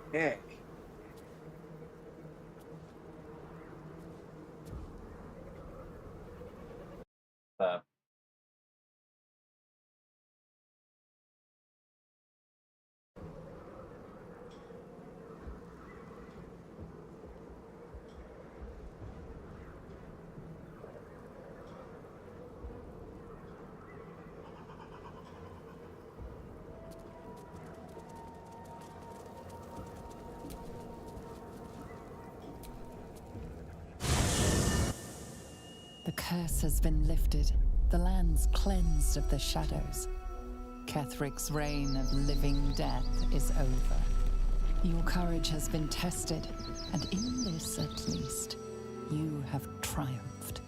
Okay. Uh, The curse has been lifted, the lands cleansed of the shadows. Kethric's reign of living death is over. Your courage has been tested, and in this at least, you have triumphed.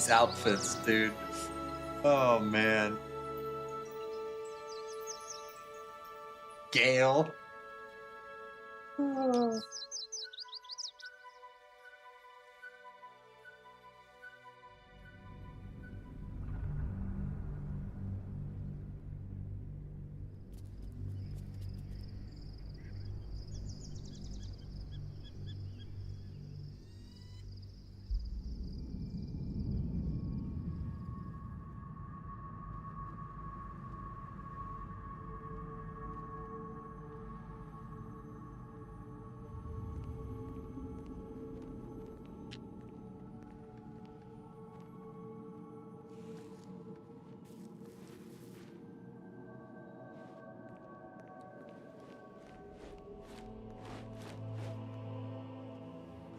these outfits, dude. Oh man. Gale. Oh.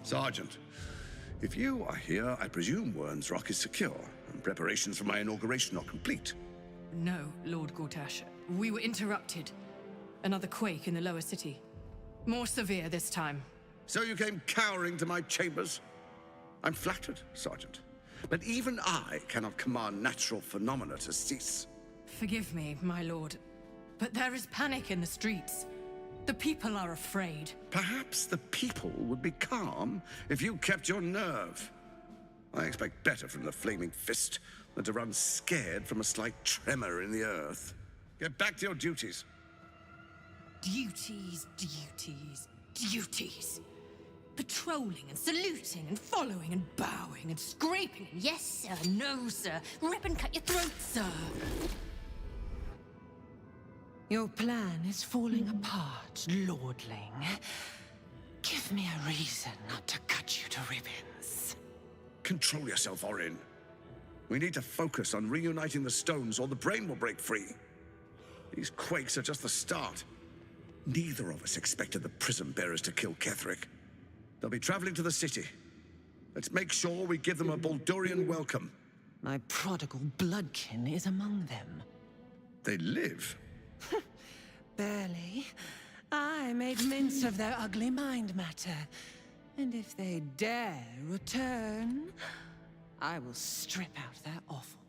Sergeant, if you are here, I presume Wern's Rock is secure, and preparations for my inauguration are complete. No, Lord Gortash. We were interrupted. Another quake in the lower city. More severe this time. So you came cowering to my chambers? I'm flattered, Sergeant. But even I cannot command natural phenomena to cease. Forgive me, my lord, but there is panic in the streets. The people are afraid. Perhaps the people would be calm if you kept your nerve. I expect better from the Flaming Fist than to run scared from a slight tremor in the earth. Get back to your duties. Duties, duties, duties. Patrolling and saluting and following and bowing and scraping. Yes, sir. No, sir. Rip and cut your throat, sir. Your plan is falling apart, lordling. Give me a reason not to cut you to ribbons. Control yourself, Orin. We need to focus on reuniting the stones or the brain will break free. These quakes are just the start. Neither of us expected the Prism Bearers to kill Ketheric. They'll be traveling to the city. Let's make sure we give them a Baldurian welcome. My prodigal bloodkin is among them. They live. Barely. I made mince of their ugly mind matter. And if they dare return, I will strip out their offal.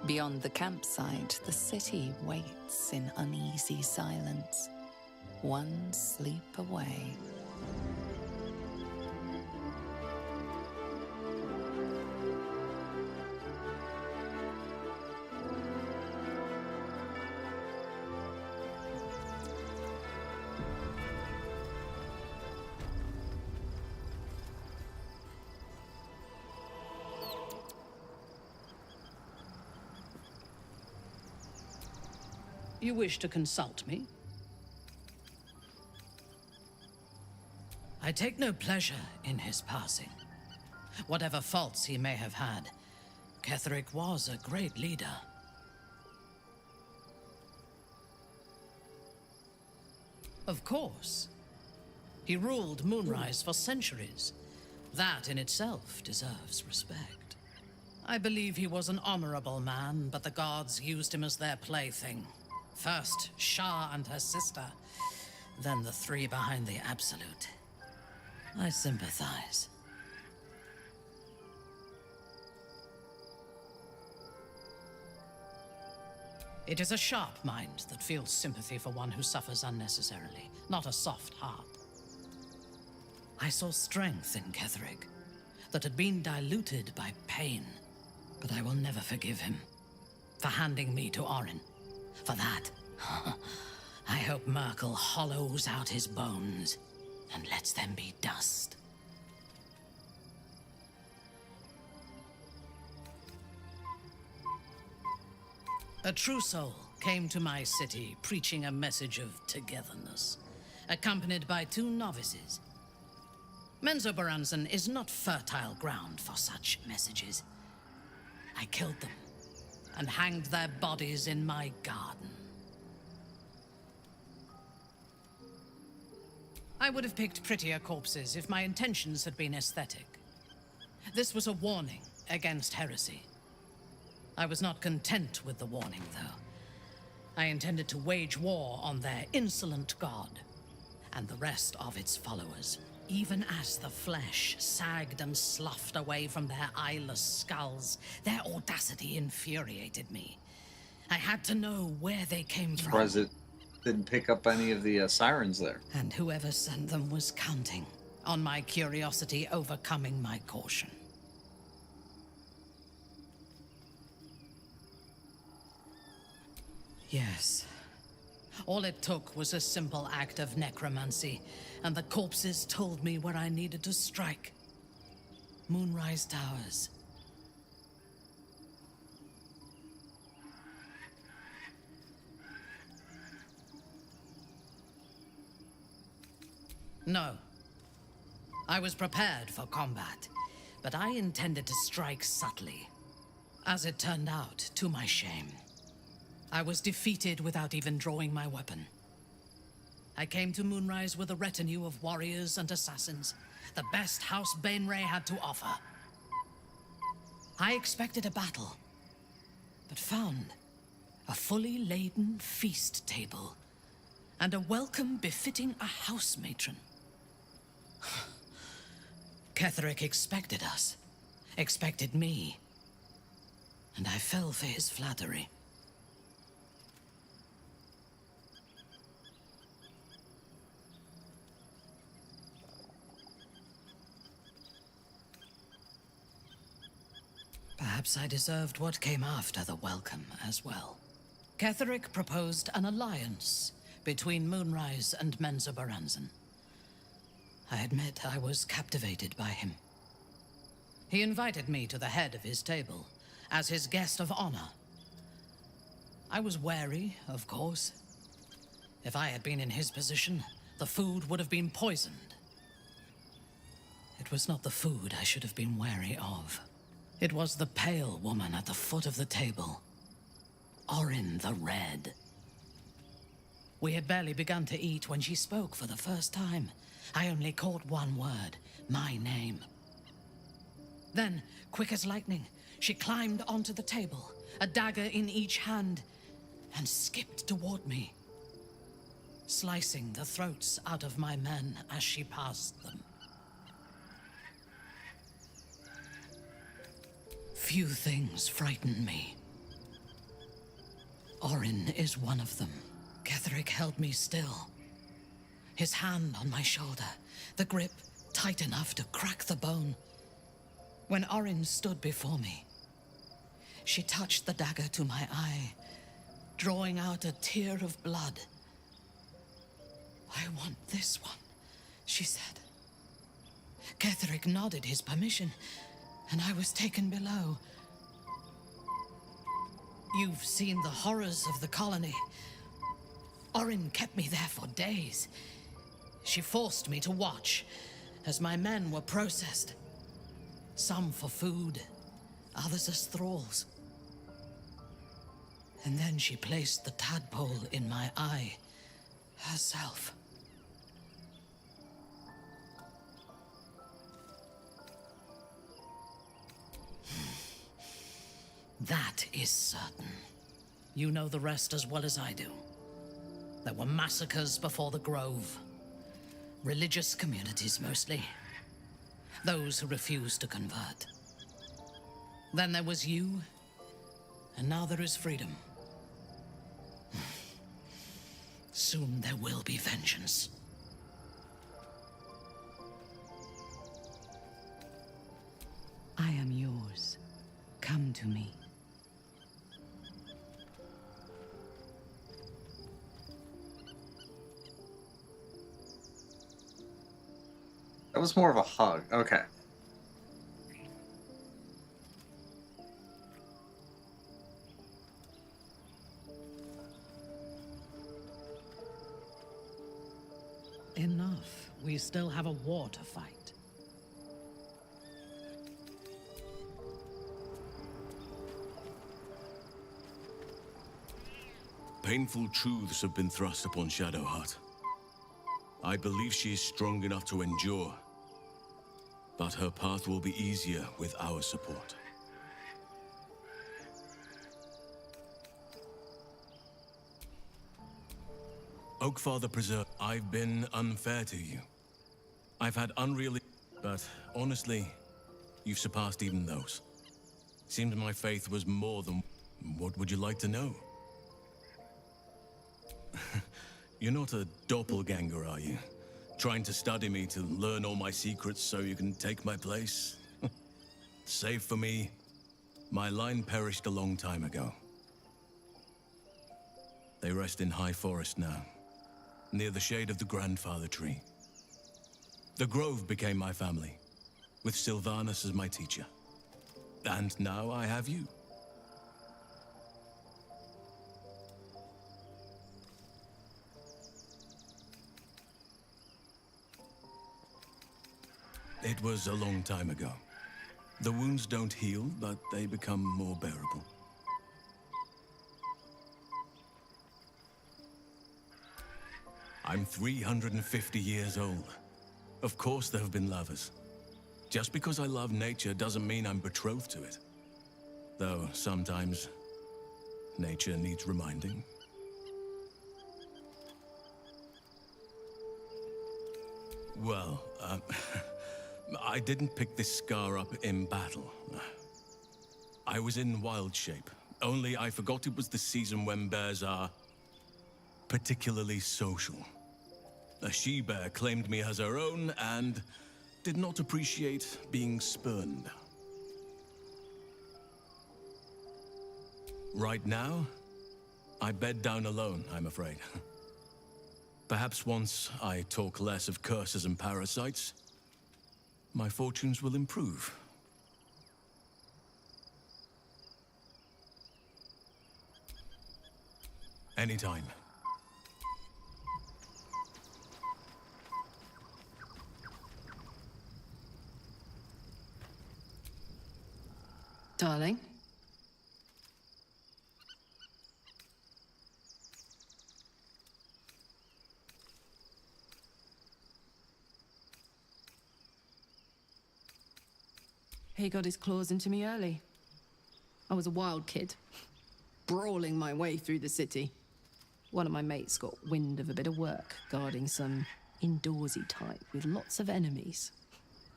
Beyond the campsite, the city waits in uneasy silence, one sleep away. You wish to consult me? I take no pleasure in his passing. Whatever faults he may have had, Ketheric was a great leader. Of course. He ruled Moonrise for centuries. That in itself deserves respect. I believe he was an honorable man, but the gods used him as their plaything. First, Shah and her sister, then the three behind the Absolute. I sympathize. It is a sharp mind that feels sympathy for one who suffers unnecessarily, not a soft heart. I saw strength in Ketheric that had been diluted by pain, but I will never forgive him for handing me to Orin. For that, I hope Merkel hollows out his bones and lets them be dust. A true soul came to my city preaching a message of togetherness, accompanied by 2 novices. Menzoberranzan is not fertile ground for such messages. I killed them and hanged their bodies in my garden. I would have picked prettier corpses if my intentions had been aesthetic. This was a warning against heresy. I was not content with the warning, though. I intended to wage war on their insolent god and the rest of its followers, even as the flesh sagged and sloughed away from their eyeless skulls. Their audacity infuriated me. I had to know where they came from. Surprised it didn't pick up any of the sirens there. And whoever sent them was counting on my curiosity overcoming my caution. Yes. All it took was a simple act of necromancy, and the corpses told me where I needed to strike. Moonrise Towers. No. I was prepared for combat, but I intended to strike subtly. As it turned out, to my shame, I was defeated without even drawing my weapon. I came to Moonrise with a retinue of warriors and assassins, the best House Bainray had to offer. I expected a battle, but found a fully laden feast table and a welcome befitting a house matron. Ketheric expected us, expected me, and I fell for his flattery. Perhaps I deserved what came after the welcome as well. Ketheric proposed an alliance between Moonrise and Menzoberranzan. I admit I was captivated by him. He invited me to the head of his table as his guest of honor. I was wary, of course. If I had been in his position, the food would have been poisoned. It was not the food I should have been wary of. It was the pale woman at the foot of the table. Orin the Red. We had barely begun to eat when she spoke for the first time. I only caught one word, my name. Then, quick as lightning, she climbed onto the table, a dagger in each hand, and skipped toward me, slicing the throats out of my men as she passed them. Few things frighten me. Orin is one of them. Ketheric held me still, his hand on my shoulder, the grip tight enough to crack the bone. When Orin stood before me, she touched the dagger to my eye, drawing out a tear of blood. "I want this one," she said. Ketheric nodded his permission, and I was taken below. You've seen the horrors of the colony. Orin kept me there for days. She forced me to watch as my men were processed. Some for food, others as thralls. And then she placed the tadpole in my eye herself. That is certain. You know the rest as well as I do. There were massacres before the Grove. Religious communities mostly. Those who refused to convert. Then there was you, and now there is freedom. Soon there will be vengeance. I am yours. Come to me. That was more of a hug. Okay. Enough. We still have a war to fight. Painful truths have been thrust upon Shadowheart. I believe she is strong enough to endure, but her path will be easier with our support. Oakfather Preserve, I've been unfair to you. I've had unreal, but honestly, you've surpassed even those. Seems my faith was more than... What would you like to know? You're not a doppelganger, are you? Trying to study me to learn all my secrets so you can take my place? Save for me, my line perished a long time ago. They rest in High Forest now, near the shade of the grandfather tree. The Grove became my family, with Sylvanas as my teacher. And now I have you. It was a long time ago. The wounds don't heal, but they become more bearable. I'm 350 years old. Of course there have been lovers. Just because I love nature doesn't mean I'm betrothed to it. Though sometimes nature needs reminding. Well, I didn't pick this scar up in battle. I was in wild shape. Only I forgot it was the season when bears are particularly social. A she-bear claimed me as her own and did not appreciate being spurned. Right now, I bed down alone, I'm afraid. Perhaps once I talk less of curses and parasites, my fortunes will improve. Anytime. Darling? He got his claws into me early. I was a wild kid, brawling my way through the city. One of my mates got wind of a bit of work guarding some indoorsy type with lots of enemies.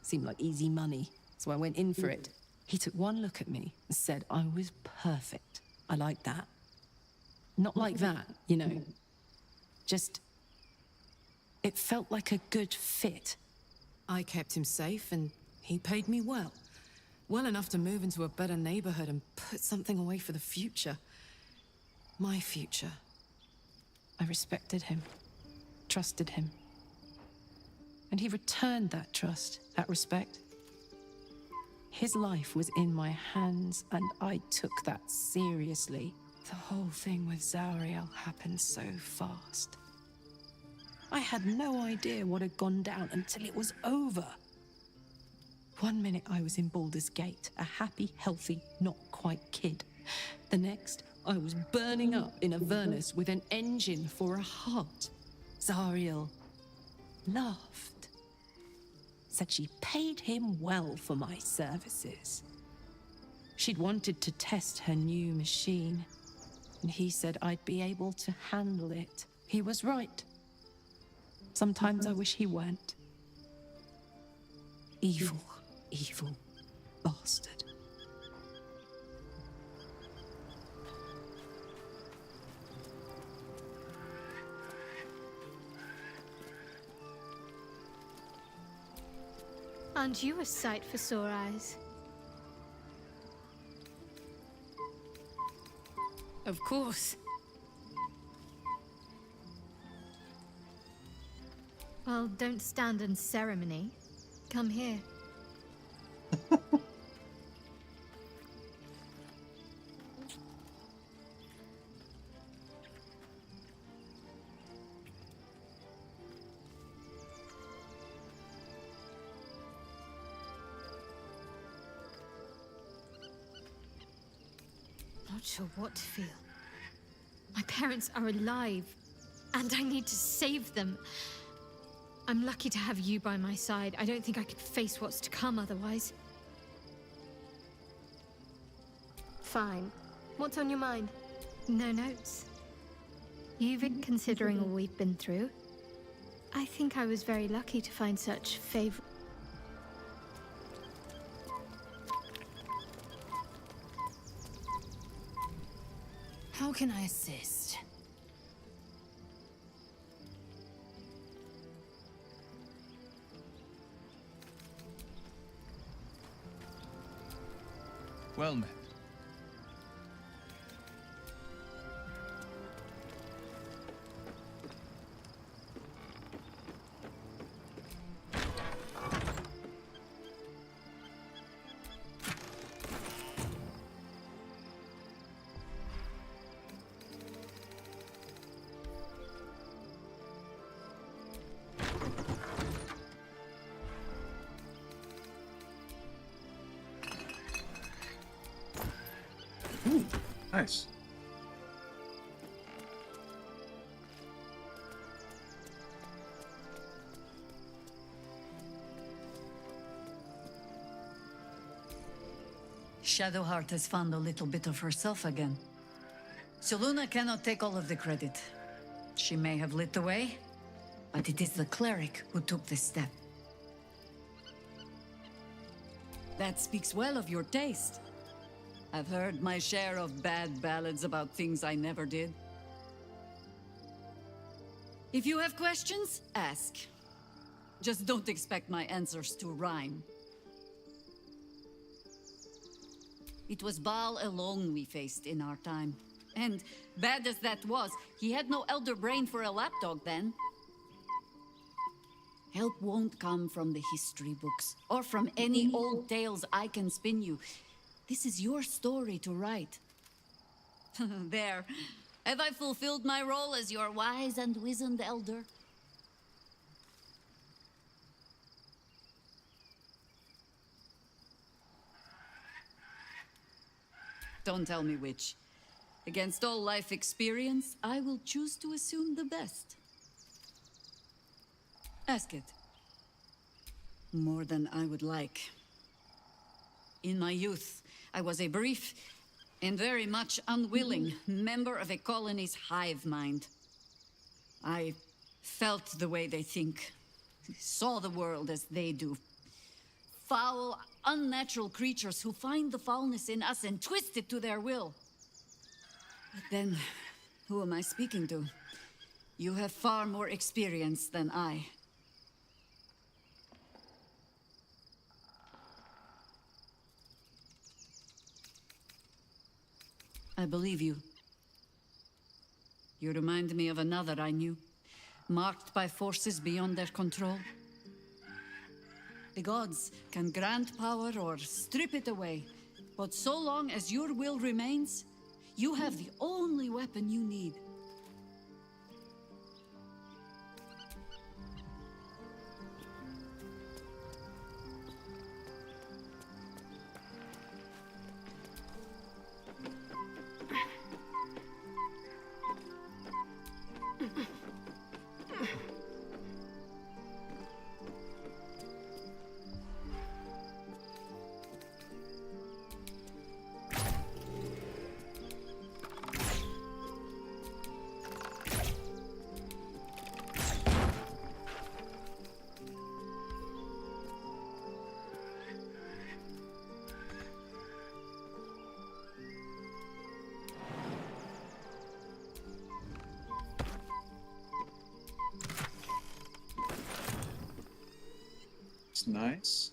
Seemed like easy money, so I went in for it. He took one look at me and said I was perfect. I like that. Not like that, you know. Just... it felt like a good fit. I kept him safe and he paid me well. Well enough to move into a better neighborhood and put something away for the future. My future. I respected him, trusted him. And he returned that trust, that respect. His life was in my hands, and I took that seriously. The whole thing with Zariel happened so fast. I had no idea what had gone down until it was over. One minute I was in Baldur's Gate, a happy, healthy, not quite kid. The next, I was burning up in Avernus with an engine for a heart. Zariel laughed. Said she paid him well for my services. She'd wanted to test her new machine, and he said I'd be able to handle it. He was right. Sometimes I wish he weren't. Evil, evil bastard. Aren't you a sight for sore eyes? Of course. Well, don't stand in ceremony. Come here. Not sure what to feel. My parents are alive, and I need to save them. I'm lucky to have you by my side. I don't think I could face what's to come otherwise. Fine. What's on your mind? No notes. You've been considering all we've been through. I think I was very lucky to find such favor. How can I assist? Well met. Nice. Shadowheart has found a little bit of herself again. Selûne cannot take all of the credit. She may have lit the way, but it is the cleric who took this step. That speaks well of your taste. I've heard my share of bad ballads about things I never did. If you have questions, ask. Just don't expect my answers to rhyme. It was Baal alone we faced in our time. And bad as that was, he had no elder brain for a lapdog then. Help won't come from the history books, or from any old tales I can spin you. This is your story to write. There. Have I fulfilled my role as your wise and wizened elder? Don't tell me which. Against all life experience, I will choose to assume the best. Ask it. More than I would like. In my youth, I was a brief and very much unwilling member of a colony's hive mind. I felt the way they think, saw the world as they do. Foul, unnatural creatures who find the foulness in us and twist it to their will. But then, who am I speaking to? You have far more experience than I. I believe you. You remind me of another I knew, marked by forces beyond their control. The gods can grant power or strip it away, but so long as your will remains, You have the only weapon you need. It's nice.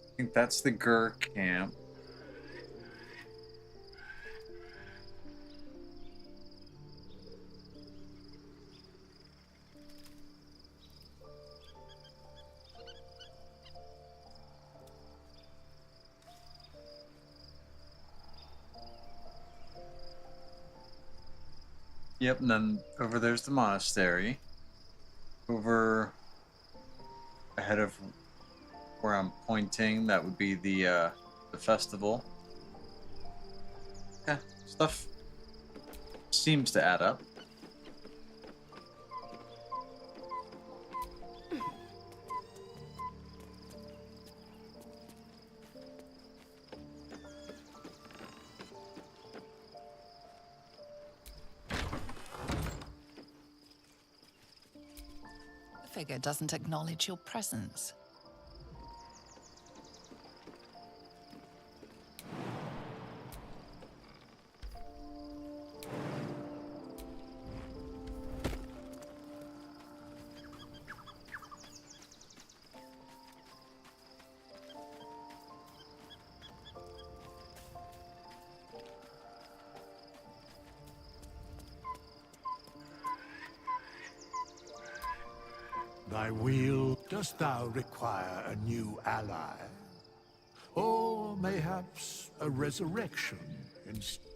I think that's the Gur camp. Yep, and then over there's the monastery. Over ahead of where I'm pointing, that would be the festival. Yeah, stuff seems to add up. The figure doesn't acknowledge your presence. Thy will, dost thou require a new ally? Or mayhaps a resurrection instead?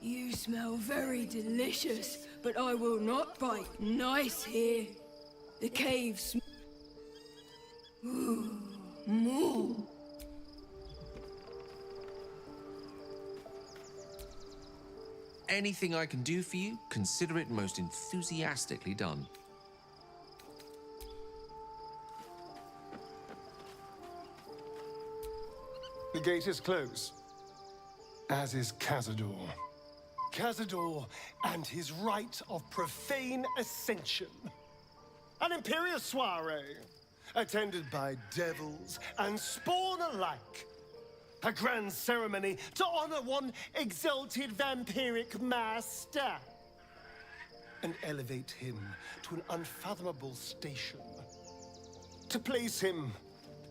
You smell very delicious, but I will not bite. Nice here. The caves. Ooh, more. Anything I can do for you, consider it most enthusiastically done. The gate is closed, as is Cazador. Cazador and his rite of profane ascension. An imperial soiree, attended by devils and spawn alike. A grand ceremony to honor one exalted vampiric master. And elevate him to an unfathomable station. To place him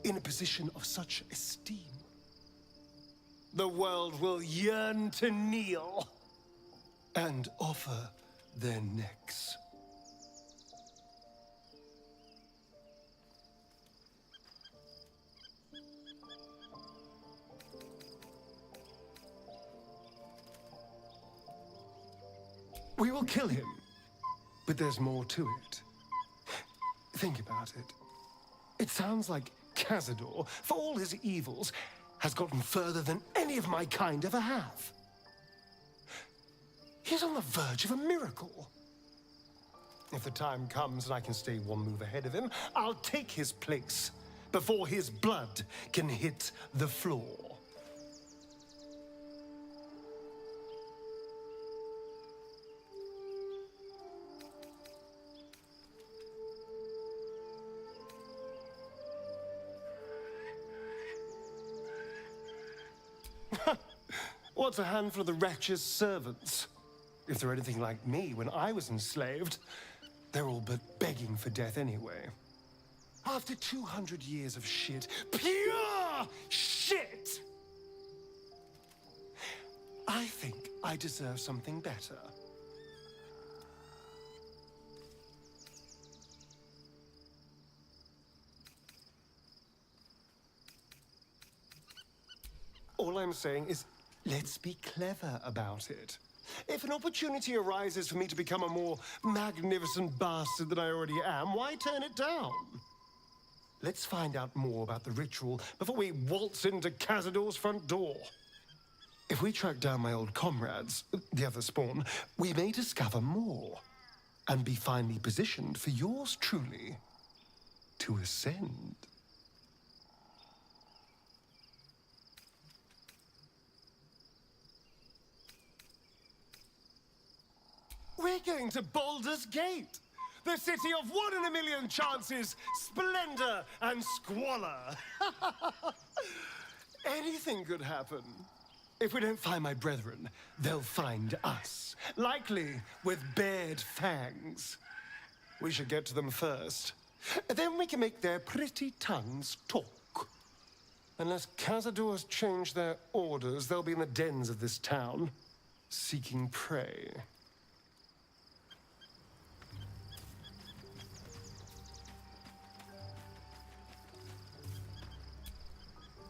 in a position of such esteem. The world will yearn to kneel and offer their necks. We will kill him, but there's more to it. Think about it. It sounds like Cazador, for all his evils, has gotten further than any of my kind ever have. He's on the verge of a miracle. If the time comes and I can stay one move ahead of him, I'll take his place before his blood can hit the floor. What's a handful of the wretch's servants? If they're anything like me when I was enslaved, they're all but begging for death anyway. After 200 years of shit, pure shit! I think I deserve something better. All I'm saying is, let's be clever about it. If an opportunity arises for me to become a more magnificent bastard than I already am, why turn it down? Let's find out more about the ritual before we waltz into Cazador's front door. If we track down my old comrades, the other spawn, we may discover more and be finely positioned for yours truly to ascend. We're going to Baldur's Gate, the city of 1 in a million chances, splendor, and squalor. Anything could happen. If we don't find my brethren, they'll find us, likely with bared fangs. We should get to them first. Then we can make their pretty tongues talk. Unless Cazador's change their orders, they'll be in the dens of this town, seeking prey.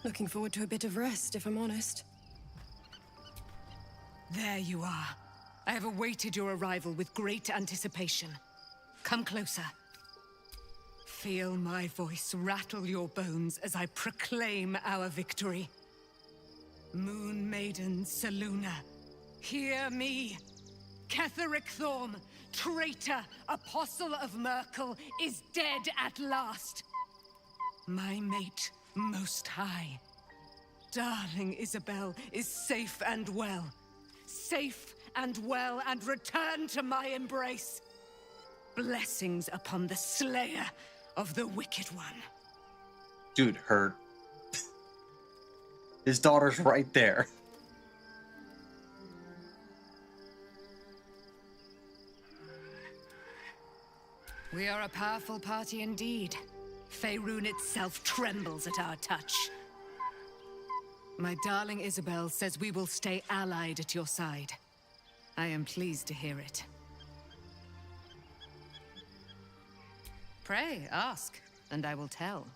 Looking forward to a bit of rest, if I'm honest. There you are. I have awaited your arrival with great anticipation. Come closer. Feel my voice rattle your bones as I proclaim our victory. Moon Maiden Selûne, hear me. Ketheric Thorm, traitor, apostle of Merkel, is dead at last. My mate, Most High. Darling Isabel is safe and well. Safe and well, and return to my embrace. Blessings upon the slayer of the Wicked One. Dude, his daughter's right there. We are a powerful party indeed. Faerun itself trembles at our touch. My darling Isabel says we will stay allied at your side. I am pleased to hear it. Pray, ask, and I will tell.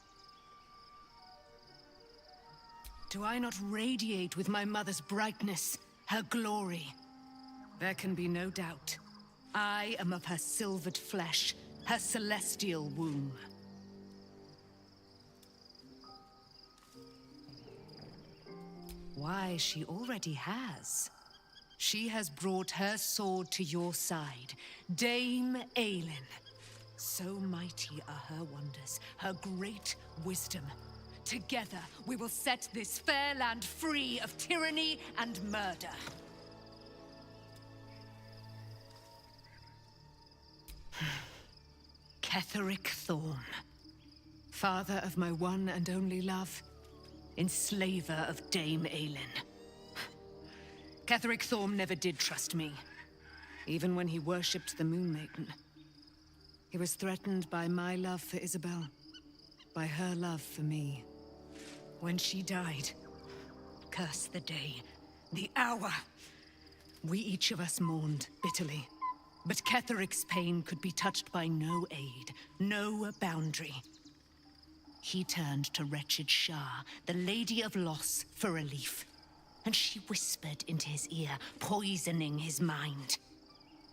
Do I not radiate with my mother's brightness, her glory? There can be no doubt. I am of her silvered flesh, her celestial womb. Why, she already has. She has brought her sword to your side, Dame Aelin. So mighty are her wonders, her great wisdom. Together, we will set this fair land free of tyranny and murder. Ketheric Thorm, father of my one and only love, enslaver of Dame Aelin. Ketheric Thorm never did trust me, even when he worshipped the Moon Maiden. He was threatened by my love for Isabel, by her love for me. When she died, curse the day, the hour, we each of us mourned bitterly. But Ketheric's pain could be touched by no aid, no boundary. He turned to wretched Shah, the Lady of Loss, for relief. And she whispered into his ear, poisoning his mind.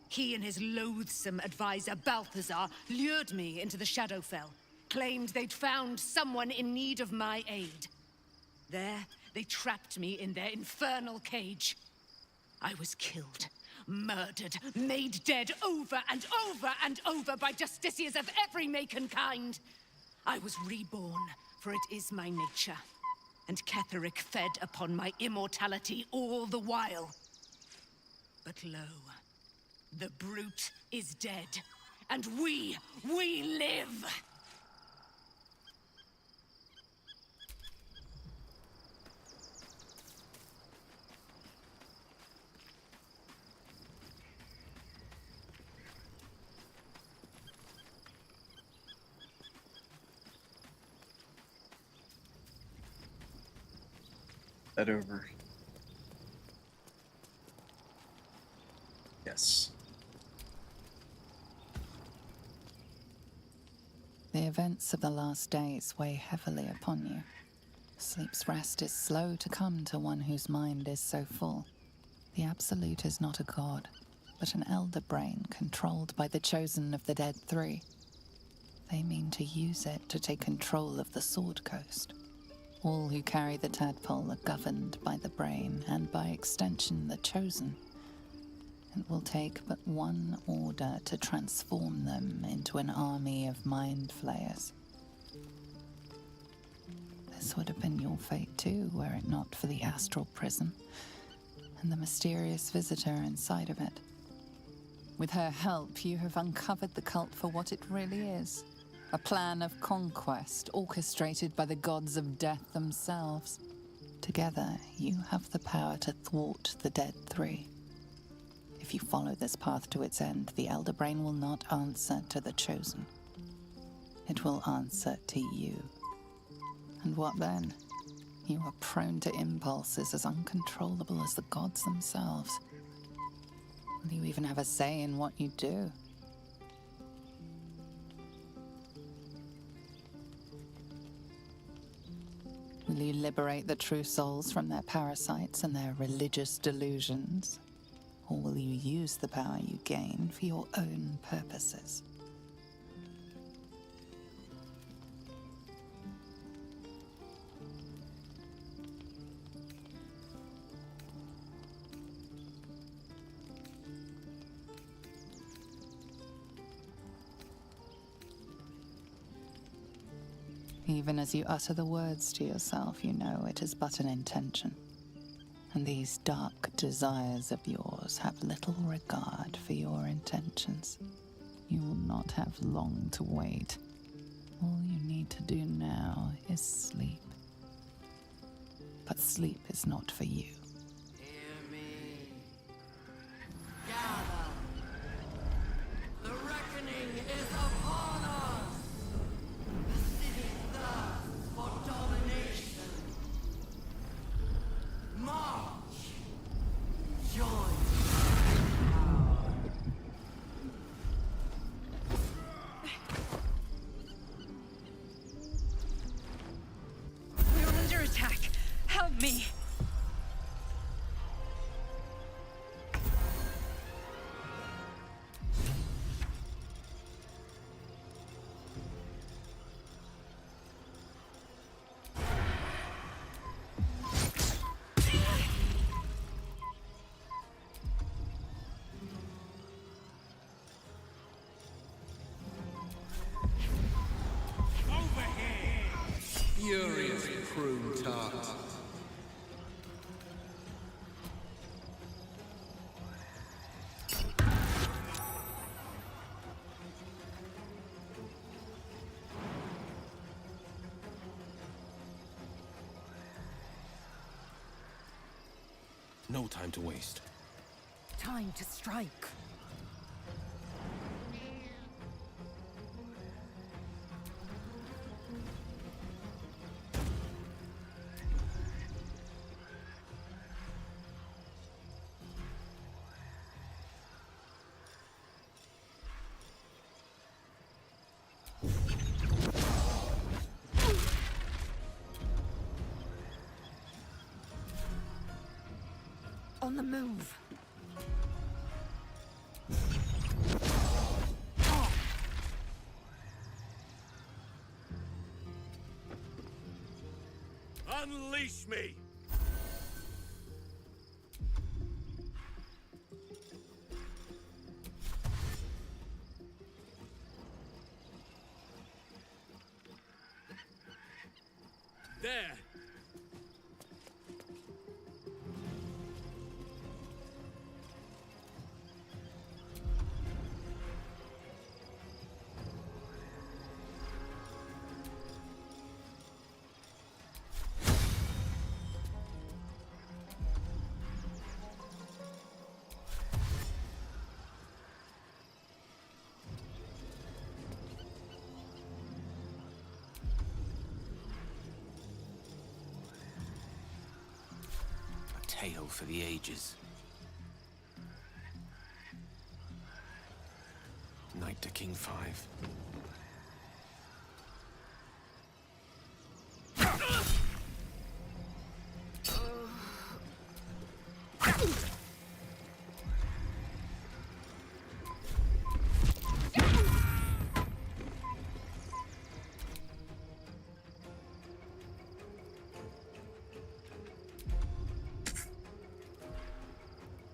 He and his loathsome advisor, Balthazar, lured me into the Shadowfell, claimed they'd found someone in need of my aid. There, they trapped me in their infernal cage. I was killed, murdered, made dead over and over and over by justiciars of every make and kind. I was reborn, for it is my nature. And Ketheric fed upon my immortality all the while. But lo, the brute is dead, and we live! Head over. Yes. The events of the last days weigh heavily upon you. Sleep's rest is slow to come to one whose mind is so full. The Absolute is not a god, but an elder brain controlled by the chosen of the Dead Three. They mean to use it to take control of the Sword Coast. All who carry the tadpole are governed by the brain, and by extension the chosen. It will take but one order to transform them into an army of mind flayers. This would have been your fate too, were it not for the astral prison and the mysterious visitor inside of it. With her help, you have uncovered the cult for what it really is. A plan of conquest orchestrated by the gods of death themselves. Together, you have the power to thwart the Dead Three. If you follow this path to its end, the Elder Brain will not answer to the Chosen. It will answer to you. And what then? You are prone to impulses as uncontrollable as the gods themselves. Will you even have a say in what you do? Will you liberate the true souls from their parasites and their religious delusions? Or will you use the power you gain for your own purposes? Even as you utter the words to yourself, you know it is but an intention. And these dark desires of yours have little regard for your intentions. You will not have long to wait. All you need to do now is sleep. But sleep is not for you. Hear me. Gather. The reckoning is upon us. The city thirsts for domination. March. Join. We're under attack. Help me. Furious prune tart. No time to waste. Time to strike. On the move. Unleash me! There! tale for the ages. Knight to King 5.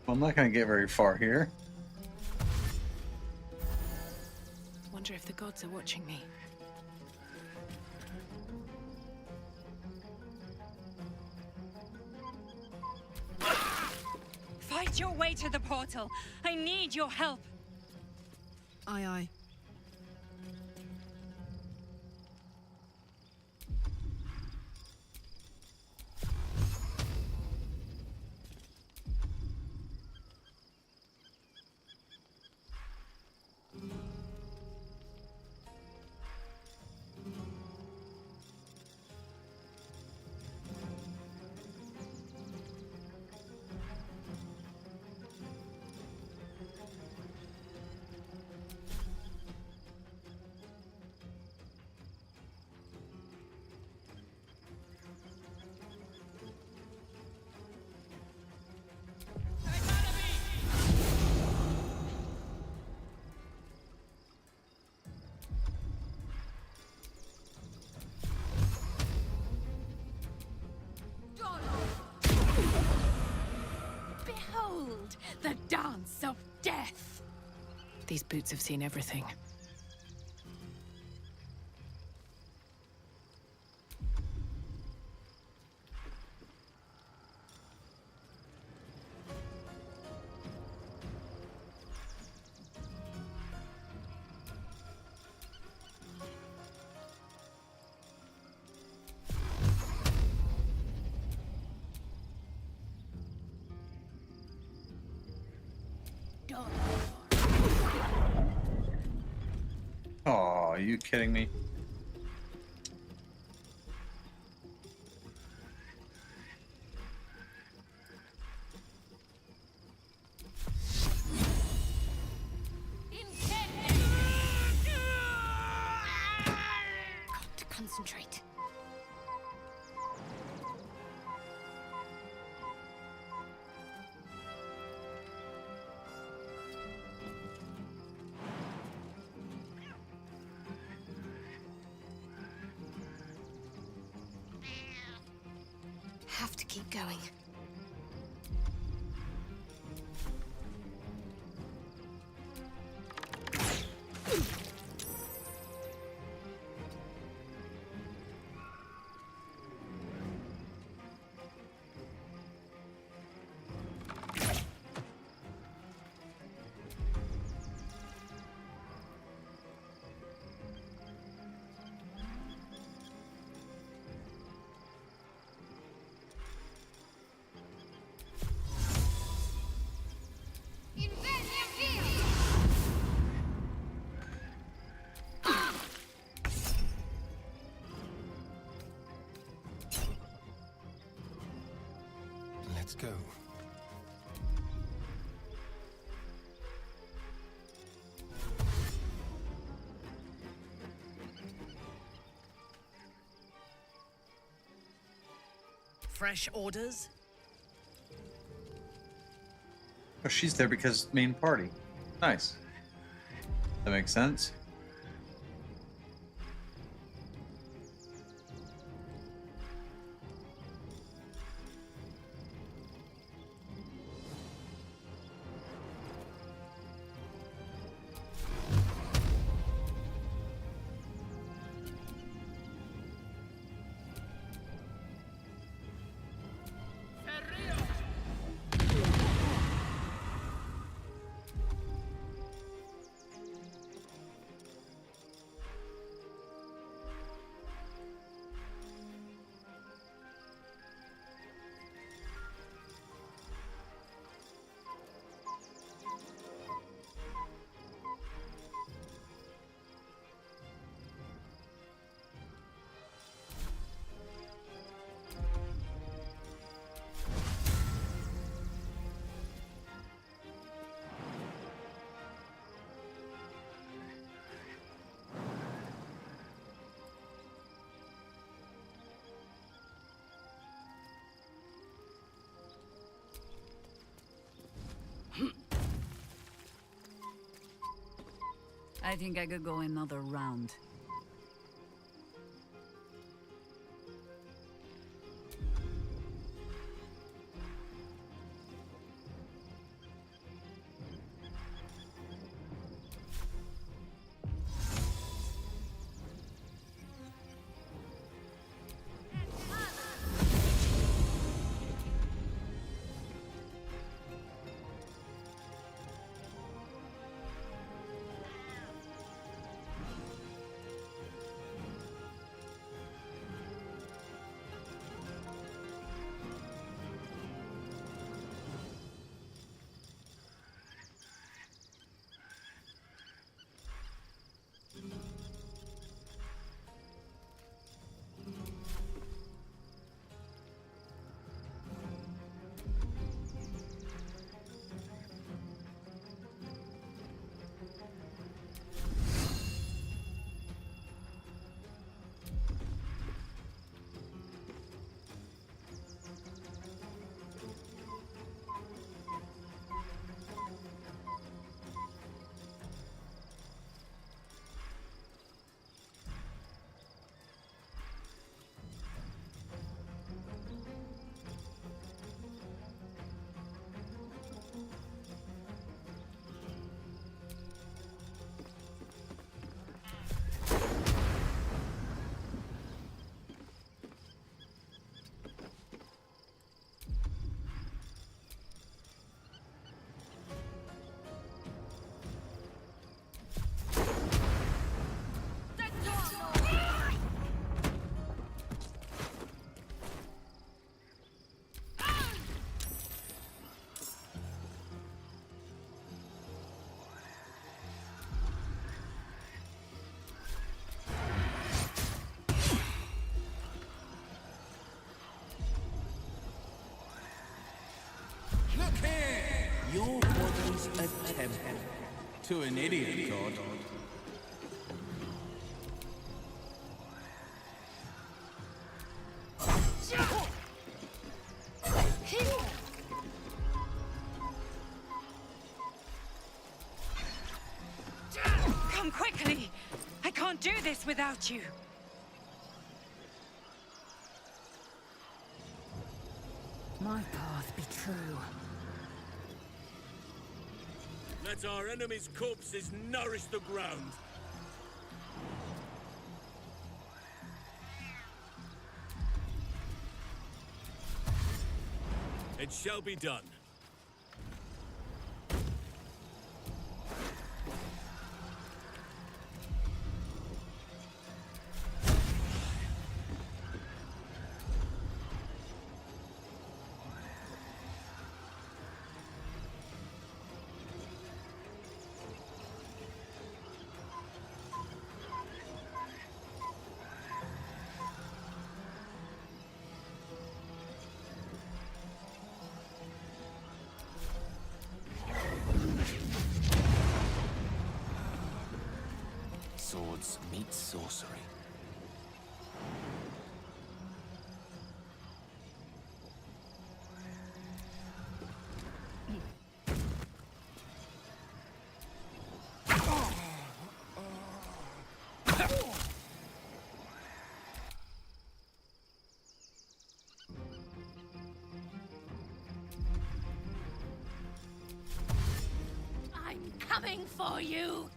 Well, I'm not going to get very far here. Wonder if the gods are watching me. Fight your way to the portal. I need your help. Aye, aye. Behold, the dance of death. These boots have seen everything. Oh, are you kidding me? Got to concentrate. Have to keep going. Let's go. Fresh orders? Oh, she's there because main party. Nice. That makes sense. I think I could go another round. Your body's a temple. To an idiot, God. Come quickly! I can't do this without you! My path be true. Let our enemies' corpses nourish the ground. It shall be done. Swords meet sorcery. I'm coming for you!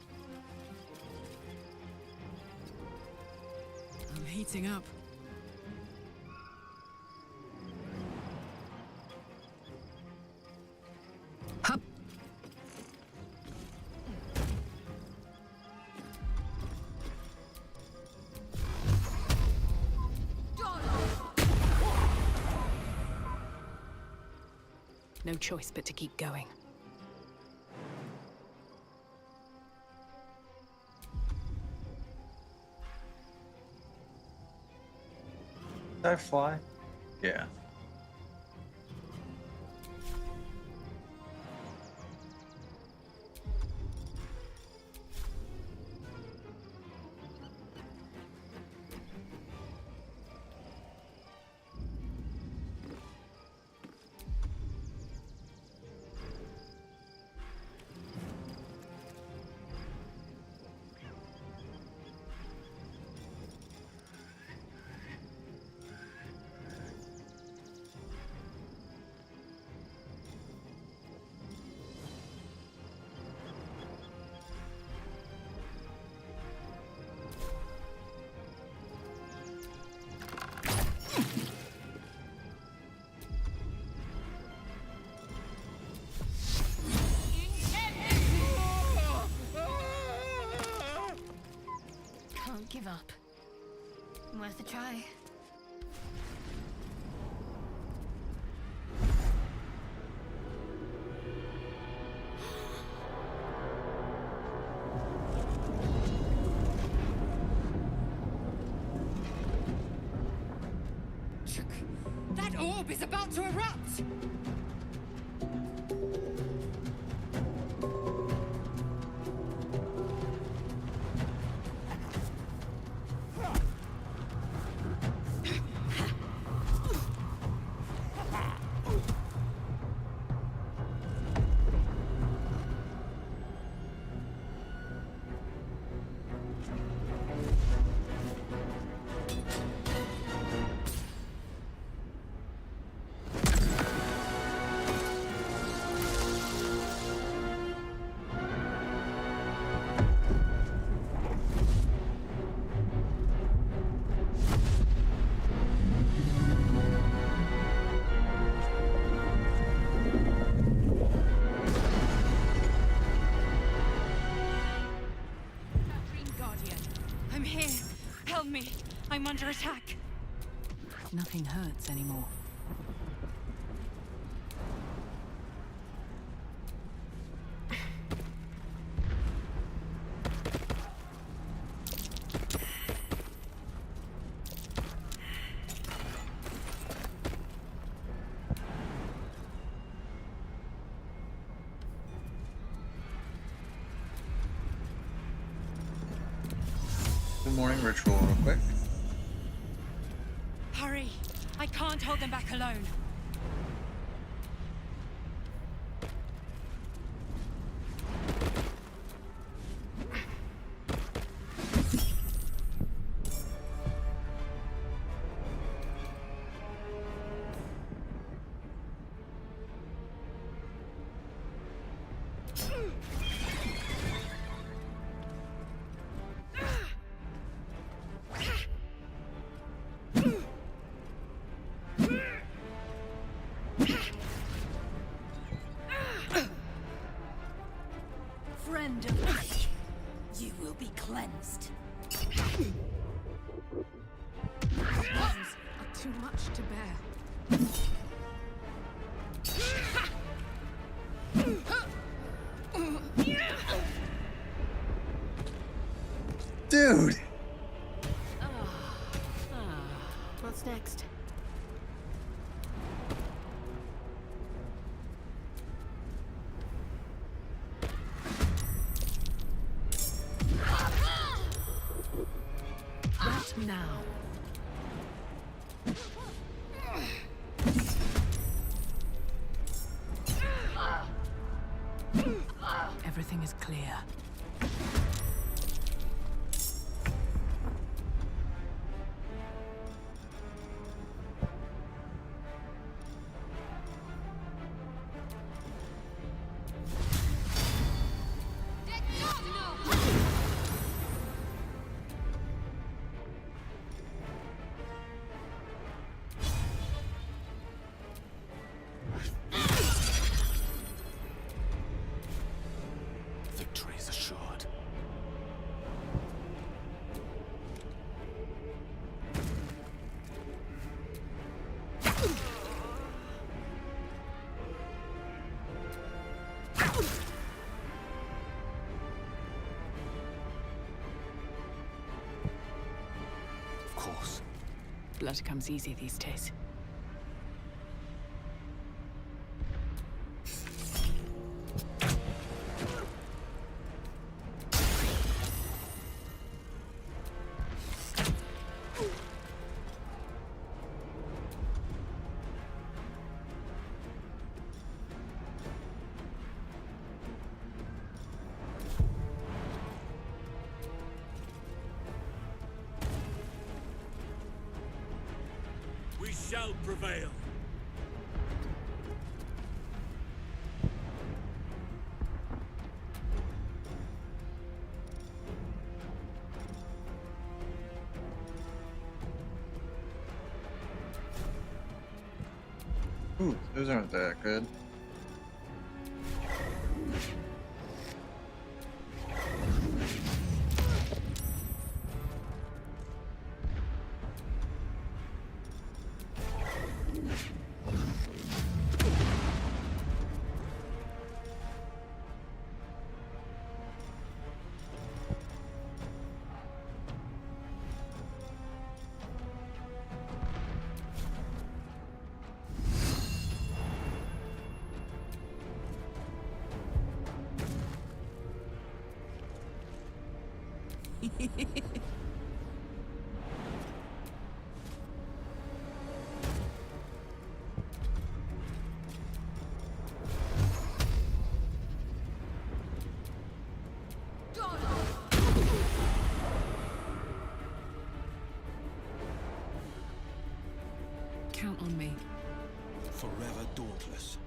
I'm heating up. Hup. No choice but to keep going. Did I fly? Yeah. give up. Worth a try. That orb is about to erupt! I'm under attack. Nothing hurts anymore. Good morning ritual real quick. Hurry! I can't hold them back alone. Friend of mine, you will be cleansed. These wounds are too much to bear. Dude! What's next? What now? Everything is clear. Victory is assured. Of course. Blood comes easy these days. We shall prevail. Ooh, those aren't that good. Count on me. Forever dauntless.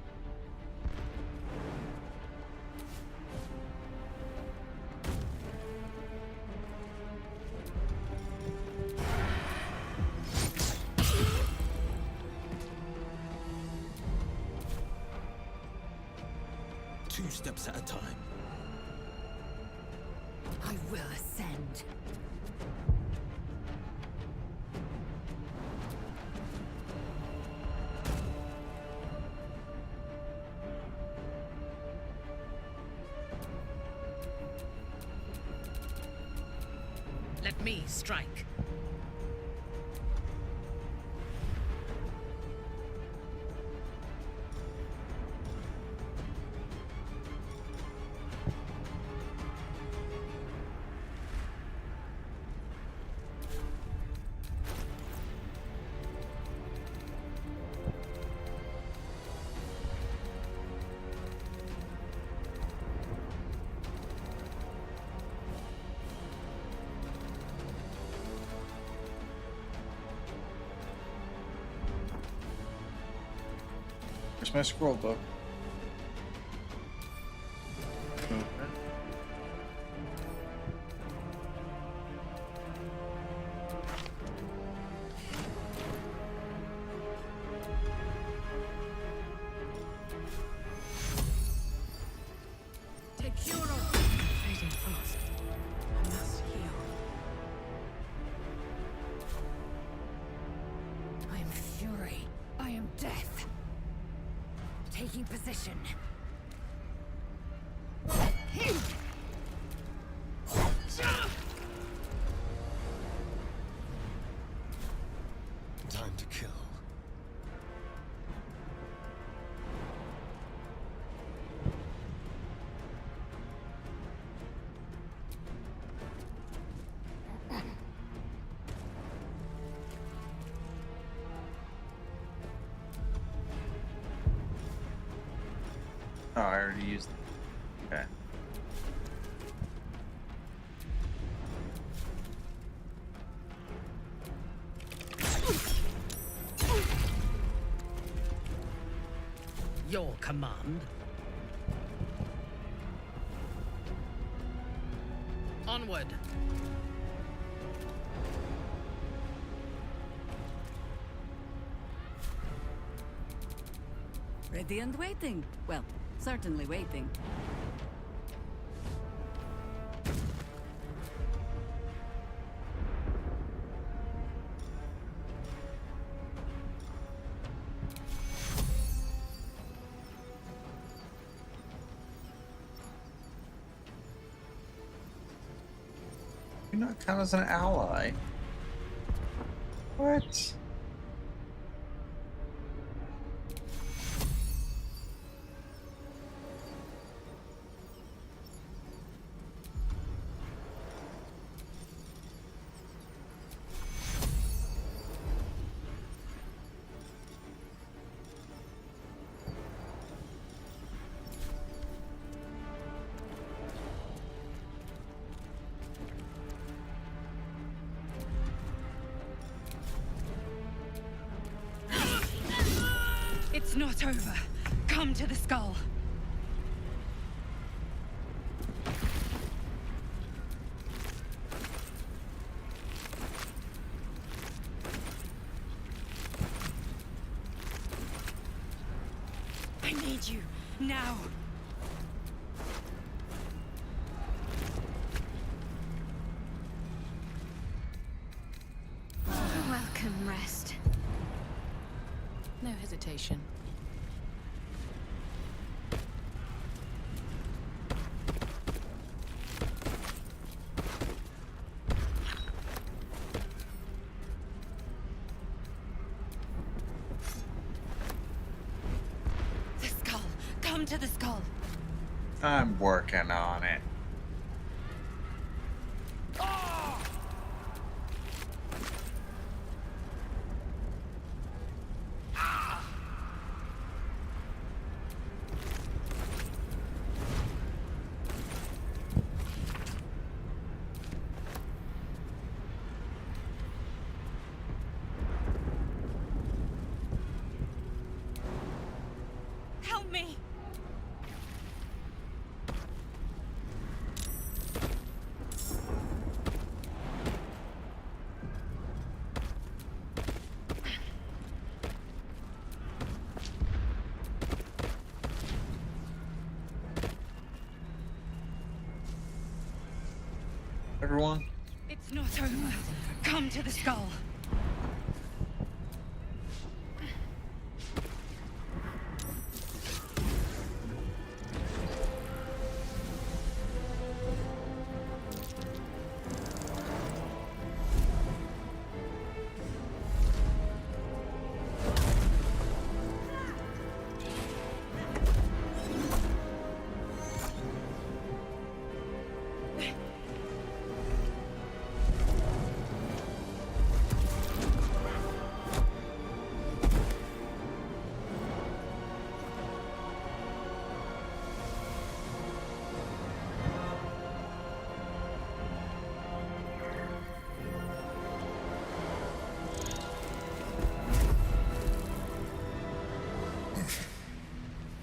Two steps at a time. I will ascend. Let me strike. Where's my scroll book? Okay. Take Hero. Fading fast. I must heal. I am fury. I am death. Taking position. Time to kill. Oh, I already used it. Okay. Your command. Onward. Ready and waiting. Well, certainly waiting. Do not count as an ally. What? It's not over. Come to the skull. I need you now. Welcome, rest. No hesitation. The skull. Come to the skull. I'm working on it. Ah! everyone? It's not over. Come to the skull.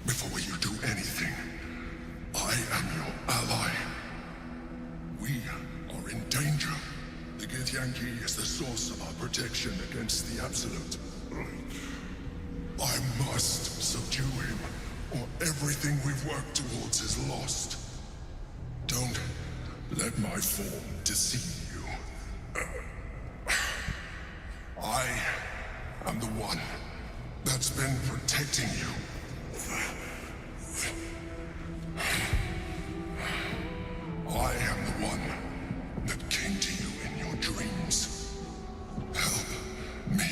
Before you do anything, I am your ally. We are in danger. The Githyanki is the source of our protection against the Absolute. I must subdue him, or everything we've worked towards is lost. Don't let my form deceive you. I am the one that's been protecting you. I am the one that came to you in your dreams. Help me.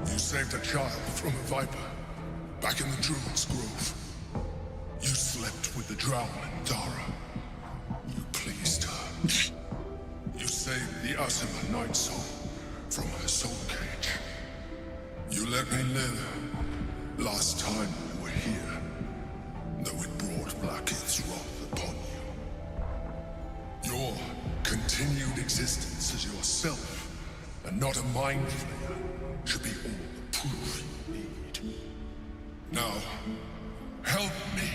You saved a child from a viper back in the Druid's Grove. You slept with the Drow and Dara. You pleased her. You saved the Asima Night Soul from her soul cage. You let me live last time we were here, though it brought Blackheath's wrath upon you. Your continued existence as yourself, and not a mind flayer, should be all the proof you need. Now, help me.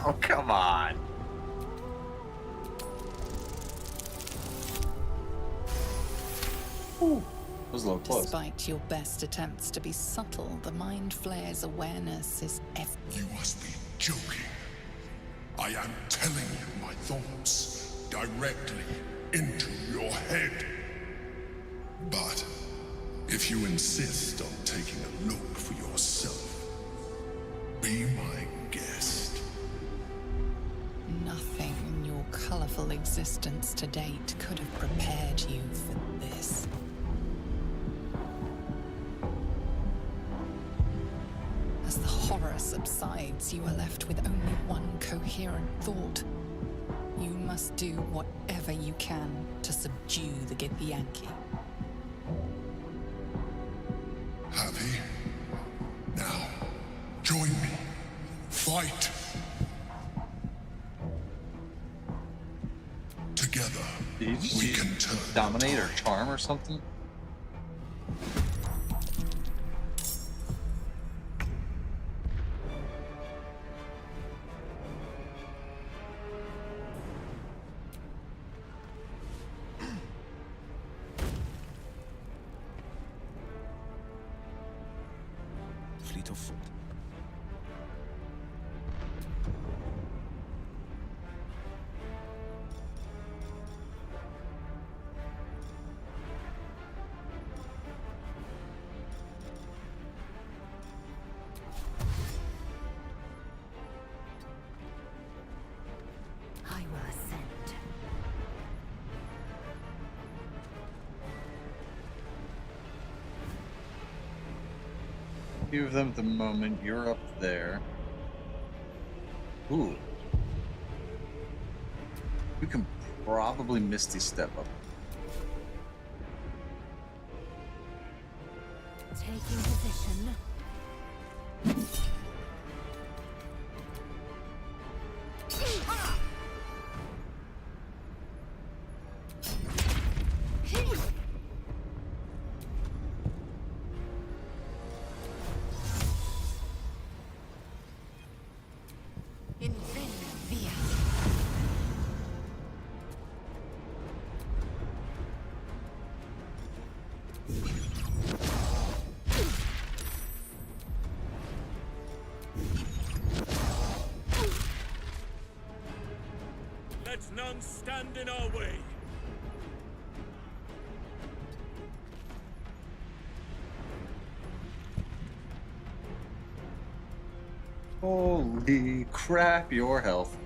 Oh, come on. Ooh, that was a little close. Despite your best attempts to be subtle, the Mind Flayer's awareness is You must be joking. I am telling you my thoughts directly into your head. But if you insist on taking a look for yourself, be my guest. Nothing in your colorful existence to date could have prepared you for this. As the horror subsides, you are left with only one coherent thought. You must do whatever you can to subdue the Githyanki. Happy? Now, join me. Fight. Together, Did you just we use can turn dominate or charm or something? Fleet of foot. I will ascend. Few of them at the moment. You're up there. Ooh. You can probably Misty Step up. Taking position. Via. Let none stand in our way. Holy crap, your health.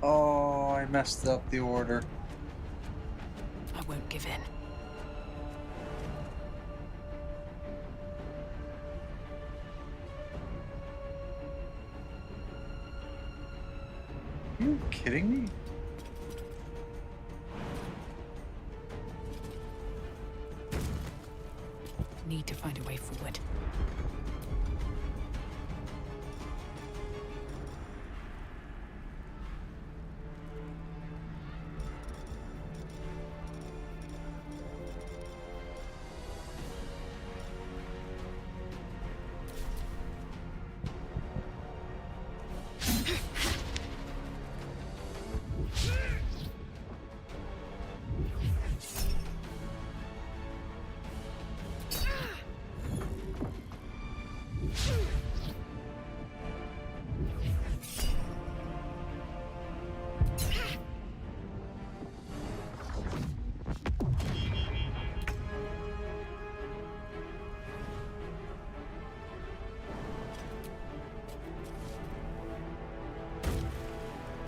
Oh, I messed up the order. I won't give in. Are you kidding me? Need to find a way forward.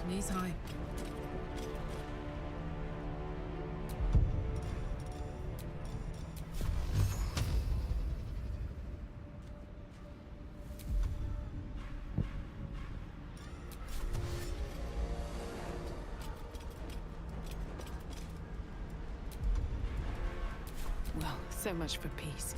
Knees high. Well, so much for peace.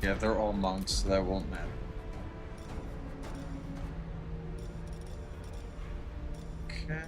Yeah, they're all monks, so that won't matter. Okay.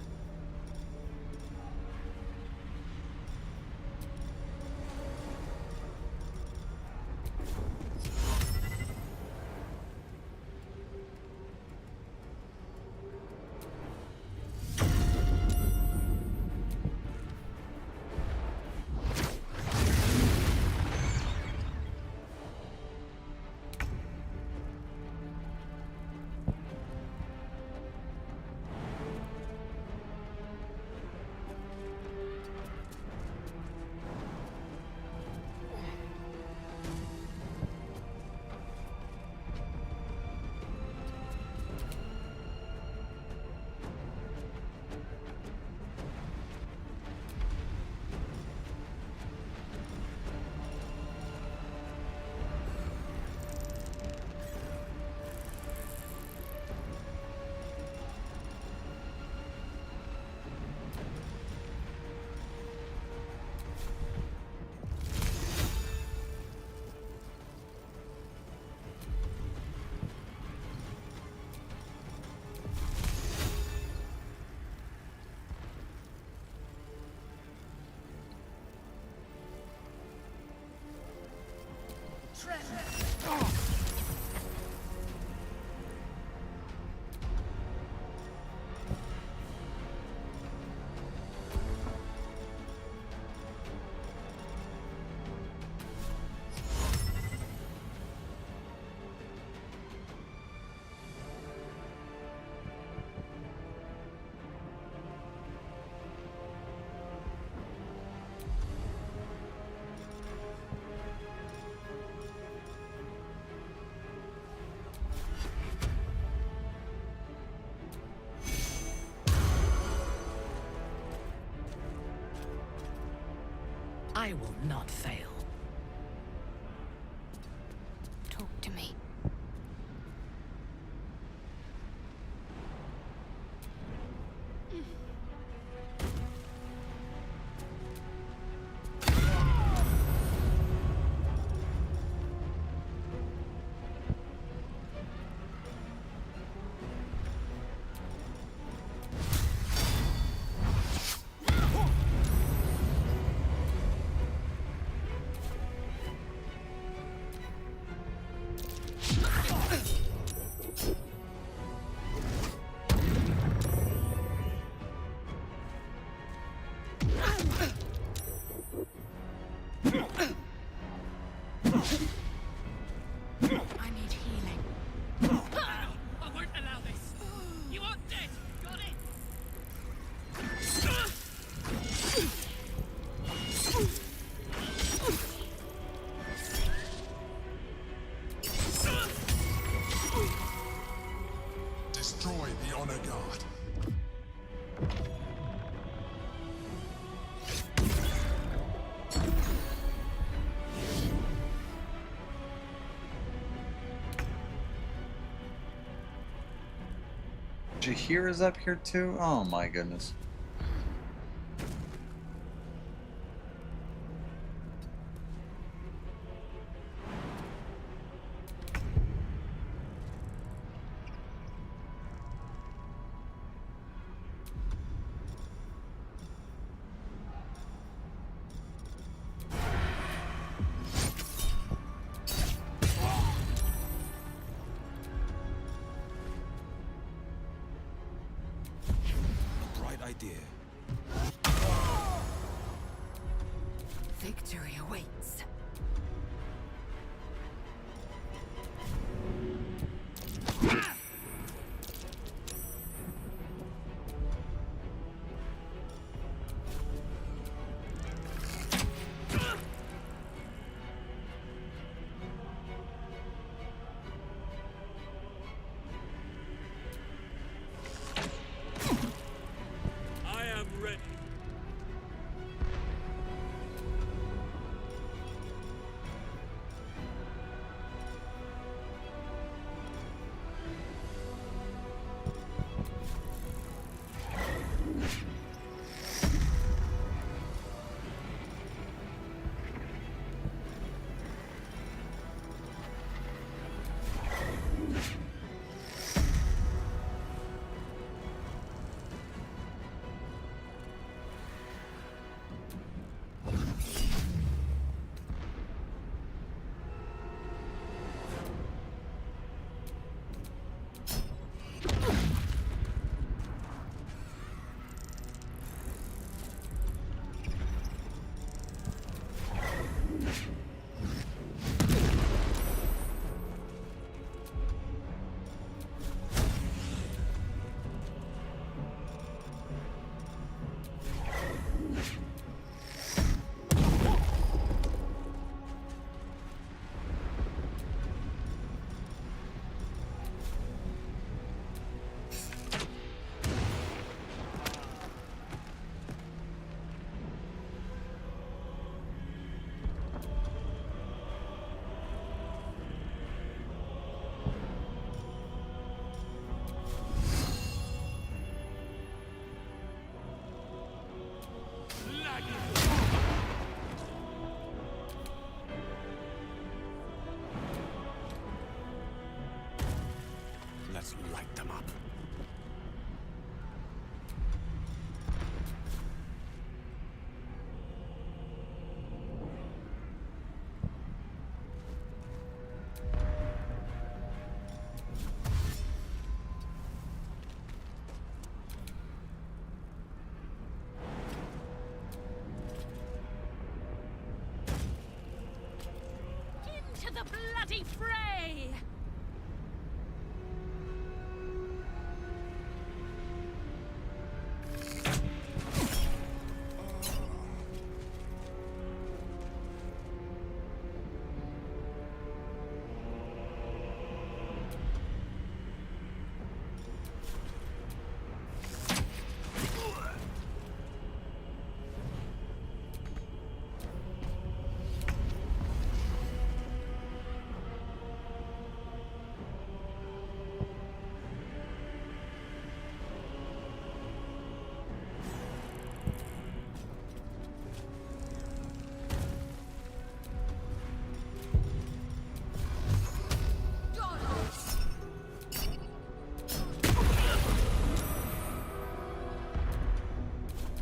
I will not fail. Talk to me. I need healing. I won't allow this. You are dead. Got it? Destroy the Honor Guard. Jahir is up here too? Oh my goodness. Idea. Victory awaits. bloody fray!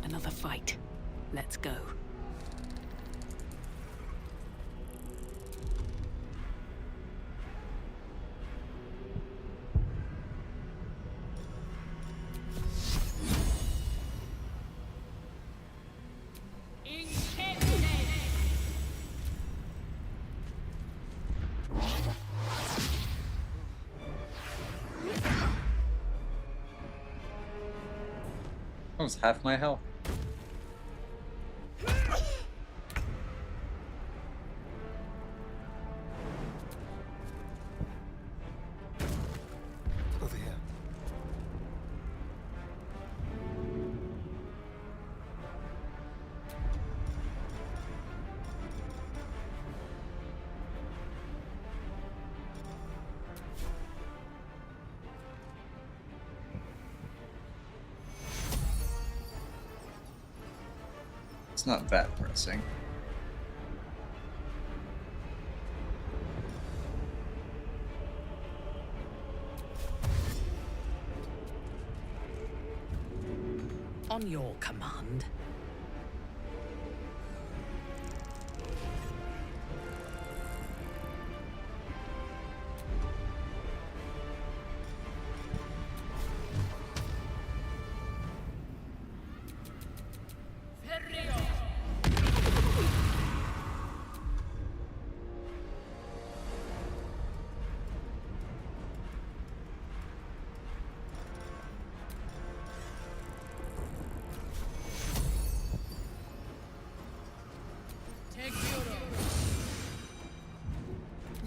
Another fight. Let's go. That was half my health. Over here. It's not that pressing. On your command.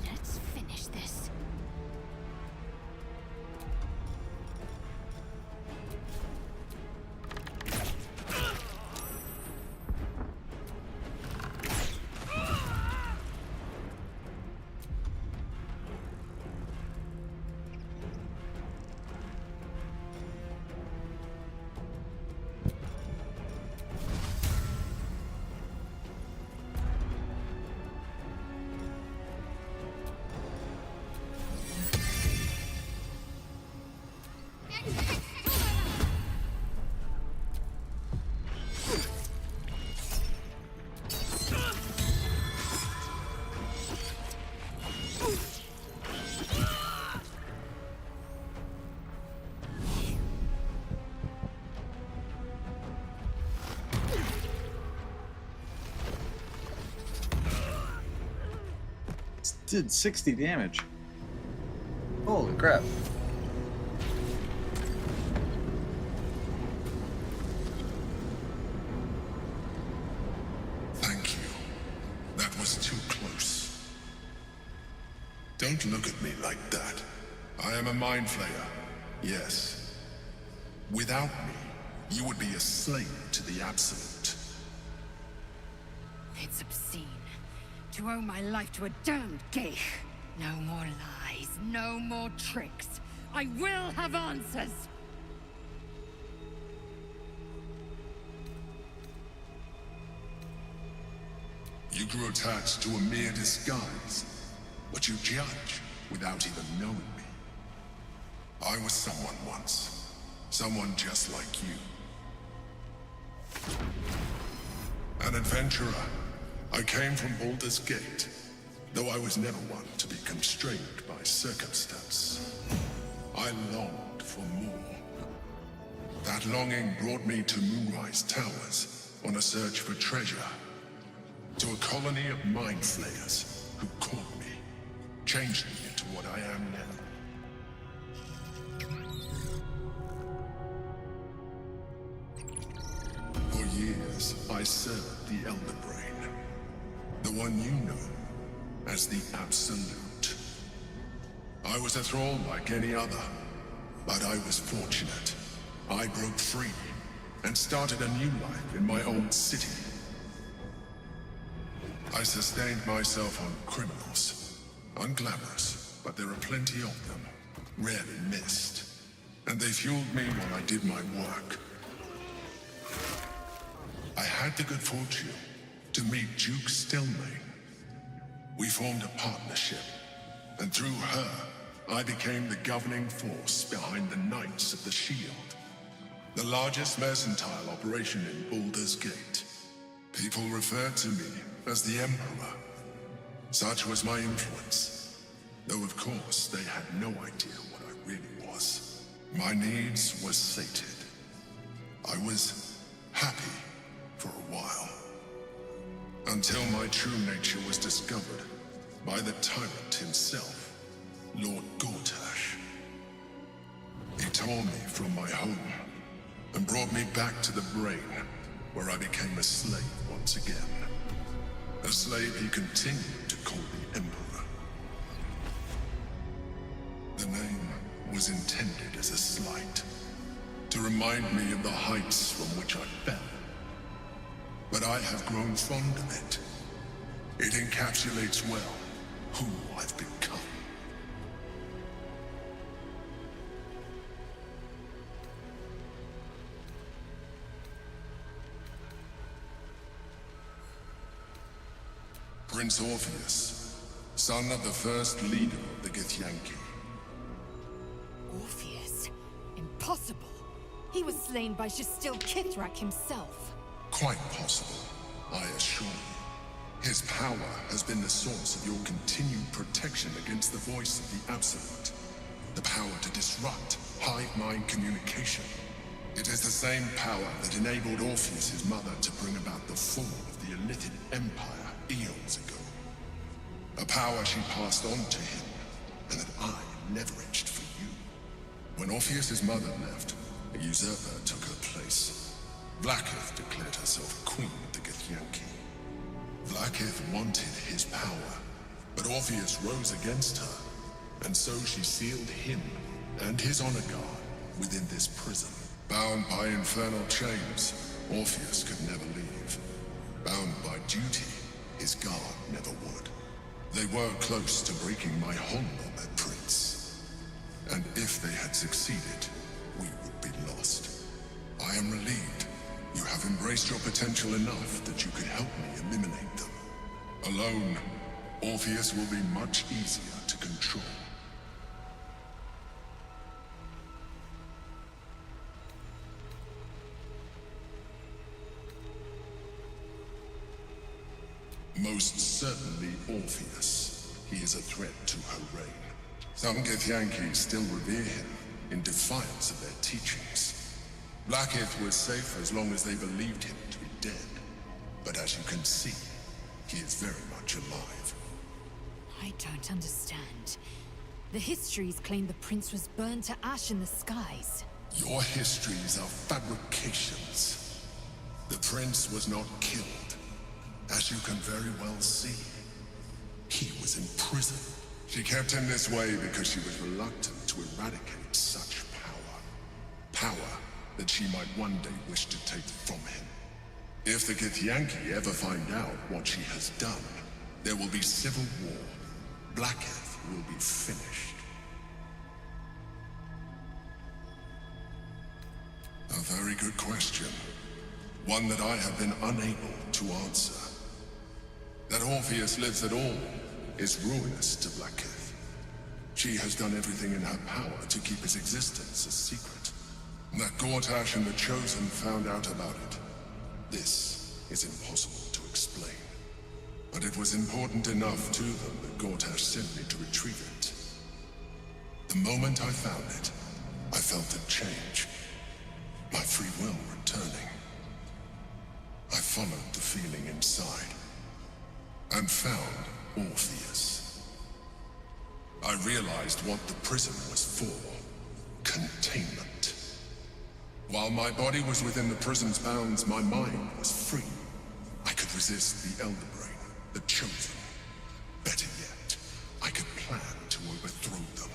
Let's finish this. Did 60 damage. Holy crap. Thank you. That was too close. Don't look at me like that. I am a mind flayer. Yes. Without me, you would be a slave to the Absolute. It's obscene. To owe my life to a damned geich. No more lies, no more tricks. I will have answers! You grew attached to a mere disguise, but you judge without even knowing me. I was someone once. Someone just like you. An adventurer. I came from Baldur's Gate, though I was never one to be constrained by circumstance. I longed for more. That longing brought me to Moonrise Towers on a search for treasure. To a colony of mind flayers who caught me, changed me into what I am now. For years, I served the Elder Brain, the one you know as the Absolute. I was a thrall like any other, but I was fortunate. I broke free and started a new life in my old city. I sustained myself on criminals, unglamorous, but there are plenty of them, rarely missed, and they fueled me while I did my work. I had the good fortune to meet Duke Stelmane. We formed a partnership, and through her, I became the governing force behind the Knights of the Shield, the largest mercantile operation in Baldur's Gate. People referred to me as the Emperor. Such was my influence, though of course they had no idea what I really was. My needs were sated. I was happy for a while, until my true nature was discovered by the tyrant himself, Lord Gortash. He tore me from my home and brought me back to the Brain, where I became a slave once again. A slave he continued to call the Emperor. The name was intended as a slight, to remind me of the heights from which I fell. But I have grown fond of it. It encapsulates well who I've become. Prince Orpheus, son of the first leader of the Githyanki. Orpheus? Impossible. He was slain by Justil Kithrak himself. Quite possible, I assure you. His power has been the source of your continued protection against the voice of the Absolute. The power to disrupt hive-mind communication. It is the same power that enabled Orpheus's mother to bring about the fall of the Illithid Empire eons ago. A power she passed on to him, and that I leveraged for you. When Orpheus's mother left, a usurper took her place. Vlaakith declared herself queen of the Githyanki. Vlaakith wanted his power, but Orpheus rose against her, and so she sealed him and his honor guard within this prison. Bound by infernal chains, Orpheus could never leave. Bound by duty, his guard never would. They were close to breaking my hold on that prince. And if they had succeeded, we would be lost. I am relieved you have embraced your potential enough that you could help me eliminate them. Alone, Orpheus will be much easier to control. Most certainly Orpheus. He is a threat to her reign. Some Githyanki still revere him in defiance of their teachings. Vlaakith was safe as long as they believed him to be dead. But as you can see, he is very much alive. I don't understand. The histories claim the prince was burned to ash in the skies. Your histories are fabrications. The prince was not killed. As you can very well see, he was in prison. She kept him this way because she was reluctant to eradicate such power. Power that she might one day wish to take from him. If the Githyanki ever find out what she has done, there will be civil war. Vlaakith will be finished. A very good question. One that I have been unable to answer. That Orpheus lives at all is ruinous to Vlaakith. She has done everything in her power to keep his existence a secret. That Gortash and the Chosen found out about it. This is impossible to explain. But it was important enough to them that Gortash sent me to retrieve it. The moment I found it, I felt a change. My free will returning. I followed the feeling inside and found Orpheus. I realized what the prison was for. Containment. While my body was within the prison's bounds, my mind was free. I could resist the Elder Brain, the Chosen. Better yet, I could plan to overthrow them.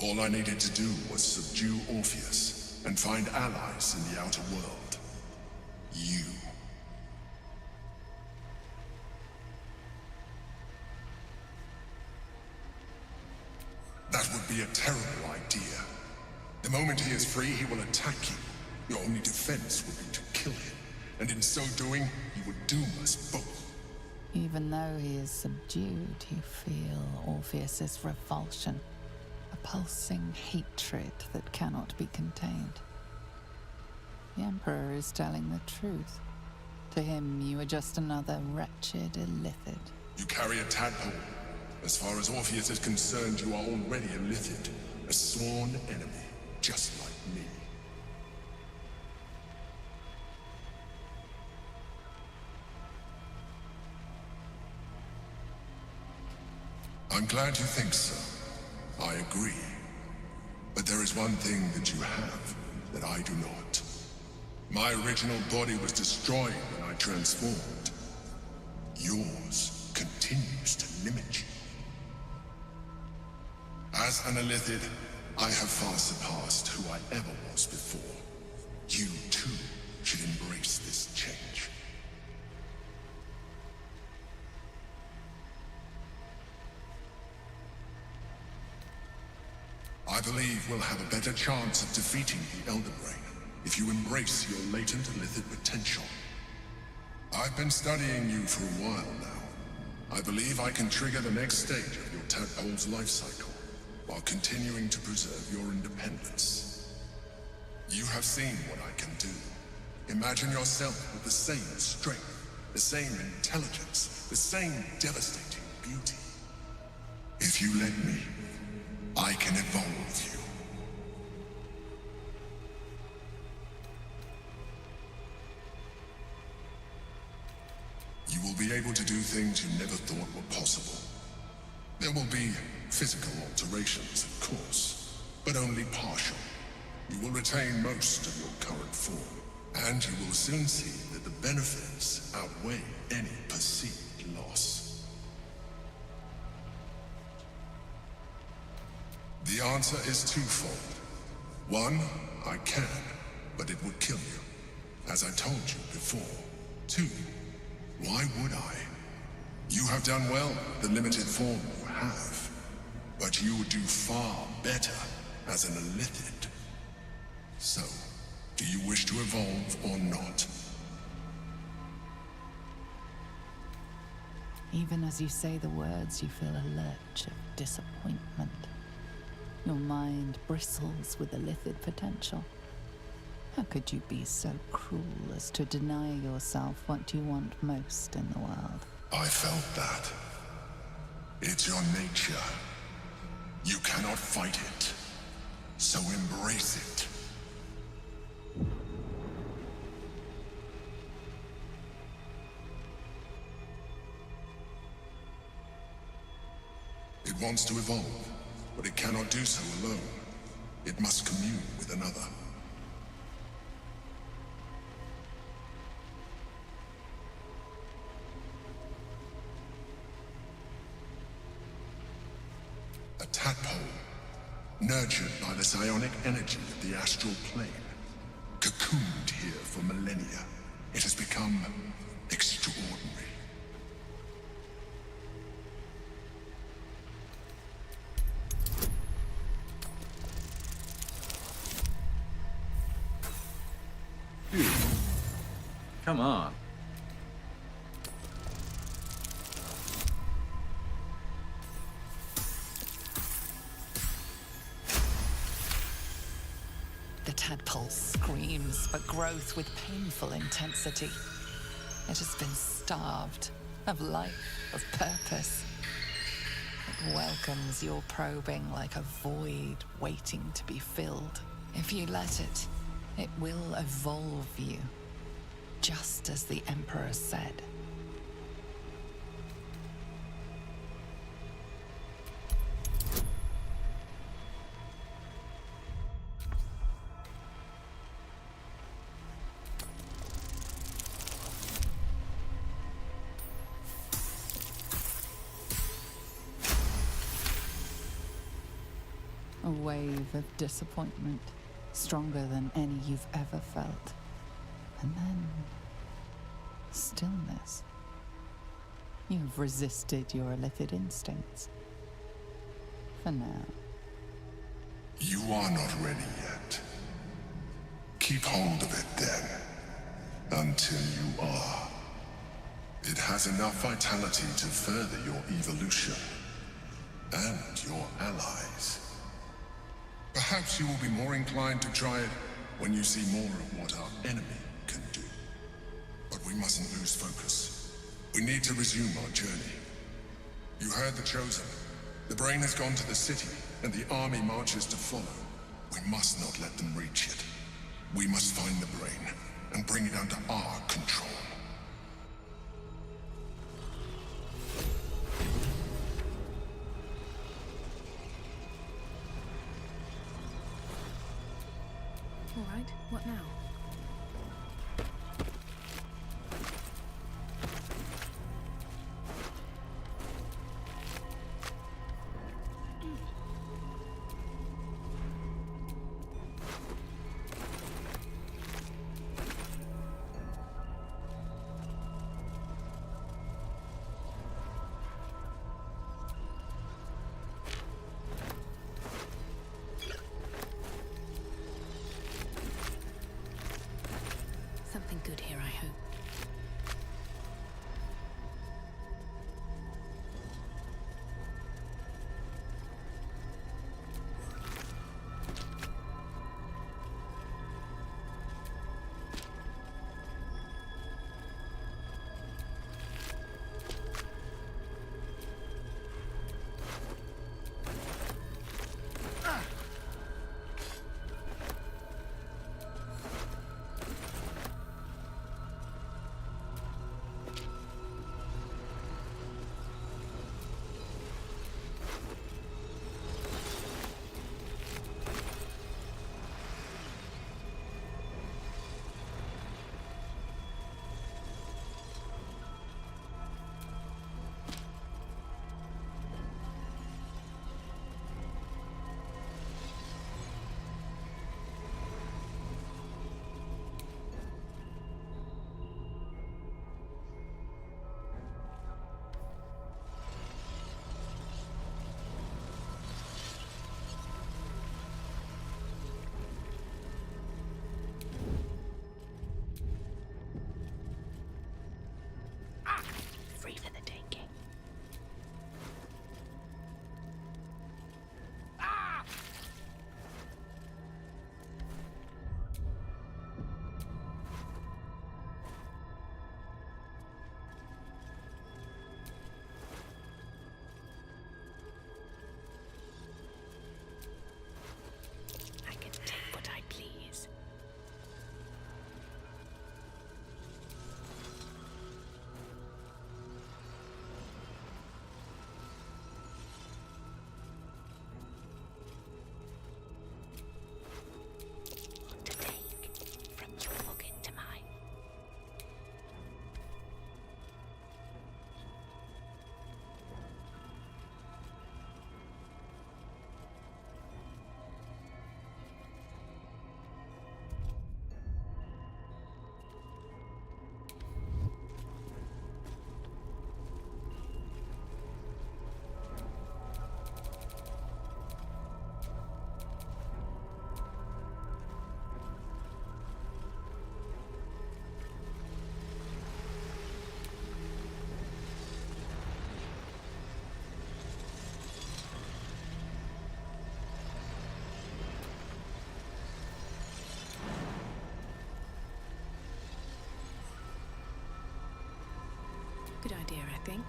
All I needed to do was subdue Orpheus and find allies in the outer world. You. That would be a terrible idea. The moment he is free, he will attack you. Your only defense would be to kill him, and in so doing, he would doom us both. Even though he is subdued, you feel Orpheus's revulsion, a pulsing hatred that cannot be contained. The Emperor is telling the truth. To him, you are just another wretched illithid. You carry a tadpole. As far as Orpheus is concerned, you are already a Lithid, a sworn enemy, just like me. I'm glad you think so. I agree. But there is one thing that you have that I do not. My original body was destroyed when I transformed. Yours continues to limit you. As an Illithid, I have far surpassed who I ever was before. You, too, should embrace this change. I believe we'll have a better chance of defeating the Elder Brain if you embrace your latent Illithid potential. I've been studying you for a while now. I believe I can trigger the next stage of your tadpole's life cycle, while continuing to preserve your independence. You have seen what I can do. Imagine yourself with the same strength, the same intelligence, the same devastating beauty. If you let me, I can evolve you. You will be able to do things you never thought were possible. There will be physical alterations, of course, but only partial. You will retain most of your current form, and you will soon see that the benefits outweigh any perceived loss. The answer is twofold. One, I can, but it would kill you, as I told you before. Two, why would I? You have done well with the limited form you have, but you would do far better as an Illithid. So, do you wish to evolve or not? Even as you say the words, you feel a lurch of disappointment. Your mind bristles with Illithid potential. How could you be so cruel as to deny yourself what you want most in the world? I felt that. It's your nature. You cannot fight it. So embrace it. It wants to evolve, but it cannot do so alone. It must commune with another. A tadpole, nurtured by the psionic energy of the astral plane, cocooned here for millennia. It has become extraordinary. Come on. The tadpole screams for growth with painful intensity. It has been starved of life, of purpose. It welcomes your probing like a void waiting to be filled. If you let it, it will evolve you, just as the Emperor said. A wave of disappointment, stronger than any you've ever felt. And then stillness. You've resisted your illithid instincts. For now. You are not ready yet. Keep hold of it then, until you are. It has enough vitality to further your evolution, and your allies. Perhaps you will be more inclined to try it when you see more of what our enemy can do. But we mustn't lose focus. We need to resume our journey. You heard the Chosen. The brain has gone to the city, and the army marches to follow. We must not let them reach it. We must find the brain, and bring it under our control. All right, what now? Something good here, I hope. Free for the taking. I can take what I please. To take from your noggin to mine. Good idea, I think.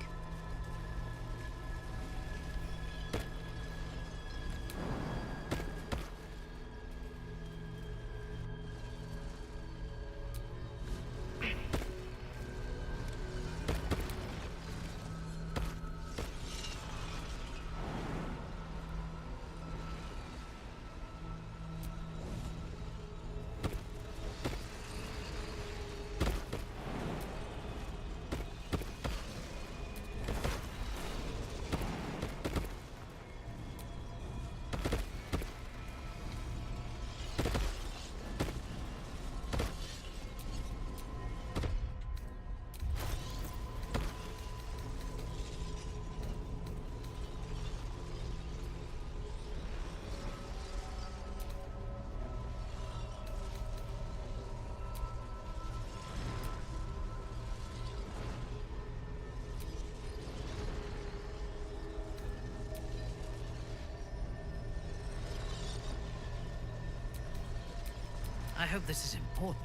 I hope this is important.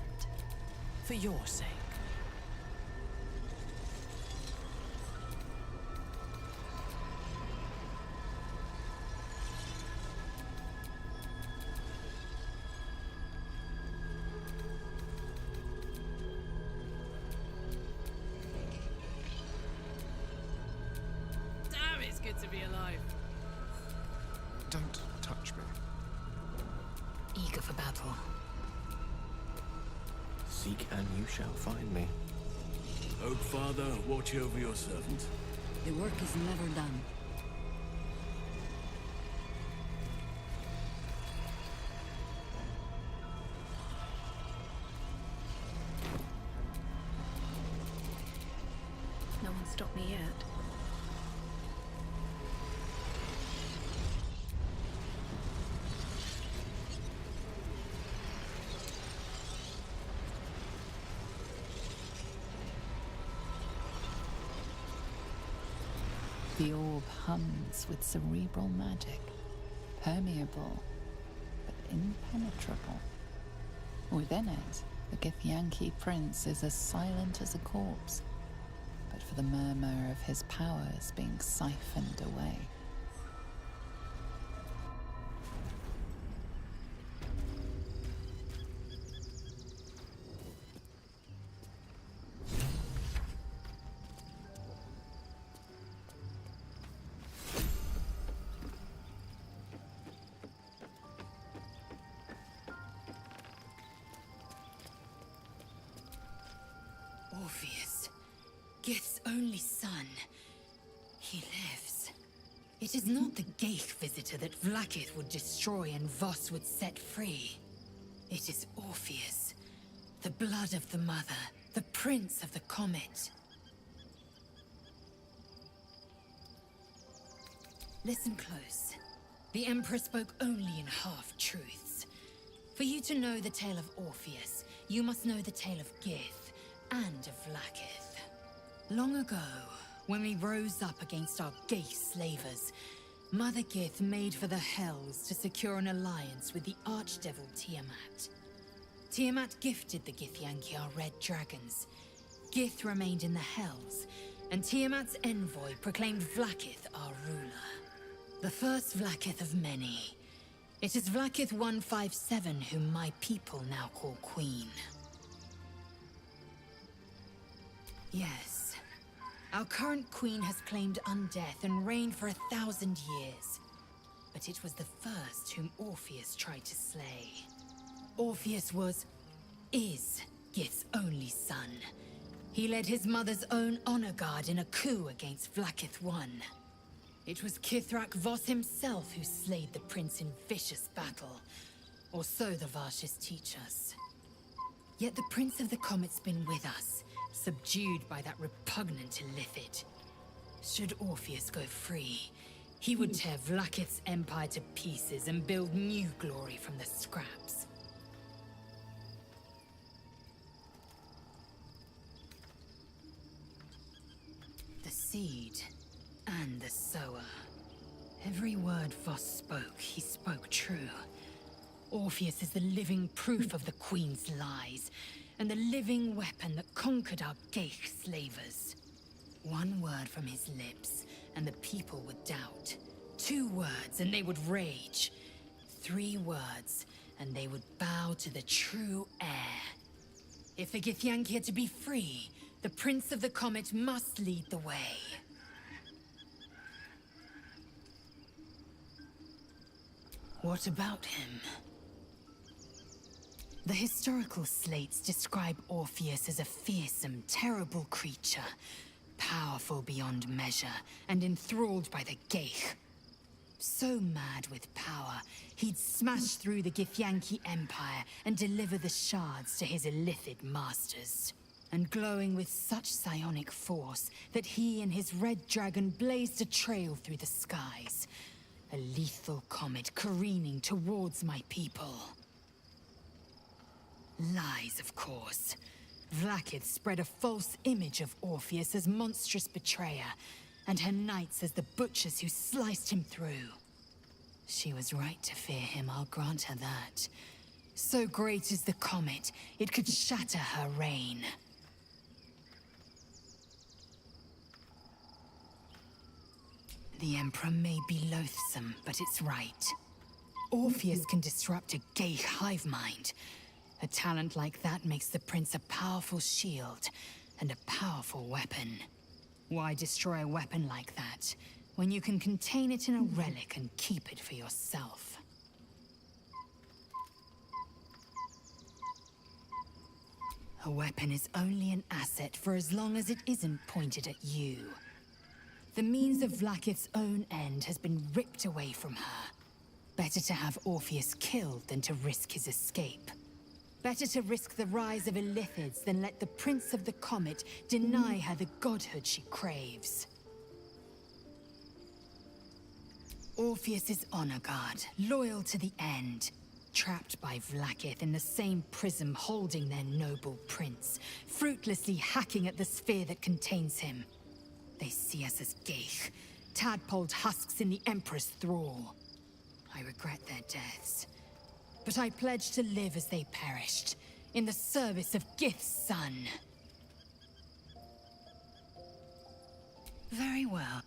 For your sake. Damn, it's good to be alive. Don't touch me. Eager for battle. Seek and you shall find me. Oak Father, watch over your servant. The work is never done. No one stopped me yet. The orb hums with cerebral magic, permeable, but impenetrable. Within it, the Githyanki prince is as silent as a corpse, but for the murmur of his powers being siphoned away. Orpheus, Gith's only son. He lives. It is not the Geich visitor that Vlaakith would destroy and Voss would set free. It is Orpheus, the blood of the mother, the prince of the comet. Listen close. The Emperor spoke only in half-truths. For you to know the tale of Orpheus, you must know the tale of Gith and of Vlaakith. Long ago, when we rose up against our Geich slavers, Mother Gith made for the Hells to secure an alliance with the Archdevil Tiamat. Tiamat gifted the Githyanki our red dragons. Gith remained in the Hells, and Tiamat's envoy proclaimed Vlaakith our ruler. The first Vlaakith of many. It is Vlaakith 157 whom my people now call Queen. Yes. Our current queen has claimed undeath and reigned for 1,000 years. But it was the first whom Orpheus tried to slay. Orpheus is Gith's only son. He led his mother's own honor guard in a coup against Vlaakith I. It was Kithrak Voss himself who slayed the prince in vicious battle. Or so the Varshas teach us. Yet the Prince of the Comet's been with us, subdued by that repugnant Illithid. Should Orpheus go free, he would tear Vlaakith's empire to pieces and build new glory from the scraps. The seed and the sower. Every word Voss spoke, he spoke true. Orpheus is the living proof of the Queen's lies, and the living weapon that conquered our Geich slavers. One word from his lips, and the people would doubt. 2 words, and they would rage. 3 words, and they would bow to the true heir. If the Githyanki are to be free, the Prince of the Comet must lead the way. What about him? The historical slates describe Orpheus as a fearsome, terrible creature, powerful beyond measure, and enthralled by the Geich. So mad with power, he'd smash through the Githyanki Empire and deliver the shards to his Illithid masters. And glowing with such psionic force that he and his red dragon blazed a trail through the skies. A lethal comet careening towards my people. Lies, of course. Vlaakith spread a false image of Orpheus as monstrous betrayer, and her knights as the butchers who sliced him through. She was right to fear him, I'll grant her that. So great is the comet, it could shatter her reign. The Emperor may be loathsome, but it's right. Orpheus can disrupt a gay hive mind. A talent like that makes the Prince a powerful shield and a powerful weapon. Why destroy a weapon like that, when you can contain it in a relic and keep it for yourself? A weapon is only an asset for as long as it isn't pointed at you. The means of Vlaakith's own end has been ripped away from her. Better to have Orpheus killed than to risk his escape. Better to risk the rise of Illithids than let the Prince of the Comet deny her the godhood she craves. Orpheus is honor guard, loyal to the end. Trapped by Vlaakith in the same prism holding their noble prince, fruitlessly hacking at the sphere that contains him. They see us as Geich, tadpoled husks in the Emperor's thrall. I regret their deaths, but I pledge to live as they perished, in the service of Gith's son. Very well.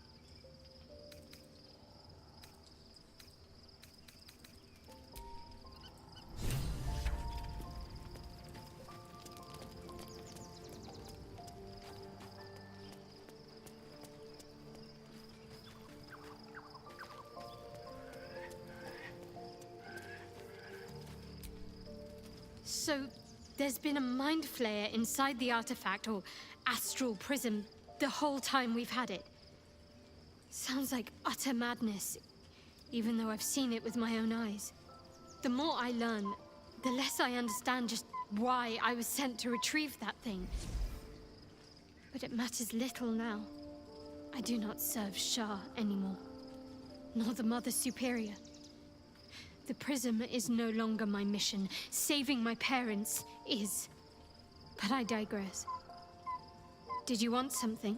So, there's been a mind flayer inside the artifact, or astral prism, the whole time we've had it. Sounds like utter madness, even though I've seen it with my own eyes. The more I learn, the less I understand just why I was sent to retrieve that thing. But it matters little now. I do not serve Shah anymore, nor the Mother Superior. The prism is no longer my mission. Saving my parents is. But I digress. Did you want something?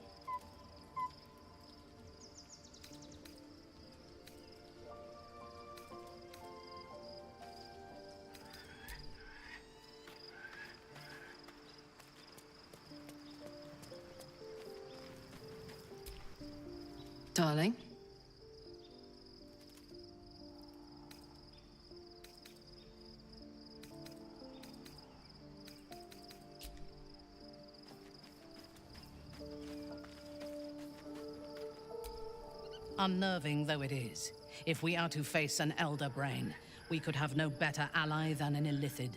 Darling? Unnerving though it is, if we are to face an Elder Brain, we could have no better ally than an Illithid.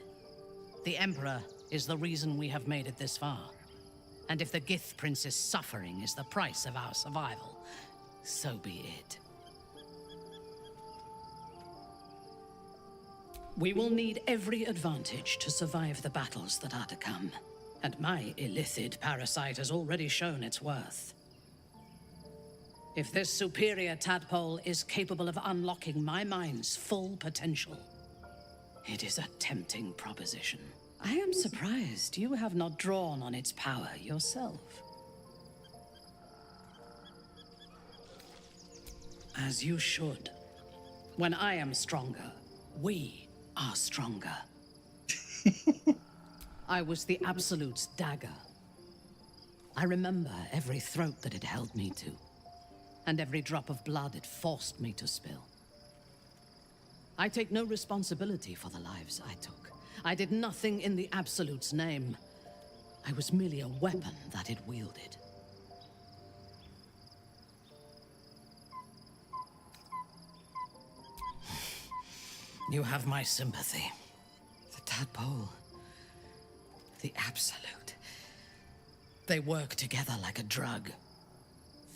The Emperor is the reason we have made it this far. And if the Gith Prince's suffering is the price of our survival, so be it. We will need every advantage to survive the battles that are to come. And my Illithid parasite has already shown its worth. If this superior tadpole is capable of unlocking my mind's full potential, it is a tempting proposition. I am surprised you have not drawn on its power yourself. As you should. When I am stronger, we are stronger. I was the Absolute's dagger. I remember every throat that it held me to, and every drop of blood it forced me to spill. I take no responsibility for the lives I took. I did nothing in the Absolute's name. I was merely a weapon that it wielded. You have my sympathy. The tadpole, the Absolute. They work together like a drug.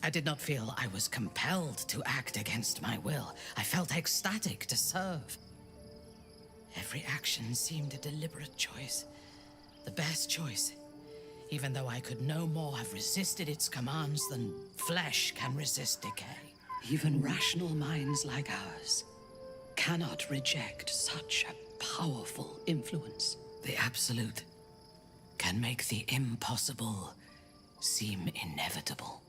I did not feel I was compelled to act against my will. I felt ecstatic to serve. Every action seemed a deliberate choice. The best choice. Even though I could no more have resisted its commands than flesh can resist decay. Even rational minds like ours cannot reject such a powerful influence. The Absolute can make the impossible seem inevitable.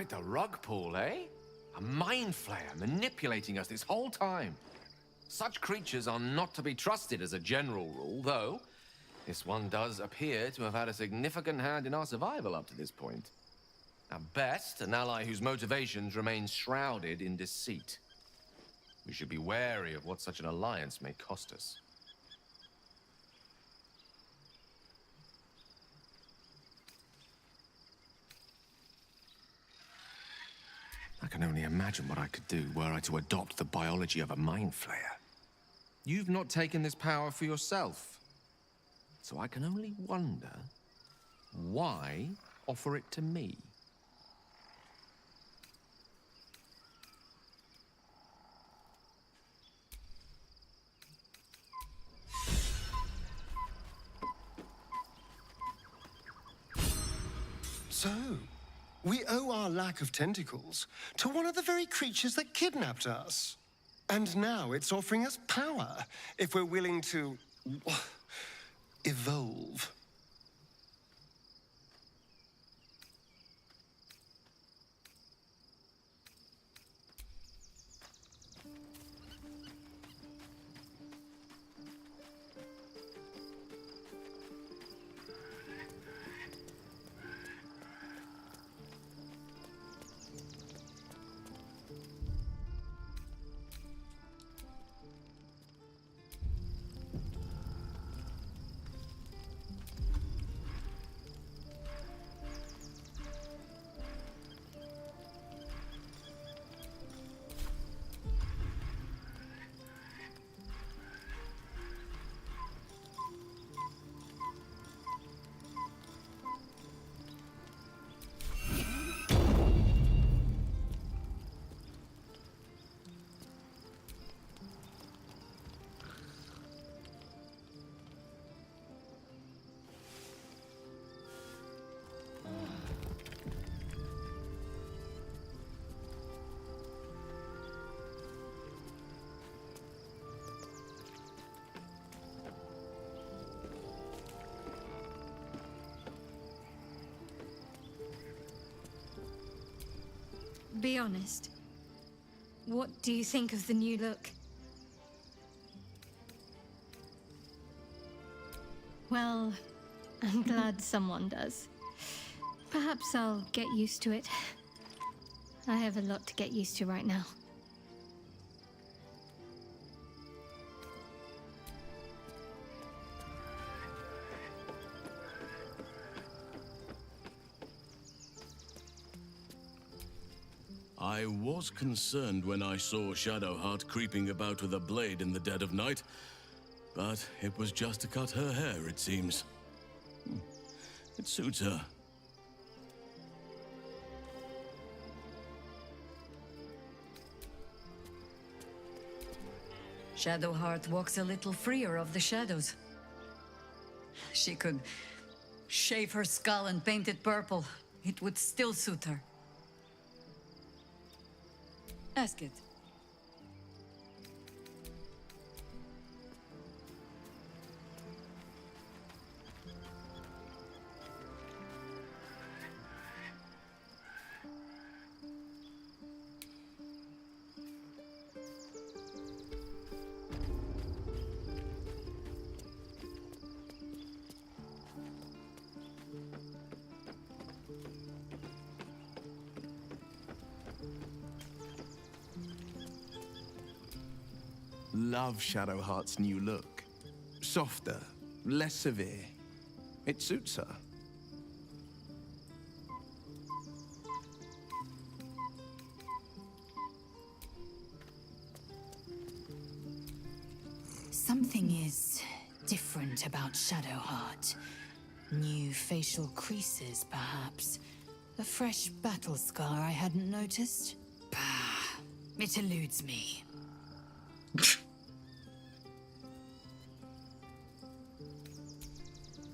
Quite the rug pull, eh? A mind flayer manipulating us this whole time. Such creatures are not to be trusted as a general rule, though this one does appear to have had a significant hand in our survival up to this point. At best, an ally whose motivations remain shrouded in deceit. We should be wary of what such an alliance may cost us. I can only imagine what I could do were I to adopt the biology of a mind flayer. You've not taken this power for yourself. So I can only wonder, why offer it to me? So, we owe our lack of tentacles to one of the very creatures that kidnapped us. And now it's offering us power if we're willing to evolve. Be honest. What do you think of the new look? Well, I'm glad someone does. Perhaps I'll get used to it. I have a lot to get used to right now. I was concerned when I saw Shadowheart creeping about with a blade in the dead of night, but it was just to cut her hair, it seems. It suits her. Shadowheart walks a little freer of the shadows. She could shave her skull and paint it purple. It would still suit her. Ask it. Love Shadowheart's new look. Softer, less severe. It suits her. Something is different about Shadowheart. New facial creases, perhaps. A fresh battle scar I hadn't noticed. Bah, it eludes me.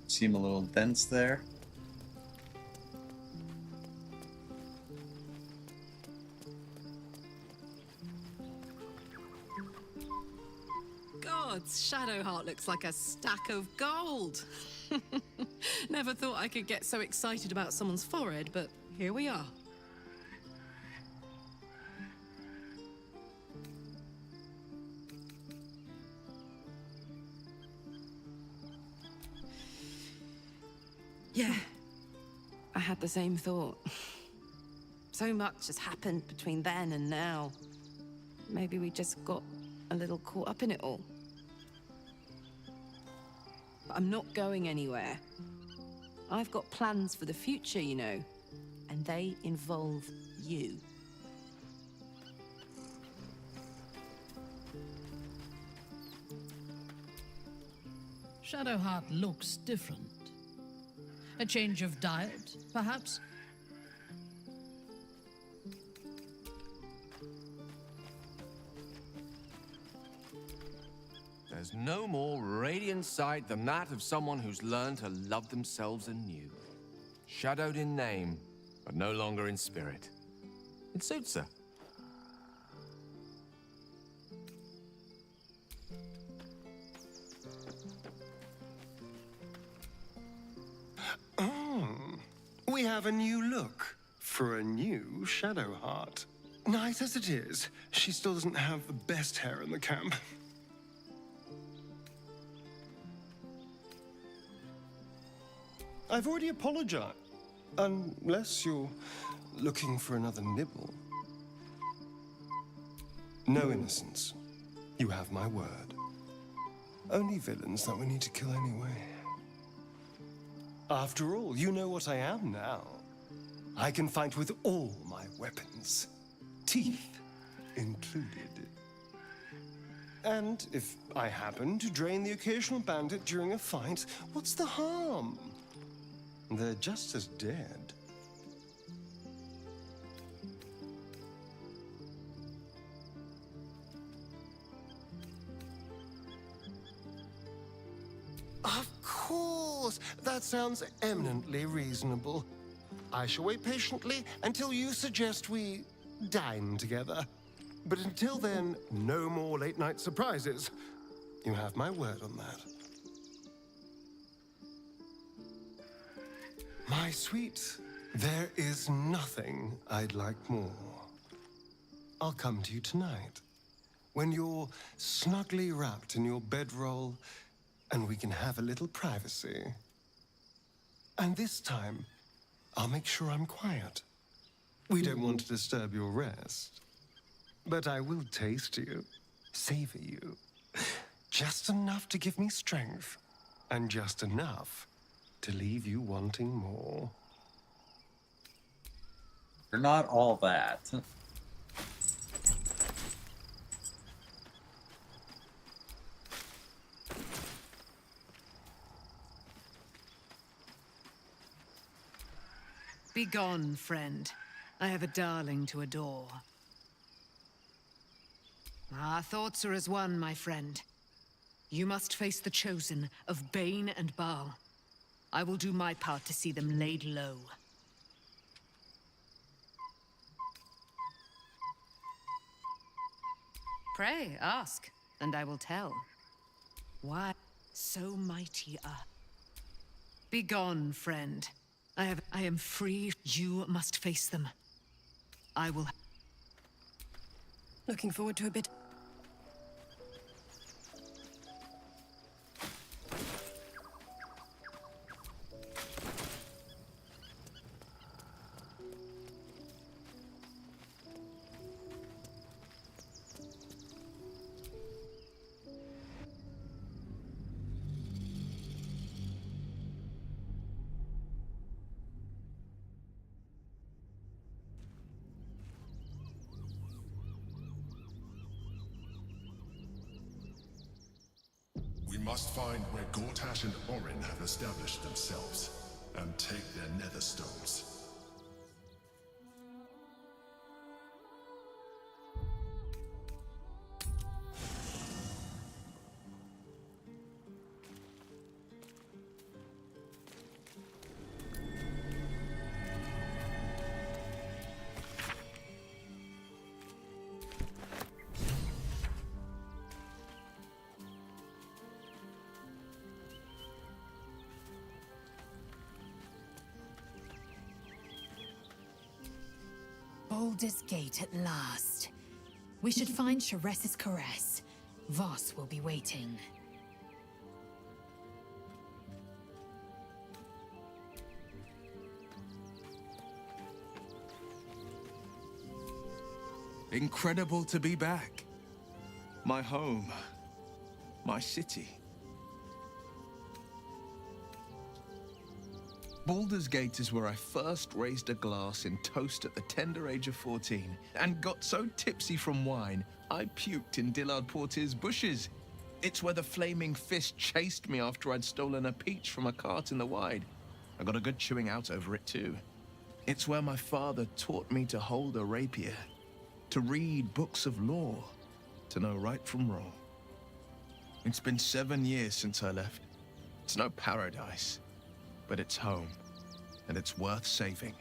Seem a little dense there. Gods, Shadowheart looks like a stack of gold. Never thought I could get so excited about someone's forehead, but here we are. Yeah. I had the same thought. So much has happened between then and now. Maybe we just got a little caught up in it all. But I'm not going anywhere. I've got plans for the future, you know, and they involve you. Shadowheart looks different. A change of diet, perhaps? There's no more radiant sight than that of someone who's learned to love themselves anew. Shadowed in name, but no longer in spirit. It suits her. We have a new look for a new Shadowheart. Nice as it is, she still doesn't have the best hair in the camp. I've already apologized. Unless you're looking for another nibble. No innocence. You have my word. Only villains that we need to kill anyway. After all, you know what I am now. I can fight with all my weapons. Teeth included. And if I happen to drain the occasional bandit during a fight, what's the harm? They're just as dead. Of course! That sounds eminently reasonable. I shall wait patiently until you suggest we dine together. But until then, no more late-night surprises. You have my word on that. My sweet, there is nothing I'd like more. I'll come to you tonight, when you're snugly wrapped in your bedroll, and we can have a little privacy. And this time, I'll make sure I'm quiet. We don't want to disturb your rest. But I will taste you, savor you. Just enough to give me strength, and just enough to leave you wanting more. You're not all that. Begone, friend. I have a darling to adore. Our thoughts are as one, my friend. You must face the chosen of Bane and Baal. I will do my part to see them laid low. Pray, ask, and I will tell. Why so mighty are? Begone, friend. I am free. You must face them. I will. Looking forward to a bit. We must find where Gortash and Orin have established themselves, and take their nether stones. Baldur's Gate at last. We should find Sharess's caress. Voss will be waiting. Incredible to be back. My home. My city. Baldur's Gate is where I first raised a glass in toast at the tender age of 14, and got so tipsy from wine, I puked in Dillard Portier's bushes. It's where the flaming fist chased me after I'd stolen a peach from a cart in the Wide. I got a good chewing out over it too. It's where my father taught me to hold a rapier, to read books of law, to know right from wrong. It's been 7 years since I left. It's no paradise, but it's home, and it's worth saving.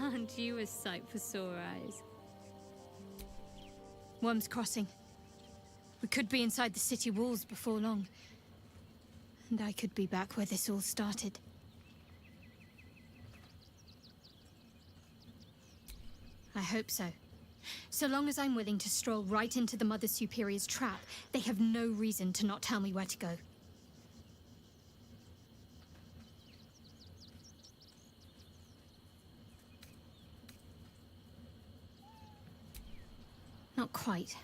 Aren't you a sight for sore eyes? Worm's Crossing. We could be inside the city walls before long. And I could be back where this all started. I hope so. So long as I'm willing to stroll right into the Mother Superior's trap, they have no reason to not tell me where to go. Not quite.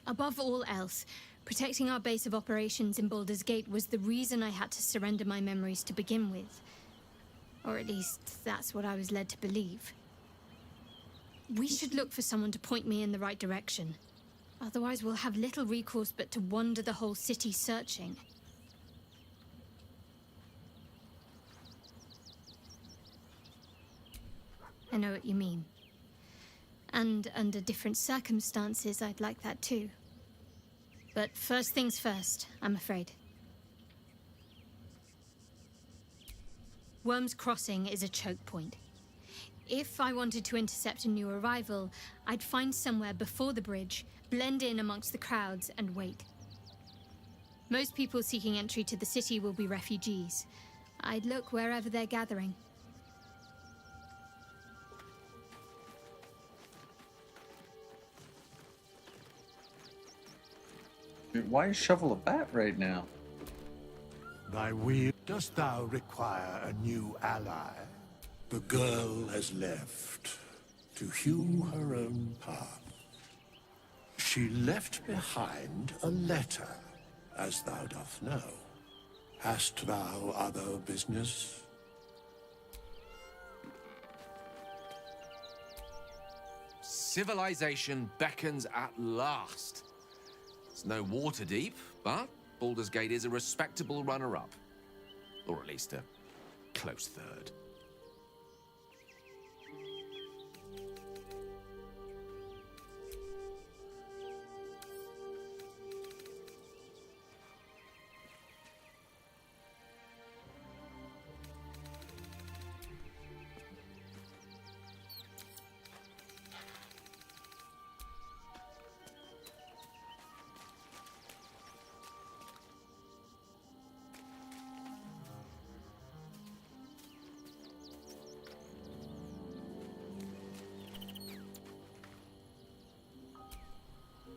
Above all else, protecting our base of operations in Baldur's Gate was the reason I had to surrender my memories to begin with. Or at least, that's what I was led to believe. We should look for someone to point me in the right direction. Otherwise, we'll have little recourse but to wander the whole city searching. I know what you mean. And under different circumstances, I'd like that too. But first things first, I'm afraid. Worm's Crossing is a choke point. If I wanted to intercept a new arrival, I'd find somewhere before the bridge, blend in amongst the crowds, and wait. Most people seeking entry to the city will be refugees. I'd look wherever they're gathering. Why shovel a bat right now? Thy will, dost thou require a new ally? The girl has left to hew her own path. She left behind a letter, as thou doth know. Hast thou other business? Civilization beckons at last. It's no Waterdeep, but Baldur's Gate is a respectable runner-up. Or at least a close third.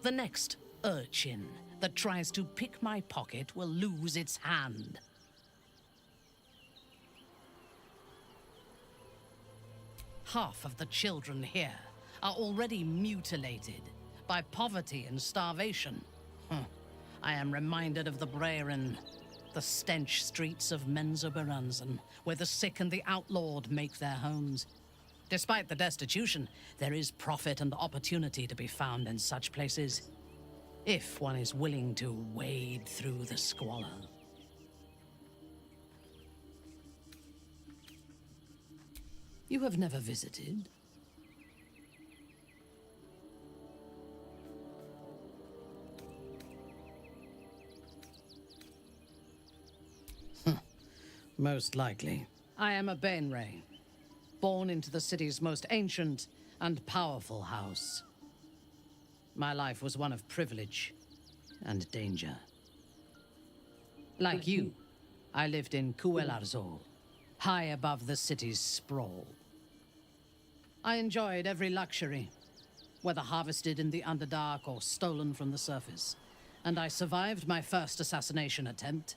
The next urchin that tries to pick my pocket will lose its hand. Half of the children here are already mutilated by poverty and starvation. I am reminded of the Breren, the stench streets of Menzoberranzan, where the sick and the outlawed make their homes. Despite the destitution, there is profit and opportunity to be found in such places, if one is willing to wade through the squalor. You have never visited? Most likely. I am a Bainray, born into the city's most ancient and powerful house. My life was one of privilege and danger. Like you, I lived in Kuelarzol, high above the city's sprawl. I enjoyed every luxury, whether harvested in the Underdark or stolen from the surface. And I survived my first assassination attempt,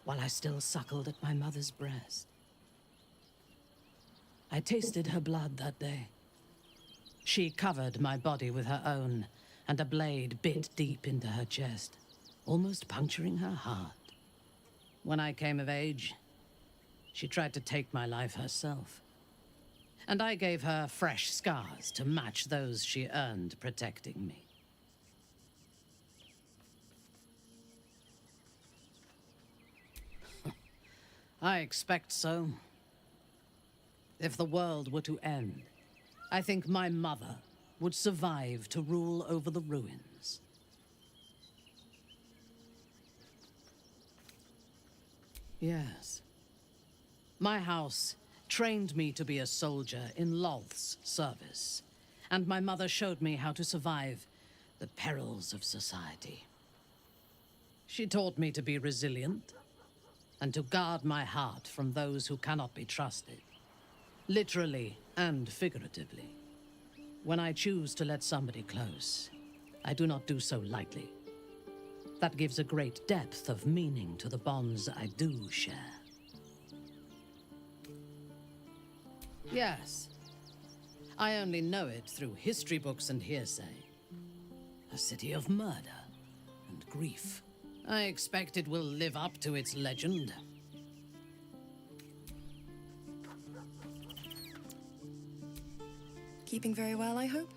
while I still suckled at my mother's breast. I tasted her blood that day. She covered my body with her own, and a blade bit deep into her chest, almost puncturing her heart. When I came of age, she tried to take my life herself. And I gave her fresh scars to match those she earned protecting me. I expect so. If the world were to end, I think my mother would survive to rule over the ruins. Yes. My house trained me to be a soldier in Lolth's service, and my mother showed me how to survive the perils of society. She taught me to be resilient, and to guard my heart from those who cannot be trusted, literally and figuratively. When I choose to let somebody close, I do not do so lightly. That gives a great depth of meaning to the bonds I do share. Yes. I only know it through history books and hearsay. A city of murder and grief. I expect it will live up to its legend. Keeping very well, I hope?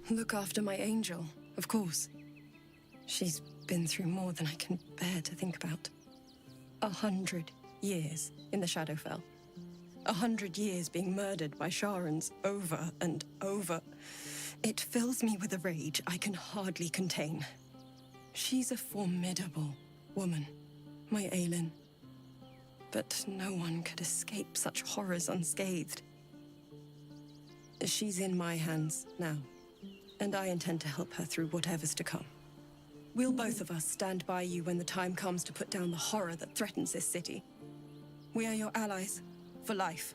Look after my angel, of course. She's been through more than I can bear to think about. 100 years in the Shadowfell. 100 years being murdered by Sharans over and over. It fills me with a rage I can hardly contain. She's a formidable woman, my Aelin. But no one could escape such horrors unscathed. She's in my hands now, and I intend to help her through whatever's to come. We'll both of us stand by you when the time comes to put down the horror that threatens this city. We are your allies, for life.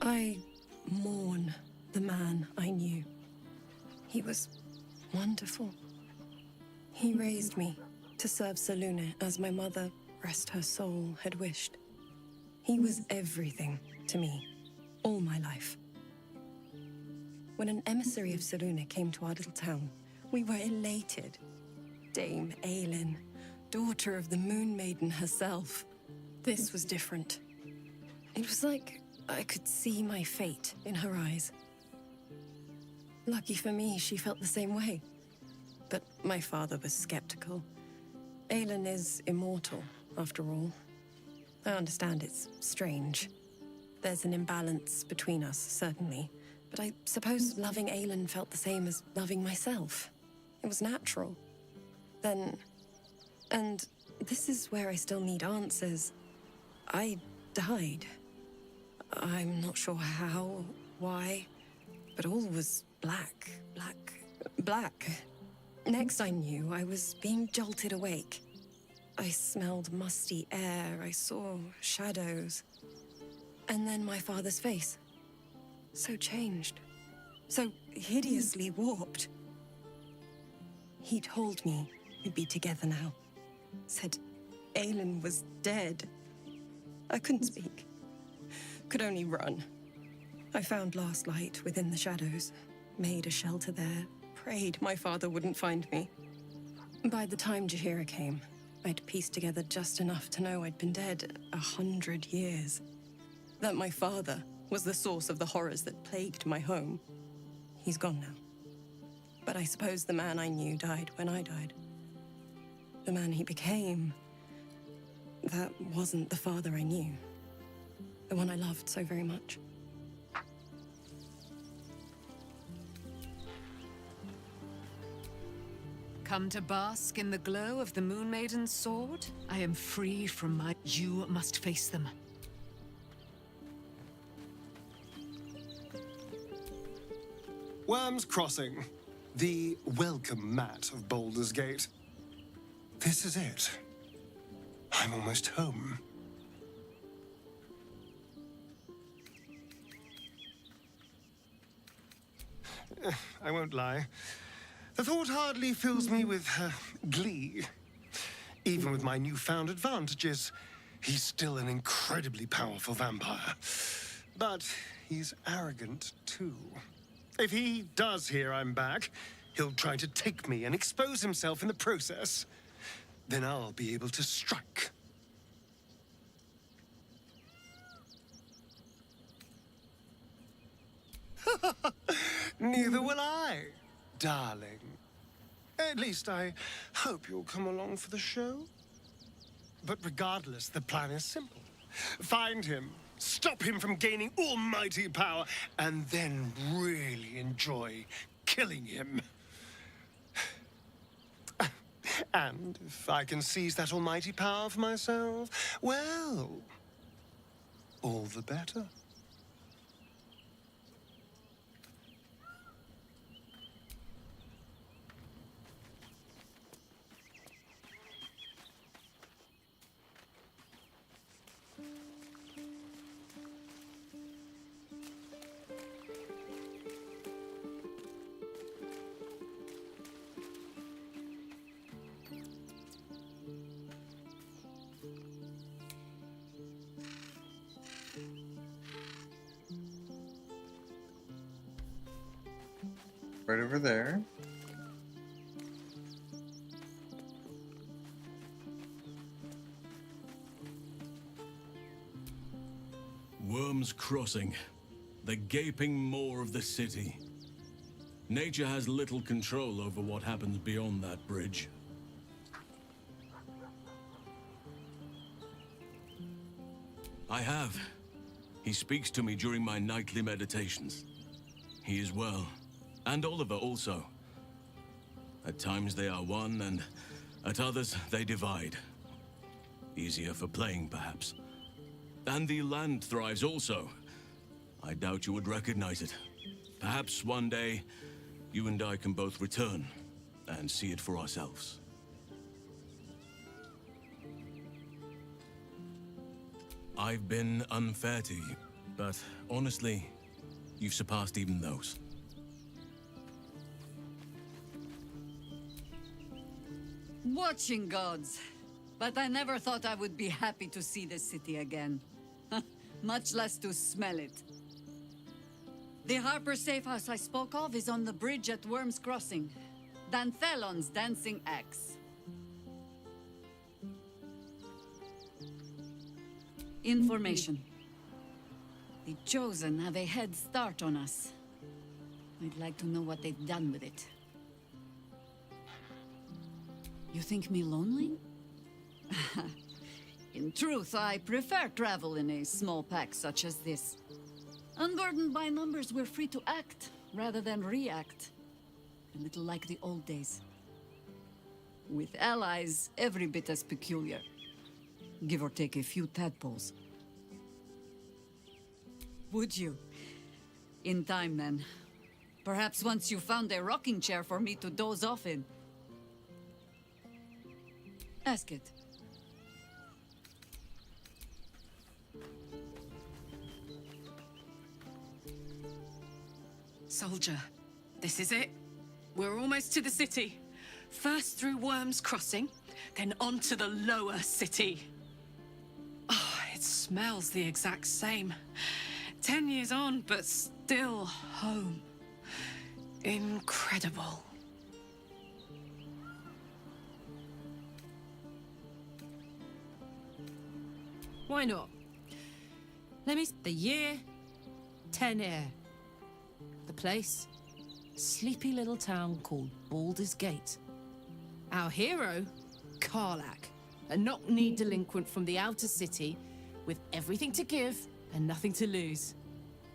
I mourn the man I knew. He was wonderful. He raised me to serve Selûne as my mother, rest her soul, had wished. He was everything to me, all my life. When an emissary of Selûne came to our little town, we were elated. Dame Aelin, daughter of the Moon Maiden herself. This was different. It was like I could see my fate in her eyes. Lucky for me, she felt the same way. But my father was skeptical. Aelin is immortal, after all. I understand it's strange. There's an imbalance between us, certainly. But I suppose loving Aelin felt the same as loving myself. It was natural. Then... and this is where I still need answers. I died. I'm not sure how, why, but all was black. Next I knew, I was being jolted awake. I smelled musty air, I saw shadows. And then my father's face. So changed. So hideously warped. He told me we'd be together now. Said Aelin was dead. I couldn't speak. Could only run. I found last light within the shadows. Made a shelter there. Prayed my father wouldn't find me. By the time Jaheira came, I'd pieced together just enough to know I'd been dead 100 years. That my father was the source of the horrors that plagued my home. He's gone now. But I suppose the man I knew died when I died. The man he became, that wasn't the father I knew. The one I loved so very much. Come to bask in the glow of the Moon Maiden's sword? I am free from my... You must face them. Worm's Crossing, the welcome mat of Baldur's Gate. This is it. I'm almost home. I won't lie. The thought hardly fills me with glee. Even with my newfound advantages, he's still an incredibly powerful vampire. But he's arrogant, too. If he does hear I'm back, he'll try to take me and expose himself in the process. Then I'll be able to strike. Neither will I, darling. At least I hope you'll come along for the show. But regardless, the plan is simple. Find him, stop him from gaining almighty power, and then really enjoy killing him. And if I can seize that almighty power for myself, well, all the better. Right over there. Worm's Crossing, the gaping maw of the city. Nature has little control over what happens beyond that bridge. I have. He speaks to me during my nightly meditations. He is well. And Oliver also. At times they are one, and at others they divide. Easier for playing, perhaps. And the land thrives also. I doubt you would recognize it. Perhaps one day, you and I can both return and see it for ourselves. I've been unfair to you, but honestly, you've surpassed even those. Watching gods. But I never thought I would be happy to see the city again. Much less to smell it. The Harper safe house I spoke of is on the bridge at Worm's Crossing. Danthelon's dancing axe. Information. The Chosen have a head start on us. I'd like to know what they've done with it. You think me lonely? In truth, I prefer travel in a small pack such as this. Unburdened by numbers, we're free to act rather than react. A little like the old days. With allies, every bit as peculiar. Give or take a few tadpoles. Would you? In time, then. Perhaps once you found a rocking chair for me to doze off in. Ask it. Soldier, this is it. We're almost to the city. First through Worm's Crossing, then on to the lower city. Oh, it smells the exact same. 10 years on, but still home. Incredible. Why not? Let me... The year, 10 air. The place, sleepy little town called Baldur's Gate. Our hero, Karlach, a knock-kneed delinquent from the outer city with everything to give and nothing to lose.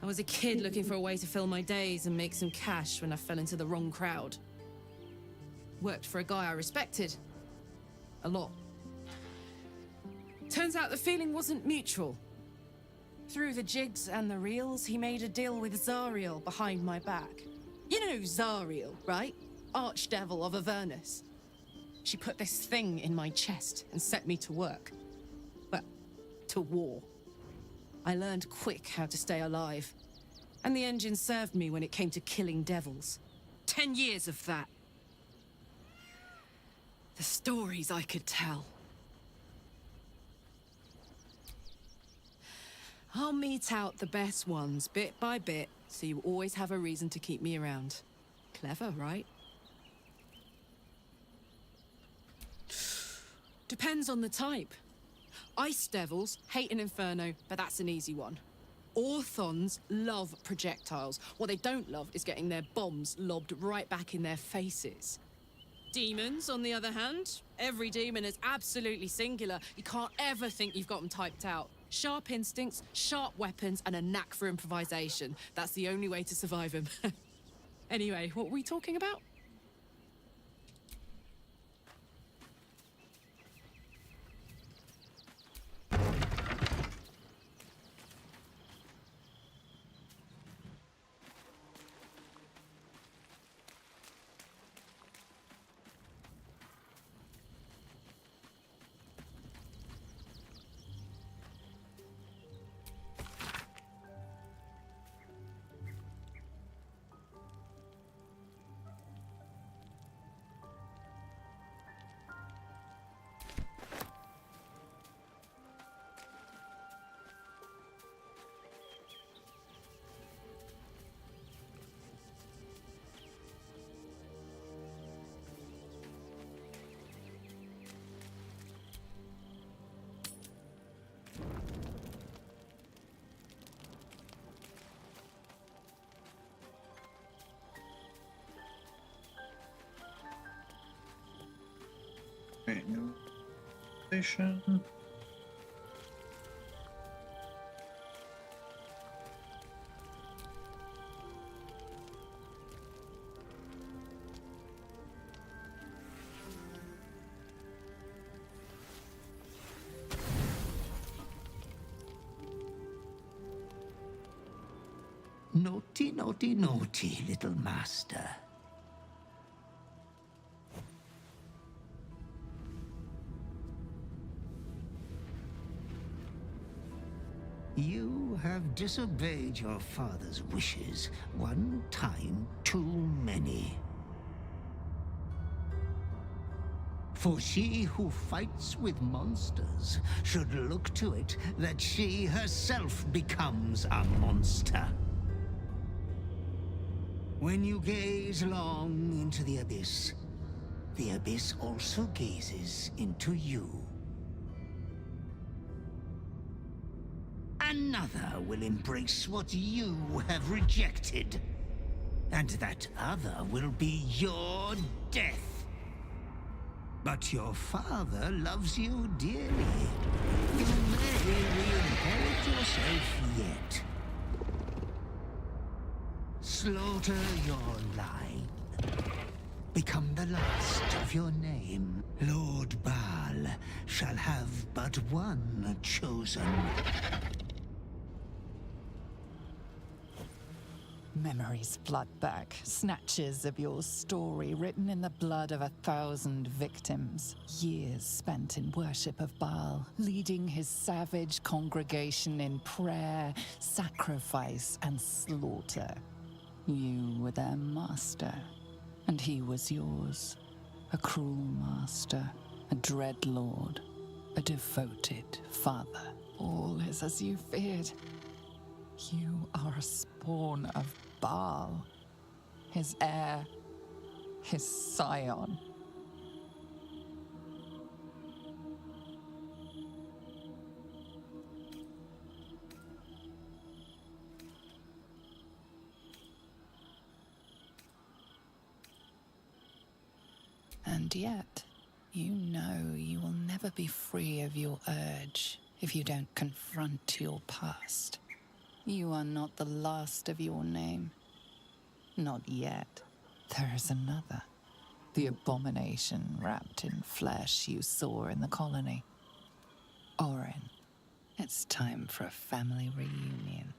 I was a kid looking for a way to fill my days and make some cash when I fell into the wrong crowd. Worked for a guy I respected. A lot. Turns out the feeling wasn't mutual. Through the jigs and the reels, he made a deal with Zariel behind my back. You know Zariel, right? Archdevil of Avernus. She put this thing in my chest and set me to work. Well, to war. I learned quick how to stay alive. And the engine served me when it came to killing devils. 10 years of that. The stories I could tell. I'll mete out the best ones bit by bit, so you always have a reason to keep me around. Clever, right? Depends on the type. Ice devils hate an inferno, but that's an easy one. Orthons love projectiles. What they don't love is getting their bombs lobbed right back in their faces. Demons, on the other hand, every demon is absolutely singular. You can't ever think you've got them typed out. Sharp instincts, sharp weapons, and a knack for improvisation. That's the only way to survive them. Anyway, what were we talking about? Wait, no station. Naughty, naughty, naughty, little master. You have disobeyed your father's wishes one time too many. For she who fights with monsters should look to it that she herself becomes a monster. When you gaze long into the abyss also gazes into you. Another will embrace what you have rejected. And that other will be your death. But your father loves you dearly. You may re-inherit yourself yet. Slaughter your line. Become the last of your name. Lord Baal shall have but one chosen. Memories flood back, snatches of your story written in the blood of 1,000 victims. Years spent in worship of Baal, leading his savage congregation in prayer, sacrifice, and slaughter. You were their master, and he was yours. A cruel master, a dread lord, a devoted father. All is as you feared. You are a spawn of Baal, his heir, his scion. And yet, you know you will never be free of your urge if you don't confront your past. You are not the last of your name. Not yet. There is another. The abomination wrapped in flesh you saw in the colony. Orin, it's time for a family reunion.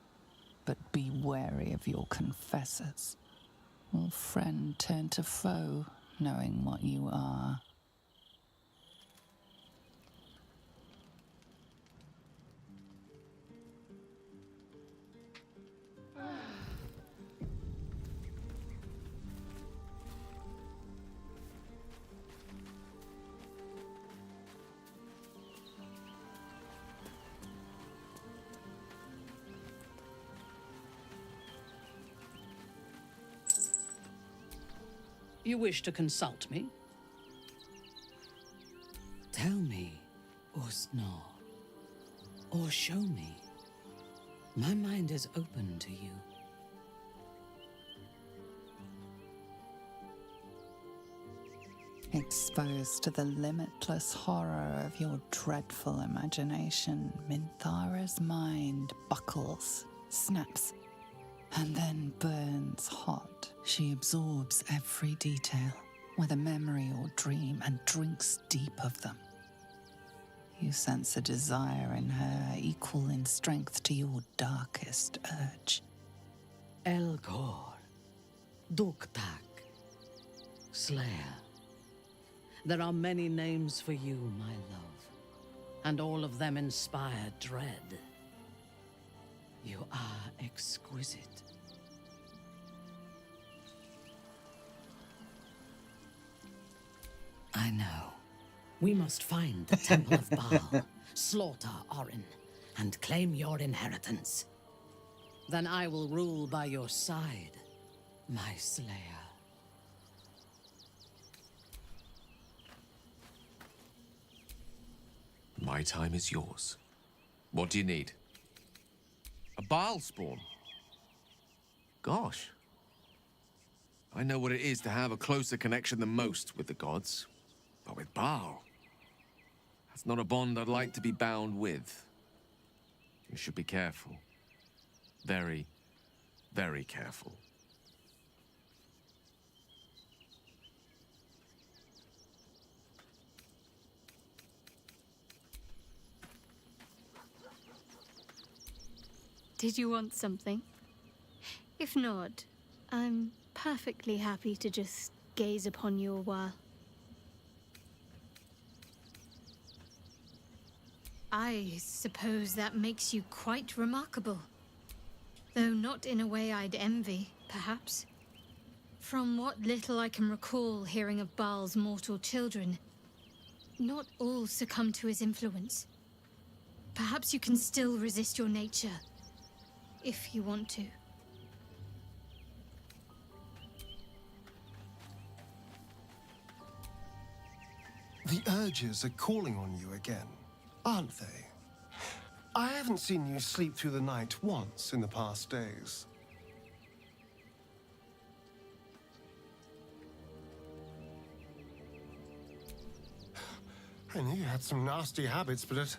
But be wary of your confessors. Will friend turn to foe, knowing what you are? You wish to consult me? Tell me, Ustnor, or show me. My mind is open to you. Exposed to the limitless horror of your dreadful imagination, Minthara's mind buckles, snaps, and then burns hot. She absorbs every detail, whether memory or dream, and drinks deep of them. You sense a desire in her equal in strength to your darkest urge. Elgor, Duktak, Slayer. There are many names for you, my love, and all of them inspire dread. You are exquisite. I know. We must find the Temple of Baal, slaughter Orin, and claim your inheritance. Then I will rule by your side, my slayer. My time is yours. What do you need? A Baal spawn? Gosh. I know what it is to have a closer connection than most with the gods. But with Baal, that's not a bond I'd like to be bound with. You should be careful. Very, very careful. Did you want something? If not, I'm perfectly happy to just gaze upon you a while. I suppose that makes you quite remarkable. Though not in a way I'd envy, perhaps. From what little I can recall hearing of Baal's mortal children, not all succumb to his influence. Perhaps you can still resist your nature, if you want to. The urges are calling on you again, aren't they? I haven't seen you sleep through the night once in the past days. I knew you had some nasty habits, but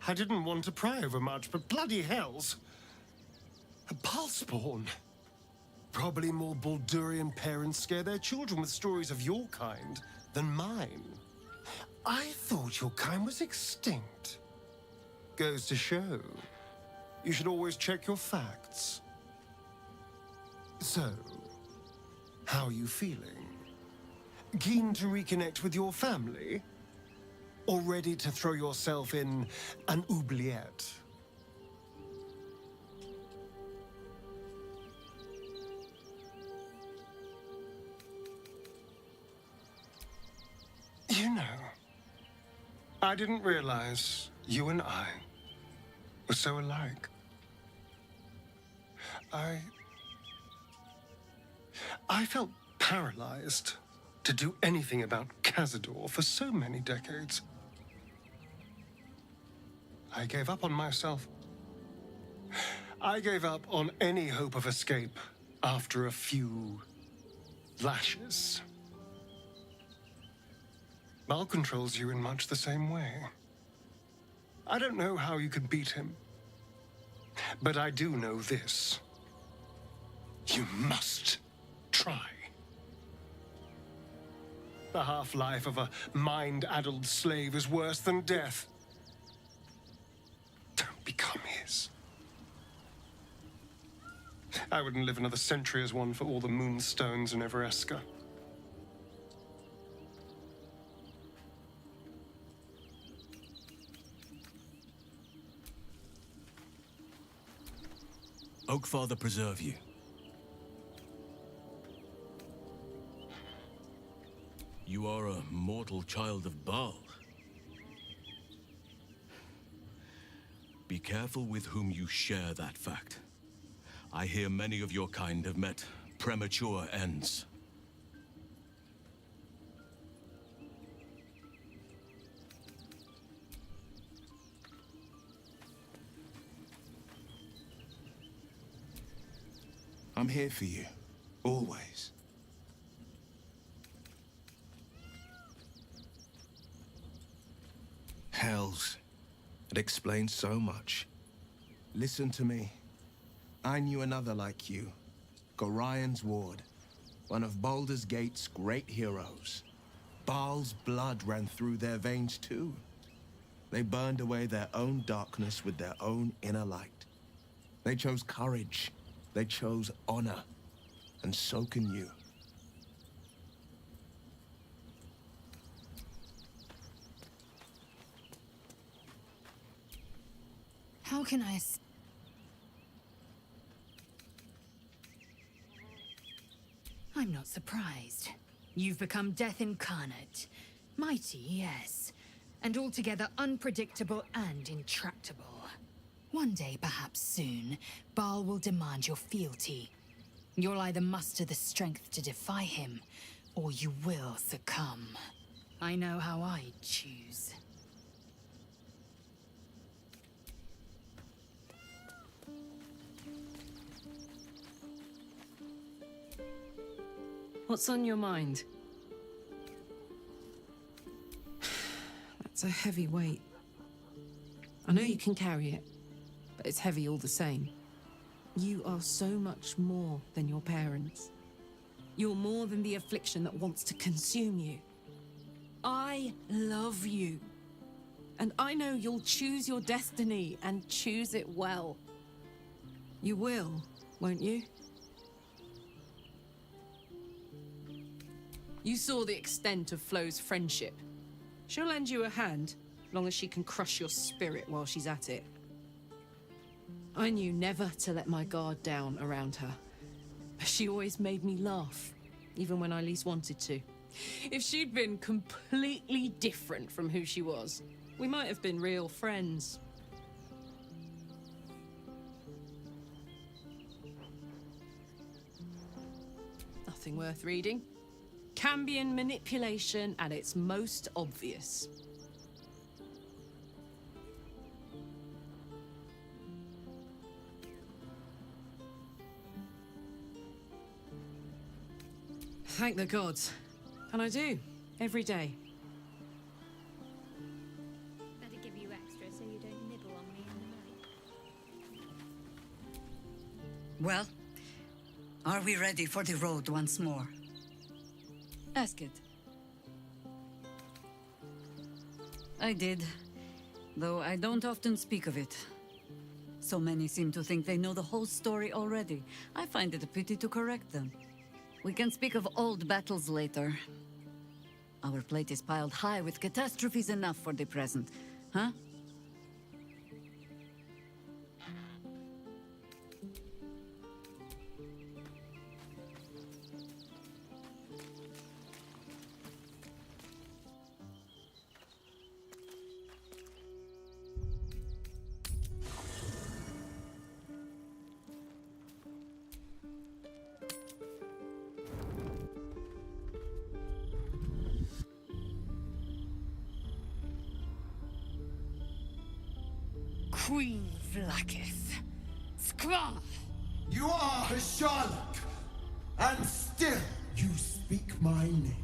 I didn't want to pry over much, but bloody hells. A Baal spawn. Probably more Baldurian parents scare their children with stories of your kind than mine. I thought your kind was extinct. Goes to show, you should always check your facts. So, how are you feeling? Keen to reconnect with your family? Or ready to throw yourself in an oubliette? You know, I didn't realize you and I were so alike. I felt paralyzed to do anything about Cazador for so many decades. I gave up on myself. I gave up on any hope of escape after a few lashes. Baal controls you in much the same way. I don't know how you could beat him, but I do know this. You must try. The half-life of a mind-addled slave is worse than death. Don't become his. I wouldn't live another century as one for all the moonstones in Evereska. Oakfather preserve you. You are a mortal child of Baal. Be careful with whom you share that fact. I hear many of your kind have met premature ends. I'm here for you. Always. Hells. It explains so much. Listen to me. I knew another like you. Gorion's ward. One of Baldur's Gate's great heroes. Baal's blood ran through their veins too. They burned away their own darkness with their own inner light. They chose courage. They chose honor. And so can you. How can I... I'm not surprised. You've become death incarnate. Mighty, yes. And altogether unpredictable and intractable. One day, perhaps soon, Baal will demand your fealty. You'll either muster the strength to defy him, or you will succumb. I know how I'd choose. What's on your mind? That's a heavy weight. I know you can carry it, but it's heavy all the same. You are so much more than your parents. You're more than the affliction that wants to consume you. I love you. And I know you'll choose your destiny and choose it well. You will, won't you? You saw the extent of Flo's friendship. She'll lend you a hand, long as she can crush your spirit while she's at it. I knew never to let my guard down around her. She always made me laugh, even when I least wanted to. If she'd been completely different from who she was, we might have been real friends. Nothing worth reading. Cambion manipulation at its most obvious. Thank the gods. And I do, every day. Better give you extra so you don't nibble on me in the night. Well, are we ready for the road once more? Ask it. I did, though I don't often speak of it. So many seem to think they know the whole story already. I find it a pity to correct them. We can speak of old battles later. Our plate is piled high with catastrophes enough for the present, huh? Queen Vlaakith. Skra! You are Hasharlok, and still you speak my name.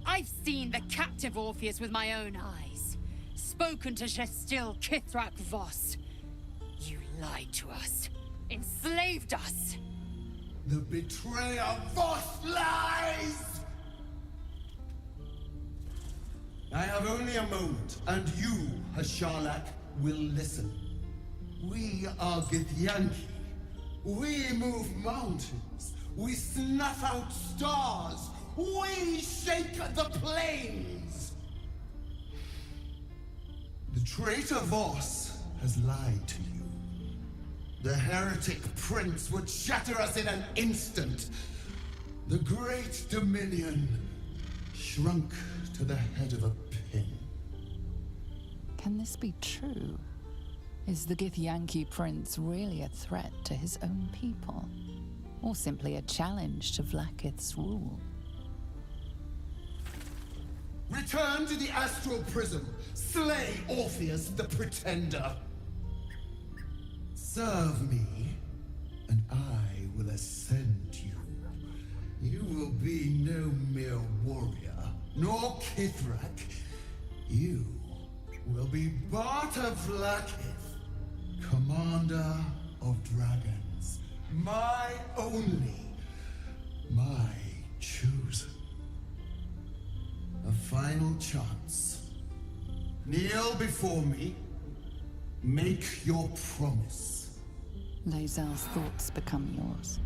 I've seen the captive Orpheus with my own eyes. Spoken to Gestil Kithrak Voss. You lied to us. Enslaved us. The betrayer Voss lies! I have only a moment, and you, Hasharlok, will listen. We are Githyanki. We move mountains. We snuff out stars. We shake the plains. The traitor Voss has lied to you. The heretic prince would shatter us in an instant. The great Dominion shrunk to the head of a pin. Can this be true? Is the Githyanki prince really a threat to his own people? Or simply a challenge to Vlaakith's rule? Return to the astral prism. Slay Orpheus the Pretender. Serve me, and I will ascend you. You will be no mere warrior, nor Kithrak. You will be Barta Vlaakith, commander of dragons. My only, my chosen. A final chance. Kneel before me. Make your promise. Lae'zel's thoughts become yours.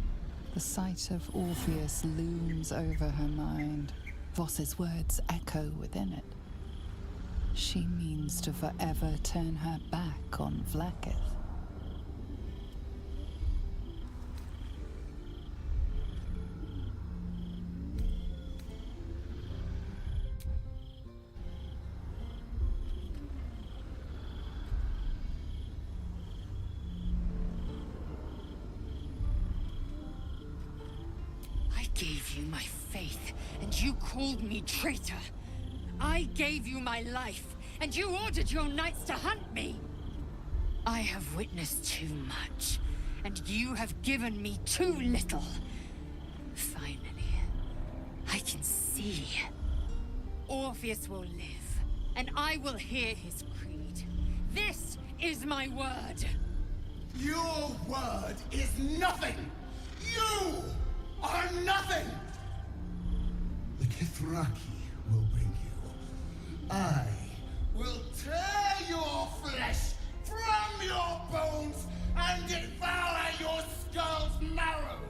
The sight of Orpheus looms over her mind. Voss's words echo within it. She means to forever turn her back on Vlaakith. I gave you my faith, and you called me traitor. I gave you my life, and you ordered your knights to hunt me. I have witnessed too much, and you have given me too little. Finally, I can see. Orpheus will live, and I will hear his creed. This is my word. Your word is nothing! You are nothing! The Kithraki will bring you. I will tear your flesh from your bones and devour your skull's marrow,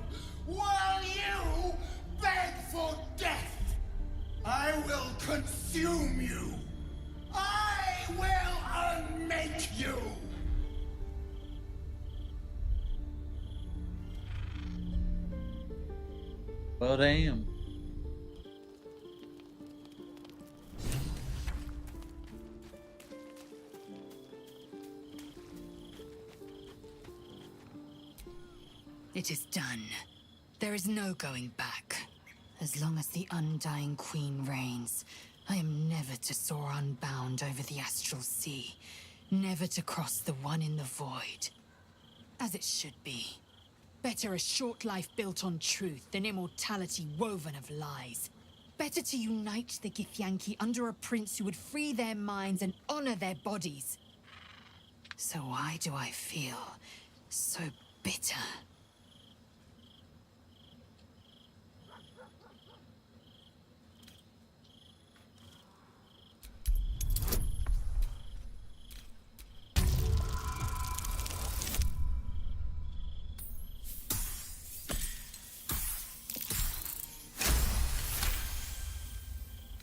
while you beg for death. I will consume you. I will unmake you. Well, damn. It is done. There is no going back. As long as the Undying Queen reigns, I am never to soar unbound over the astral sea, never to cross the one in the void. As it should be. Better a short life built on truth than immortality woven of lies. Better to unite the Githyanki under a prince who would free their minds and honor their bodies. So why do I feel so bitter?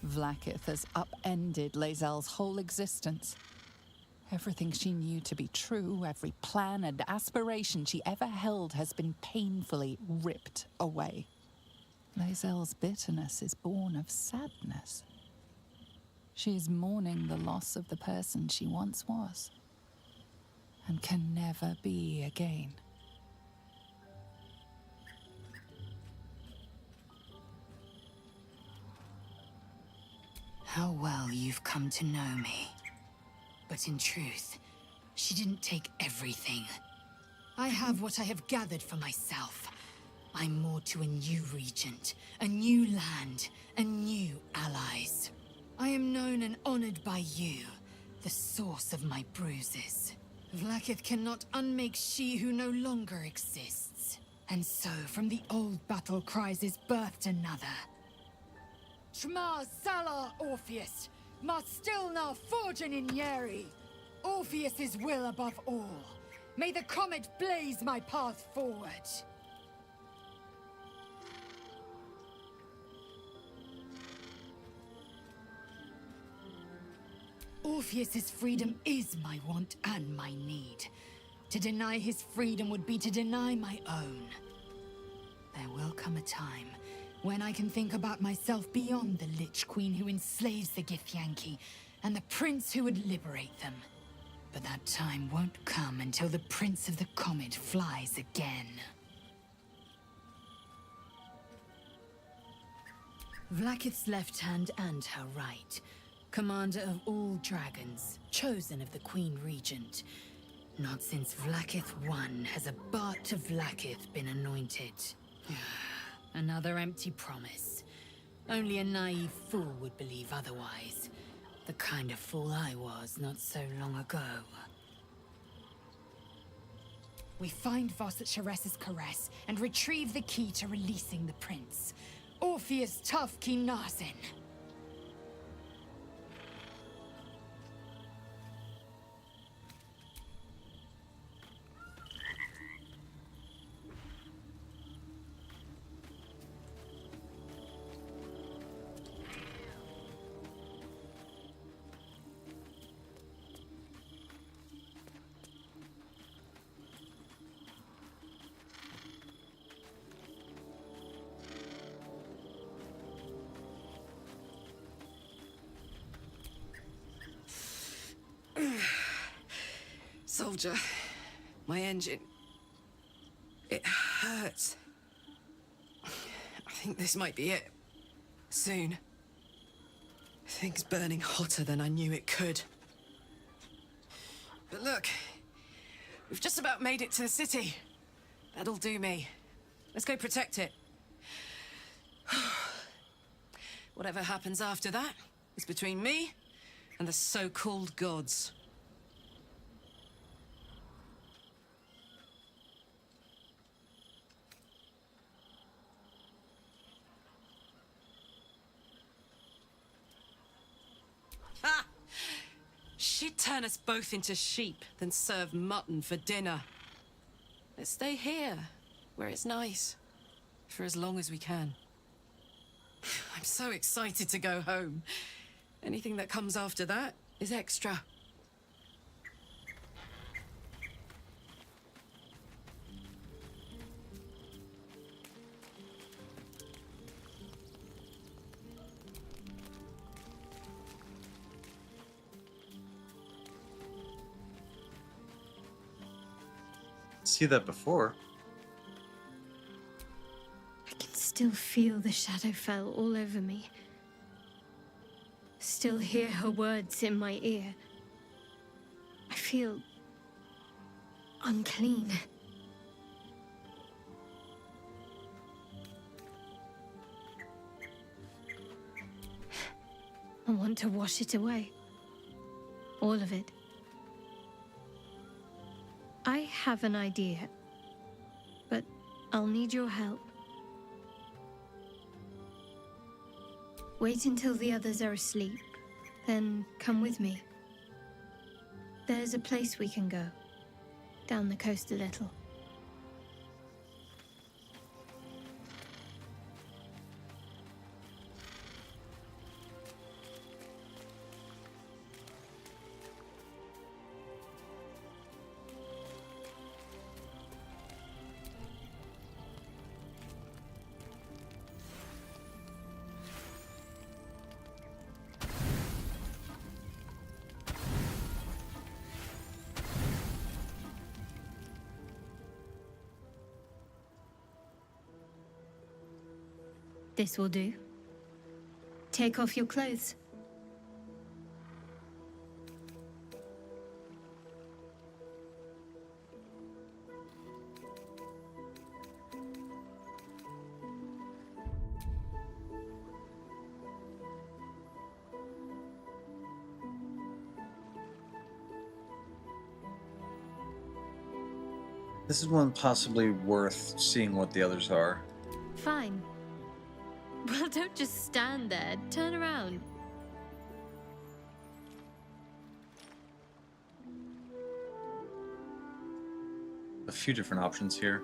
Vlaakith has upended Lae'zel's whole existence. Everything she knew to be true, every plan and aspiration she ever held has been painfully ripped away. Lae'zel's bitterness is born of sadness. She is mourning the loss of the person she once was, and can never be again. How well you've come to know me. But in truth, she didn't take everything. I have what I have gathered for myself. I'm more to a new regent, a new land, and new allies. I am known and honored by you, the source of my bruises. Vlaakith cannot unmake she who no longer exists. And so, from the old battle cries is birthed another. Shma Salar Orpheus, Ma Stilna Forgin in Yeri. Orpheus's will above all. May the comet blaze my path forward. Orpheus's freedom is my want and my need. To deny his freedom would be to deny my own. There will come a time when I can think about myself beyond the Lich Queen who enslaves the Githyanki, and the prince who would liberate them. But that time won't come until the Prince of the Comet flies again. Vlaakith's left hand and her right. Commander of all dragons, chosen of the Queen Regent. Not since Vlaakith I has a Bart of Vlaakith been anointed. Another empty promise. Only a naive fool would believe otherwise. The kind of fool I was not so long ago. We find Voss at Sharess's caress and retrieve the key to releasing the prince. Orpheus Tough Kinarsin. Soldier, my engine. It hurts. I think this might be it. Soon. Things burning hotter than I knew it could. But look, we've just about made it to the city. That'll do me. Let's go protect it. Whatever happens after that is between me and the so-called gods. Ha! She'd turn us both into sheep, then serve mutton for dinner. Let's stay here, where it's nice, for as long as we can. I'm so excited to go home. Anything that comes after that is extra. See that before. I can still feel the Shadowfell all over me. Still hear her words in my ear. I feel unclean. I want to wash it away. All of it. I have an idea, but I'll need your help. Wait until the others are asleep, then come with me. There's a place we can go, down the coast a little. This will do. Take off your clothes. This is one possibly worth seeing what the others are. Fine. Well, don't just stand there. Turn around. A few different options here.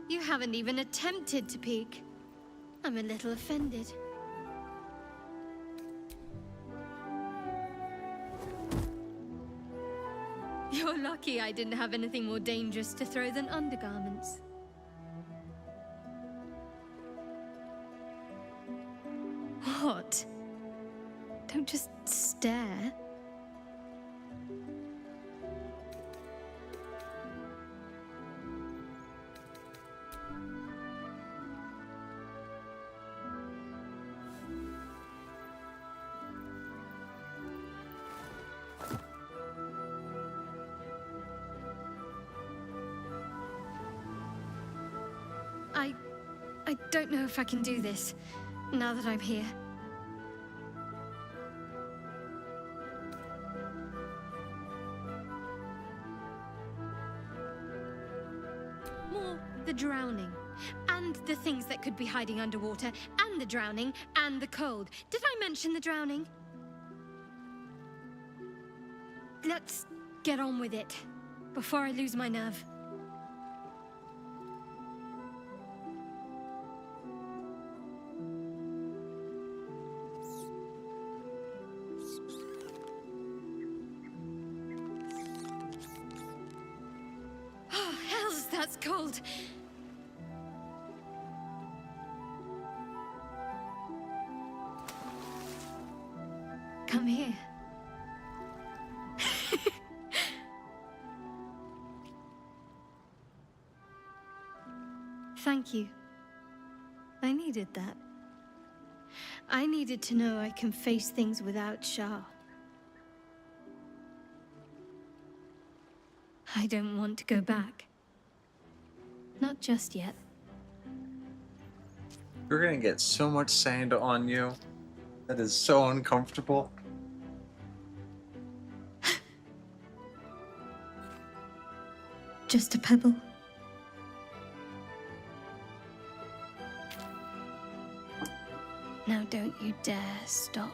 You haven't even attempted to peek. I'm a little offended. You're lucky I didn't have anything more dangerous to throw than undergarments. What? Don't just stare. I don't know if I can do this, now that I'm here. More the drowning, and the things that could be hiding underwater, and the drowning, and the cold. Did I mention the drowning? Let's get on with it, before I lose my nerve. Oh, hells, that's cold. Come here. Thank you. I needed that. I needed to know I can face things without Shah. I don't want to go back. Not just yet. You're gonna get so much sand on you. That is so uncomfortable. Just a pebble. Now don't you dare stop.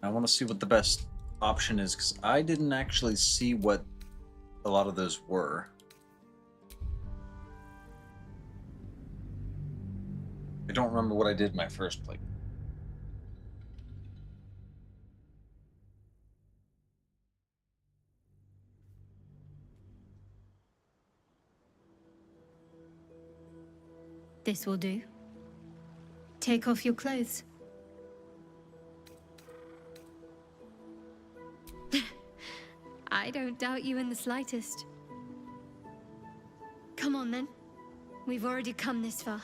I want to see what the best option is, because I didn't actually see what a lot of those were. I don't remember what I did in my first play. This will do. Take off your clothes. I don't doubt you in the slightest. Come on then. We've already come this far.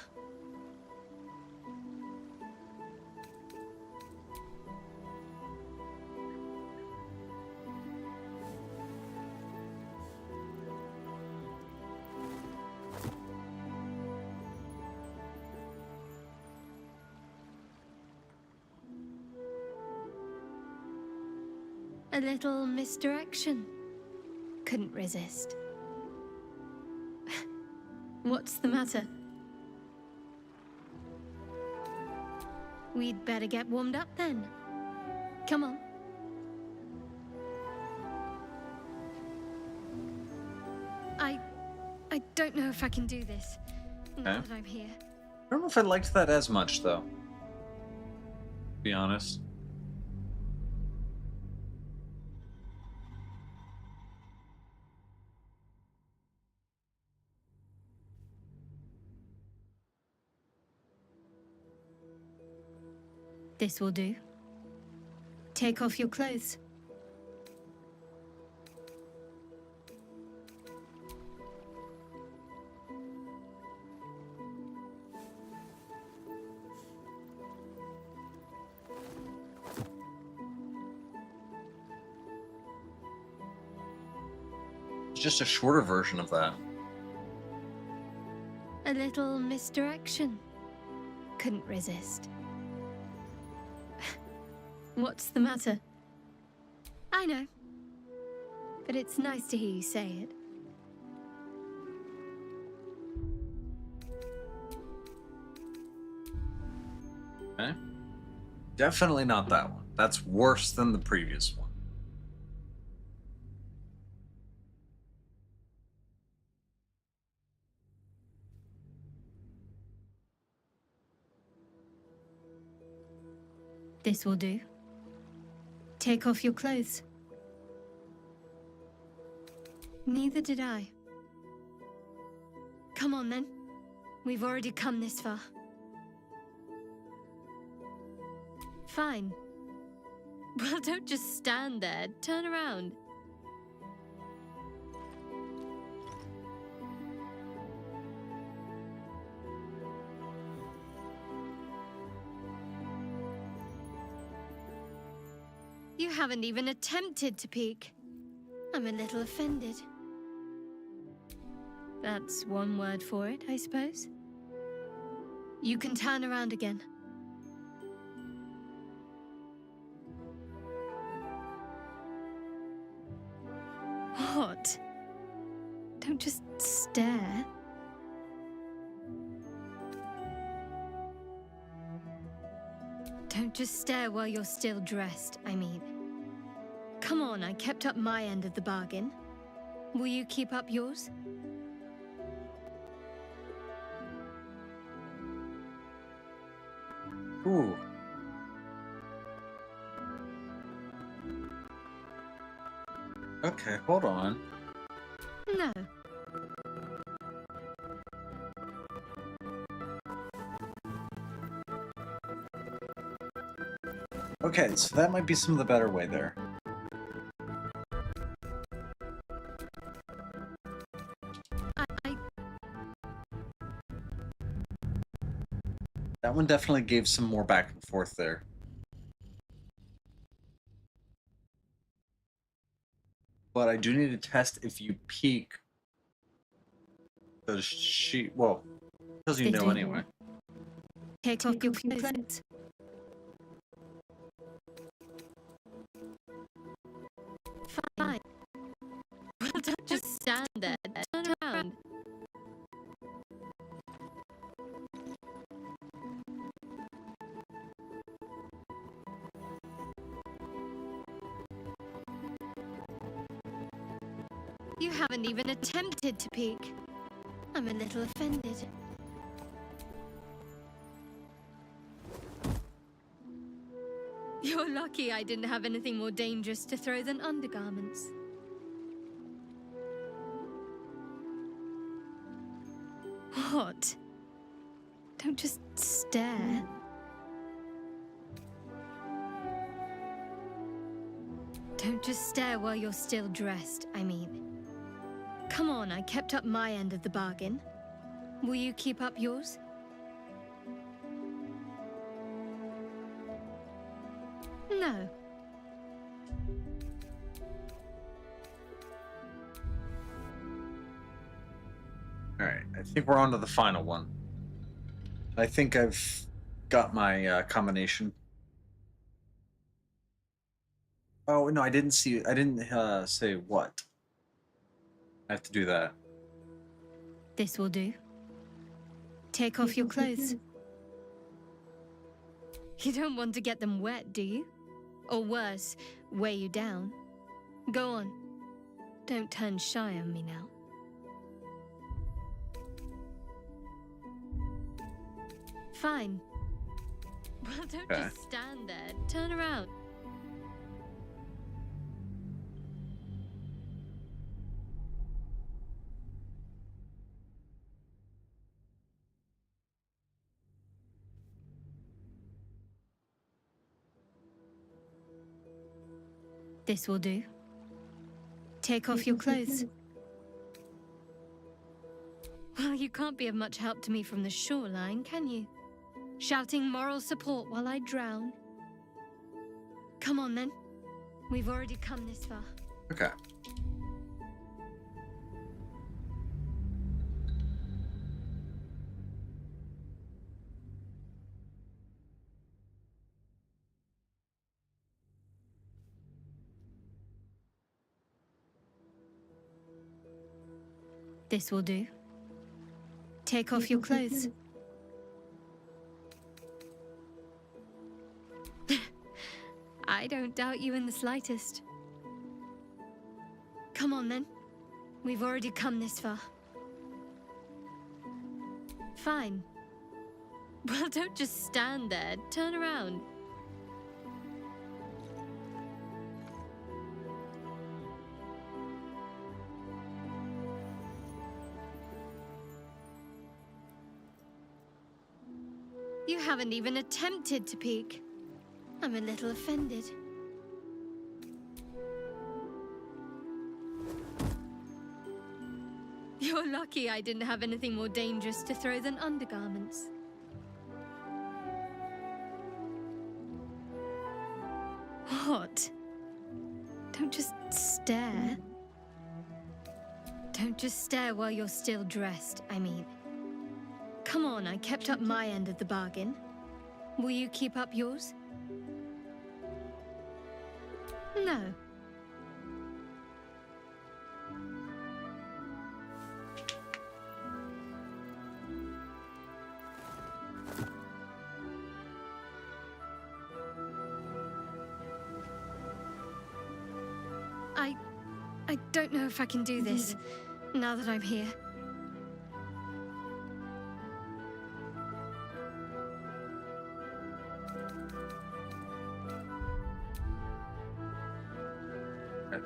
A little misdirection. Couldn't resist. What's the matter? We'd better get warmed up then. Come on. I don't know if I can do this, now that I'm here. I don't know if I liked that as much, though. To be honest. This will do. Take off your clothes. It's just a shorter version of that. A little misdirection. Couldn't resist. What's the matter? I know. But it's nice to hear you say it. Okay. Definitely not that one. That's worse than the previous one. This will do. Take off your clothes. Neither did I. Come on then. We've already come this far. Fine. Well, don't just stand there. Turn around. You haven't even attempted to peek. I'm a little offended. That's one word for it, I suppose. You can turn around again. What? Don't just stare. Don't just stare while you're still dressed, I mean. Come on, I kept up my end of the bargain. Will you keep up yours? Ooh. Okay, hold on. No. Okay, so that might be some of the better way there. That one definitely gave some more back and forth there. But I do need to test if you peek. Does she? Well, does you know anyway? Take off your clothes. Fine. Well, don't just stand there. Turn around. You haven't even attempted to peek. I'm a little offended. You're lucky I didn't have anything more dangerous to throw than undergarments. What? Don't just stare. Don't just stare while you're still dressed, I mean. Come on, I kept up my end of the bargain. Will you keep up yours? No. Alright, I think we're on to the final one. I think I've got my combination. Oh, no, I didn't see... I didn't say what. I have to do that. This will do. Take off your clothes. You don't want to get them wet, do you? Or worse, weigh you down. Go on. Don't turn shy on me now. Fine. Well, don't just stand there. Turn around. This will do. Take off your clothes. Well, you can't be of much help to me from the shoreline, can you? Shouting moral support while I drown. Come on, then. We've already come this far. Okay. This will do. Take off your clothes. I don't doubt you in the slightest. Come on, then. We've already come this far. Fine. Well, don't just stand there. Turn around. You haven't even attempted to peek. I'm a little offended. You're lucky I didn't have anything more dangerous to throw than undergarments. What? Don't just stare. Don't just stare while you're still dressed, I mean. Come on, I kept up my end of the bargain. Will you keep up yours? No. I don't know if I can do this, now that I'm here.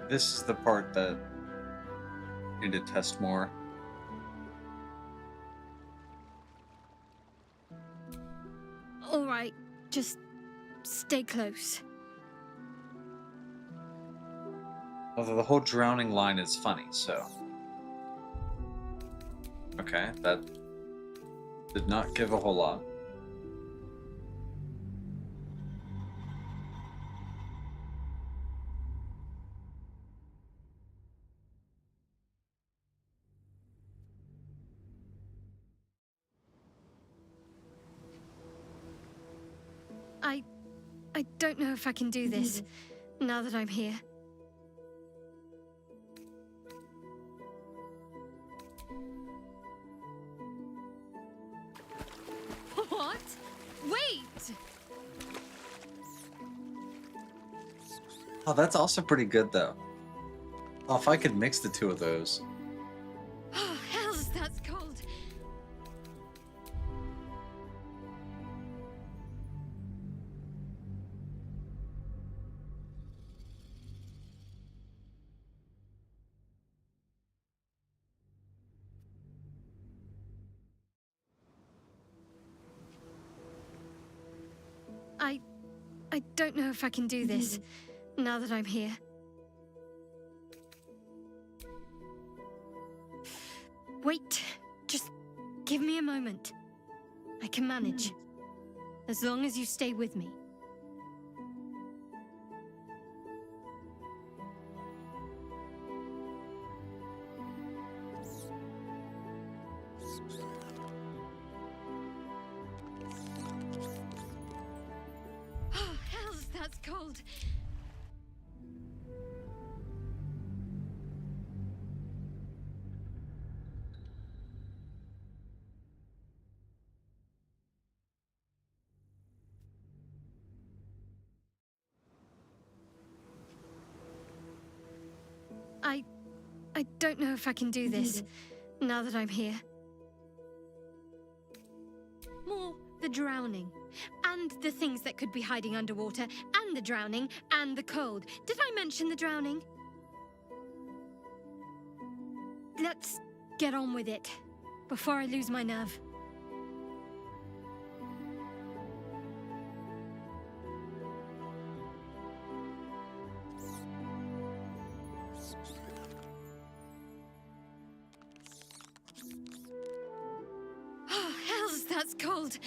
This is the part that I need to test more. All right, just stay close. Although the whole drowning line is funny, so... Okay, that did not give a whole lot. I don't know if I can do this, now that I'm here. What? Wait! Oh, that's also pretty good, though. Oh, if I could mix the two of those. Oh, hells, that's cold. I don't know if I can do this, now that I'm here. Wait, just give me a moment. I can manage, as long as you stay with me. Oh, hells, that's cold. I don't know if I can do this, now that I'm here. More the drowning, and the things that could be hiding underwater, and the drowning, and the cold. Did I mention the drowning? Let's get on with it, before I lose my nerve. Oh, hells, that's cold.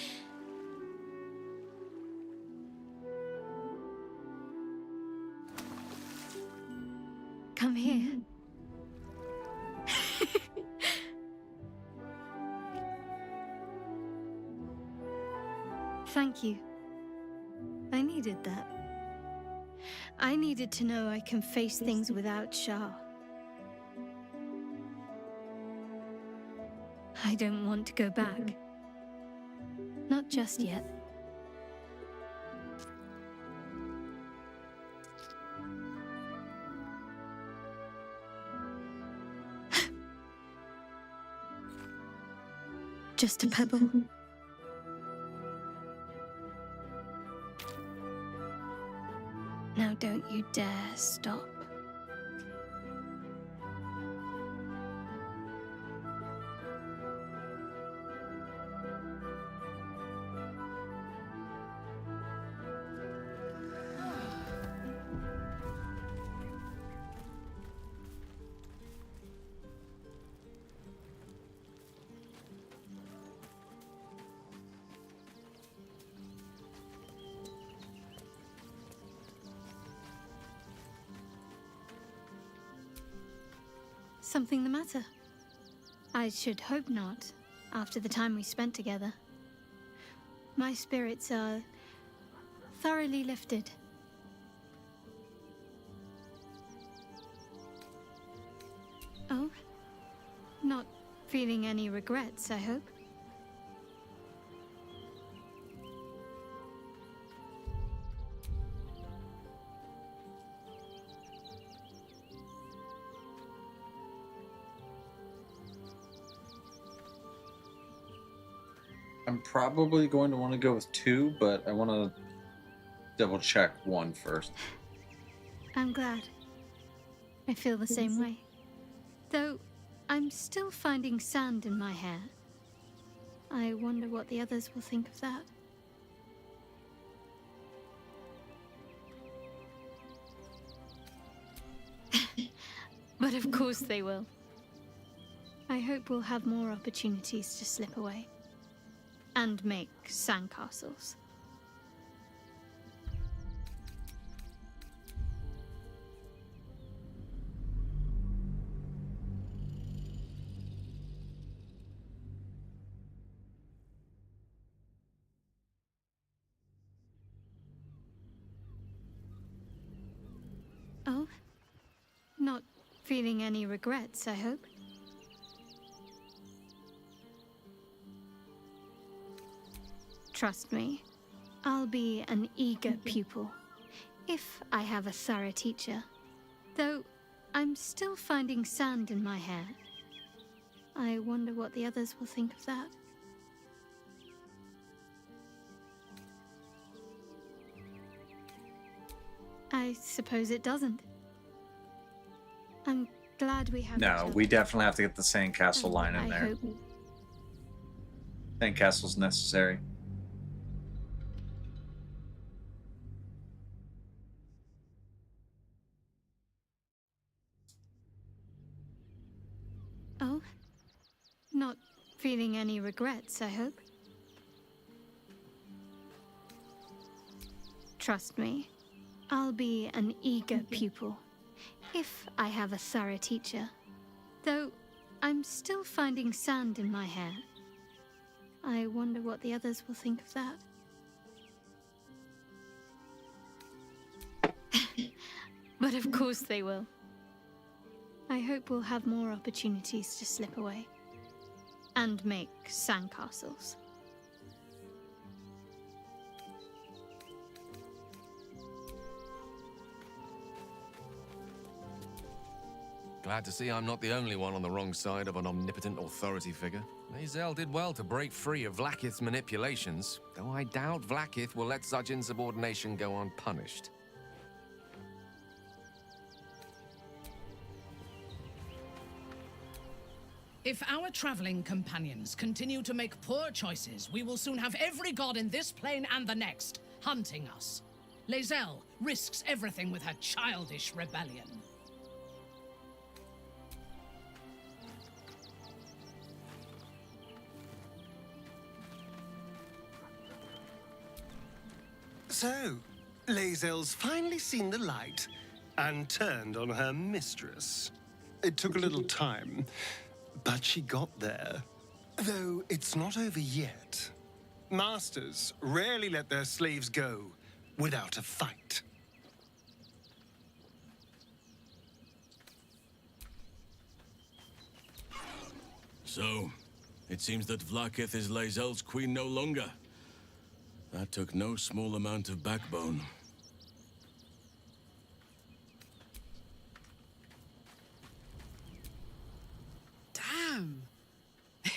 Come here. Thank you. I needed that. I needed to know I can face things without Shah. I don't want to go back. Not just yet. Just a pebble. Now don't you dare stop. something the matter? I should hope not, after the time we spent together. My spirits are thoroughly lifted. Oh? Not feeling any regrets, I hope? I'm probably going to want to go with 2, but I want to double check 1 first. I'm glad. I feel the same way. Though, I'm still finding sand in my hair. I wonder what the others will think of that. But of course they will. I hope we'll have more opportunities to slip away. And make sandcastles. Oh? Not feeling any regrets, I hope? Trust me, I'll be an eager pupil, if I have a thorough teacher. Though, I'm still finding sand in my hair. I wonder what the others will think of that. I suppose it doesn't. I'm glad we have. No, we definitely have to get the sandcastle line in there. Sandcastle's necessary. Oh? Not feeling any regrets, I hope? Trust me, I'll be an eager pupil, if I have a thorough teacher. Though, I'm still finding sand in my hair. I wonder what the others will think of that. But of course they will. I hope we'll have more opportunities to slip away. And make sandcastles. Glad to see I'm not the only one on the wrong side of an omnipotent authority figure. Lae'zel did well to break free of Vlaakith's manipulations, though I doubt Vlaakith will let such insubordination go unpunished. If our traveling companions continue to make poor choices, we will soon have every god in this plane and the next hunting us. Lae'zel risks everything with her childish rebellion. So, Lae'zel's finally seen the light and turned on her mistress. It took a little time, but she got there. Though it's not over yet. Masters rarely let their slaves go without a fight. So, it seems that Vlaakith is Lae'zel's queen no longer. That took no small amount of backbone. Damn!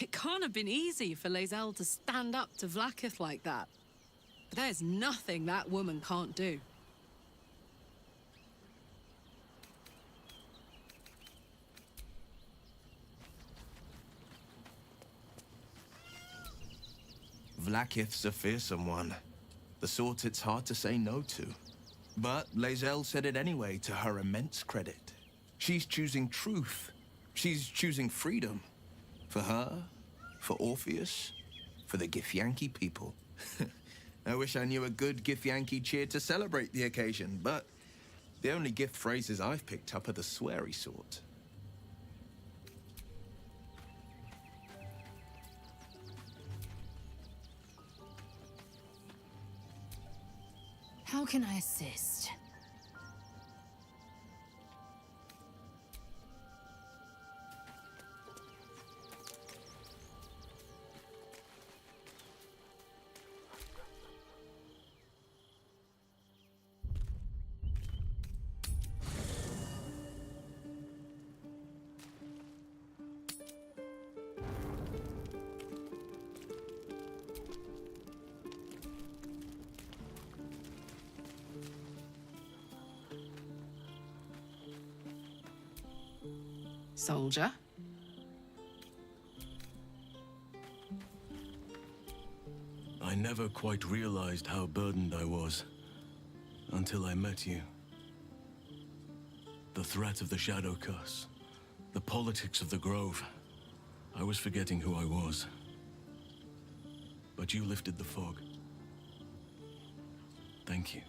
It can't have been easy for Lae'zel to stand up to Vlaakith like that. But there's nothing that woman can't do. Vlaakith's a fearsome one. The sort it's hard to say no to. But Lae'zel said it anyway, to her immense credit. She's choosing truth. She's choosing freedom. For her, for Orpheus, for the Githyanki people. I wish I knew a good Githyanki cheer to celebrate the occasion, but the only gift phrases I've picked up are the sweary sort. How can I assist? Soldier? I never quite realized how burdened I was until I met you. The threat of the Shadow Curse, the politics of the Grove. I was forgetting who I was. But you lifted the fog. Thank you.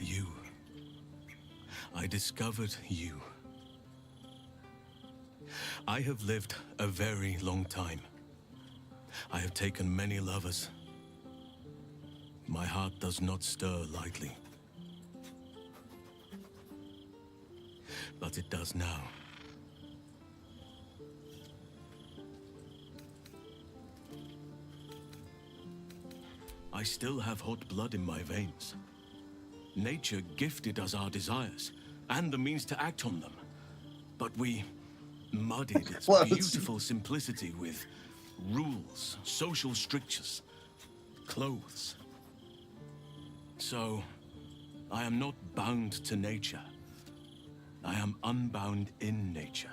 You. I discovered you. I have lived a very long time. I have taken many lovers. My heart does not stir lightly. But it does now. I still have hot blood in my veins. Nature gifted us our desires, and the means to act on them. But we muddied its beautiful simplicity with rules, social strictures, clothes. So, I am not bound to nature. I am unbound in nature.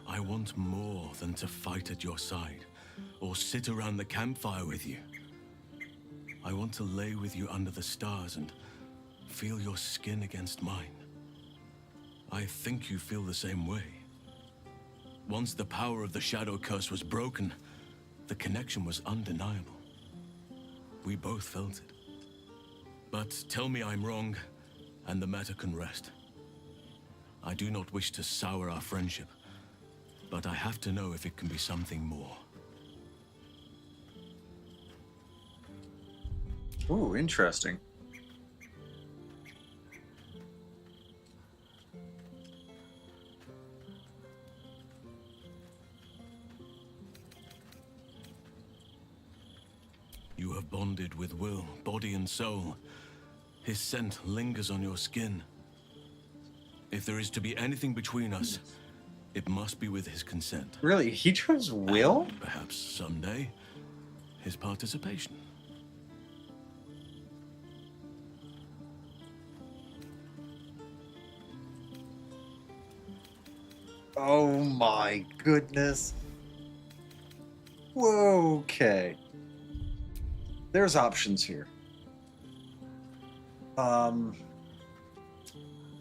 I want more than to fight at your side, or sit around the campfire with you. I want to lay with you under the stars and feel your skin against mine. I think you feel the same way. Once the power of the Shadow Curse was broken, the connection was undeniable. We both felt it. But tell me I'm wrong, and the matter can rest. I do not wish to sour our friendship, but I have to know if it can be something more. Ooh, interesting. You have bonded with Will, body and soul. His scent lingers on your skin. If there is to be anything between us, it must be with his consent. Really? He chose Will? And perhaps someday, his participation. Oh my goodness. Whoa, okay. There's options here.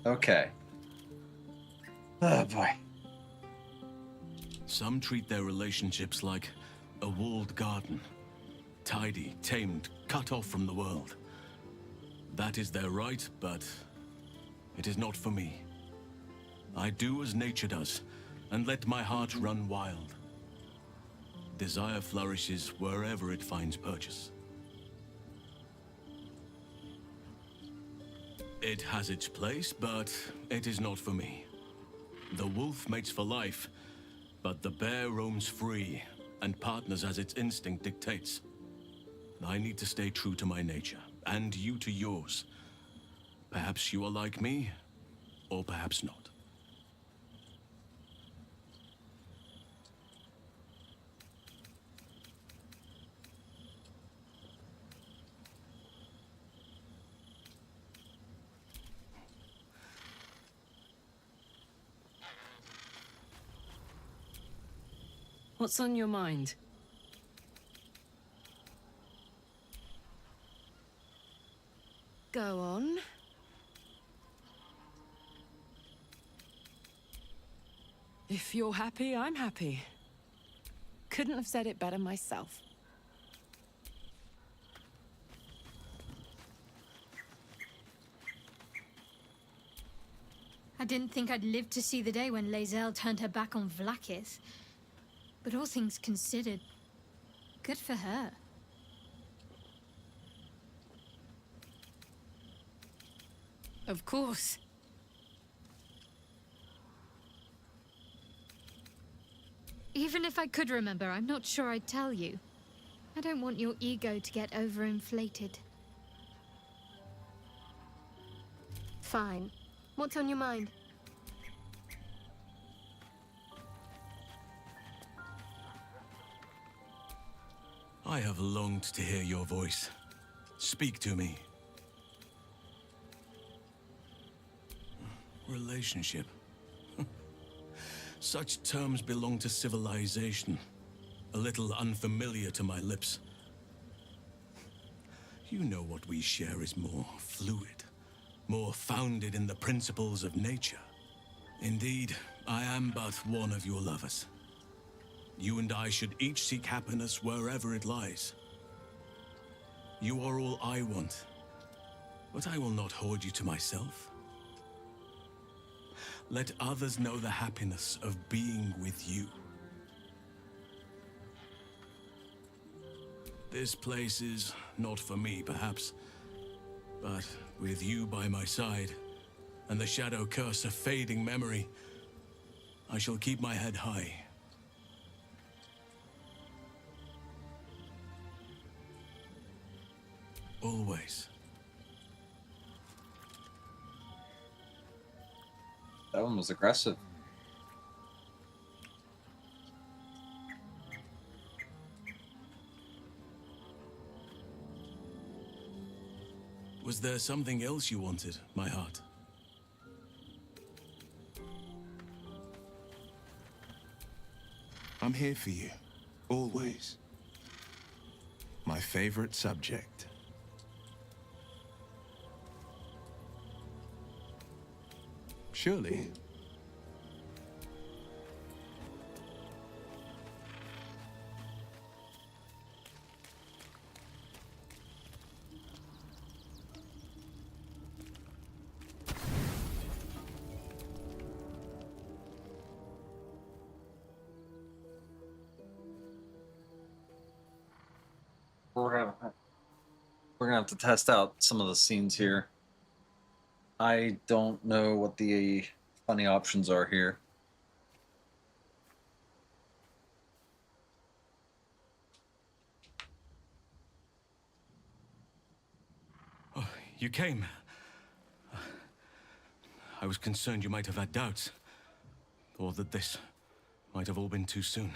Okay. Oh boy. Some treat their relationships like a walled garden. Tidy, tamed, cut off from the world. That is their right, but it is not for me. I do as nature does, and let my heart run wild. Desire flourishes wherever it finds purchase. It has its place, but it is not for me. The wolf mates for life, but the bear roams free and partners as its instinct dictates. I need to stay true to my nature, and you to yours. Perhaps you are like me, or perhaps not. What's on your mind? Go on. If you're happy, I'm happy. Couldn't have said it better myself. I didn't think I'd live to see the day when Lae'zel turned her back on Vlaakith. But all things considered, good for her. Of course. Even if I could remember, I'm not sure I'd tell you. I don't want your ego to get overinflated. Fine. What's on your mind? I have longed to hear your voice. Speak to me. Relationship. Such terms belong to civilization. A little unfamiliar to my lips. You know what we share is more fluid, more founded in the principles of nature. Indeed, I am but one of your lovers. You and I should each seek happiness wherever it lies. You are all I want, but I will not hoard you to myself. Let others know the happiness of being with you. This place is not for me, perhaps, but with you by my side, and the shadow curse of fading memory, I shall keep my head high. Always. That one was aggressive. Was there something else you wanted, my heart? I'm here for you, always. My favorite subject. Surely. We're gonna have to test out some of the scenes here. I don't know what the funny options are here. Oh, you came. I was concerned you might have had doubts, or that this might have all been too soon.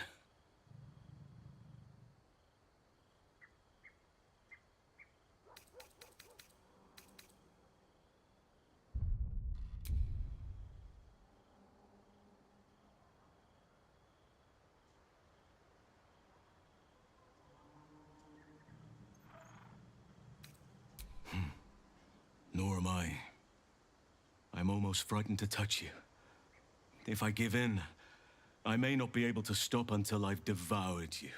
Nor am I. I'm almost frightened to touch you. If I give in, I may not be able to stop until I've devoured you.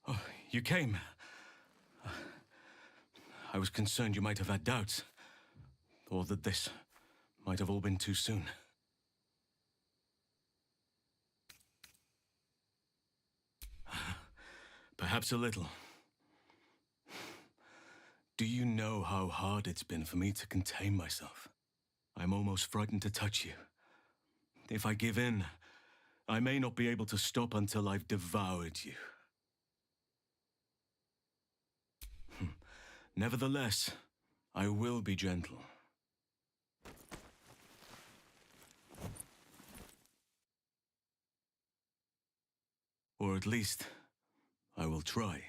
Oh, you came. I was concerned you might have had doubts, or that this might have all been too soon. Perhaps a little. Do you know how hard it's been for me to contain myself? I'm almost frightened to touch you. If I give in, I may not be able to stop until I've devoured you. Nevertheless, I will be gentle. Or at least, I will try.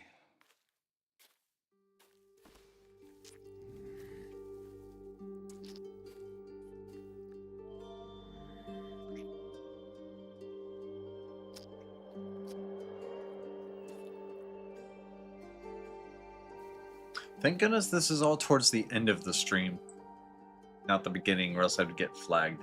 Thank goodness this is all towards the end of the stream, not the beginning, or else I'd get flagged.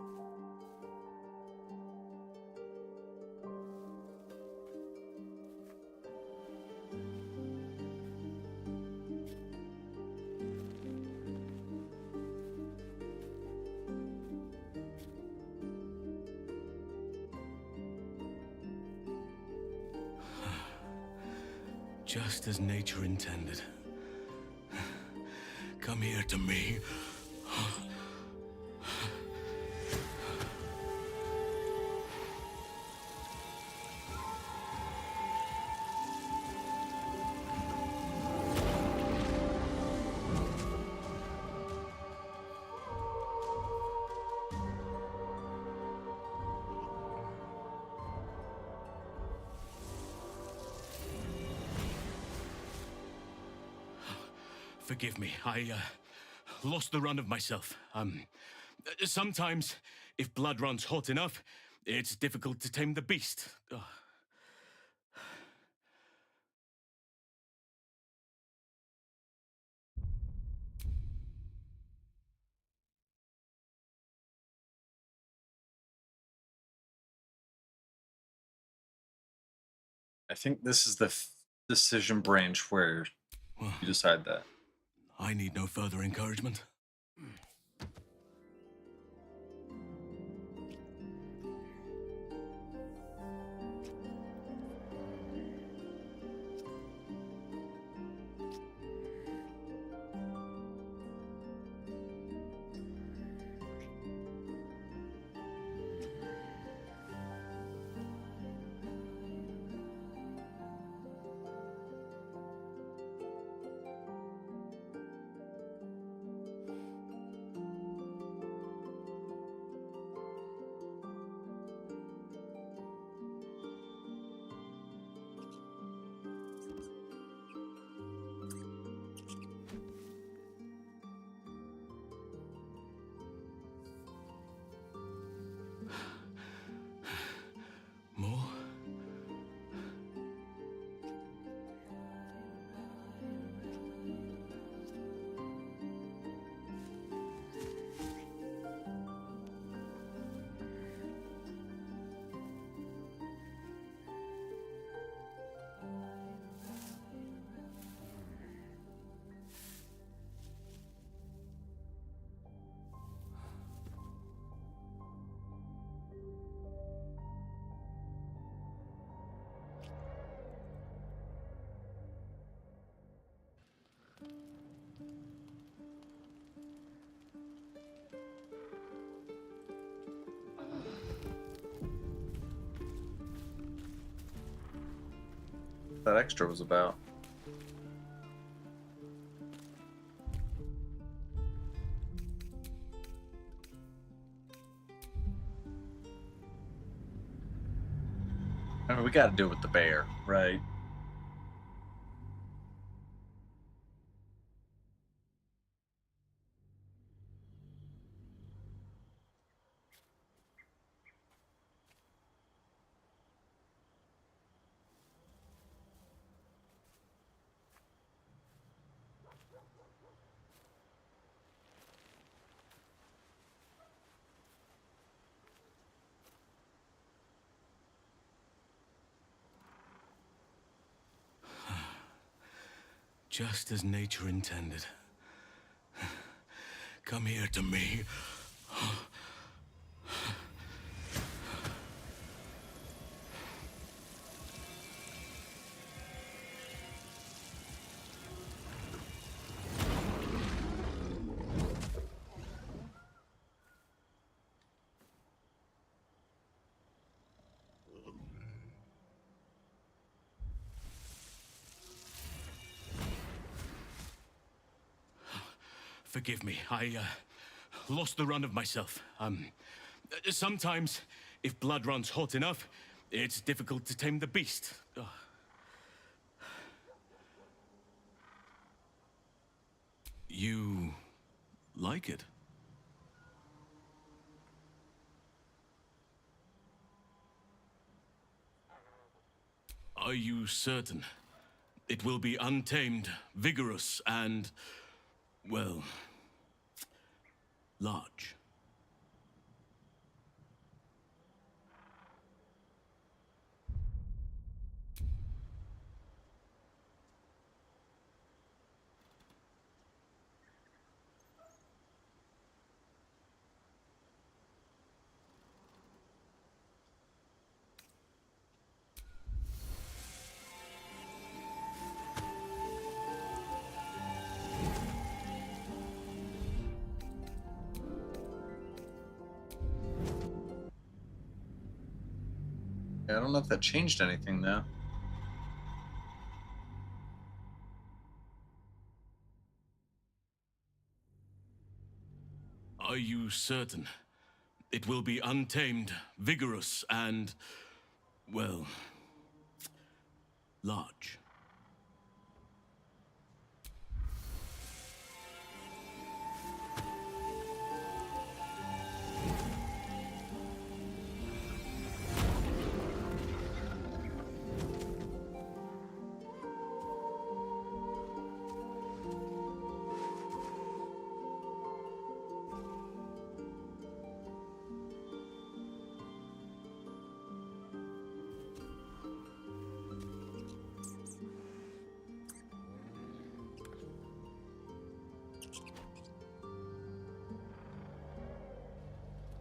Just as nature intended. Come here to me. Forgive me, I lost the run of myself. Sometimes, if blood runs hot enough, it's difficult to tame the beast. I think this is the decision branch where you decide that. I need no further encouragement. More? That extra was about. I mean, we got to do it with the bear, right? Just as nature intended. Come here to me. Forgive me, I lost the run of myself. Sometimes, if blood runs hot enough, It's difficult to tame the beast. Ugh. You like it? Are you certain? It will be untamed, vigorous, and, well, large. I don't know if that changed anything, though. Are you certain? It will be untamed, vigorous, and, well, large.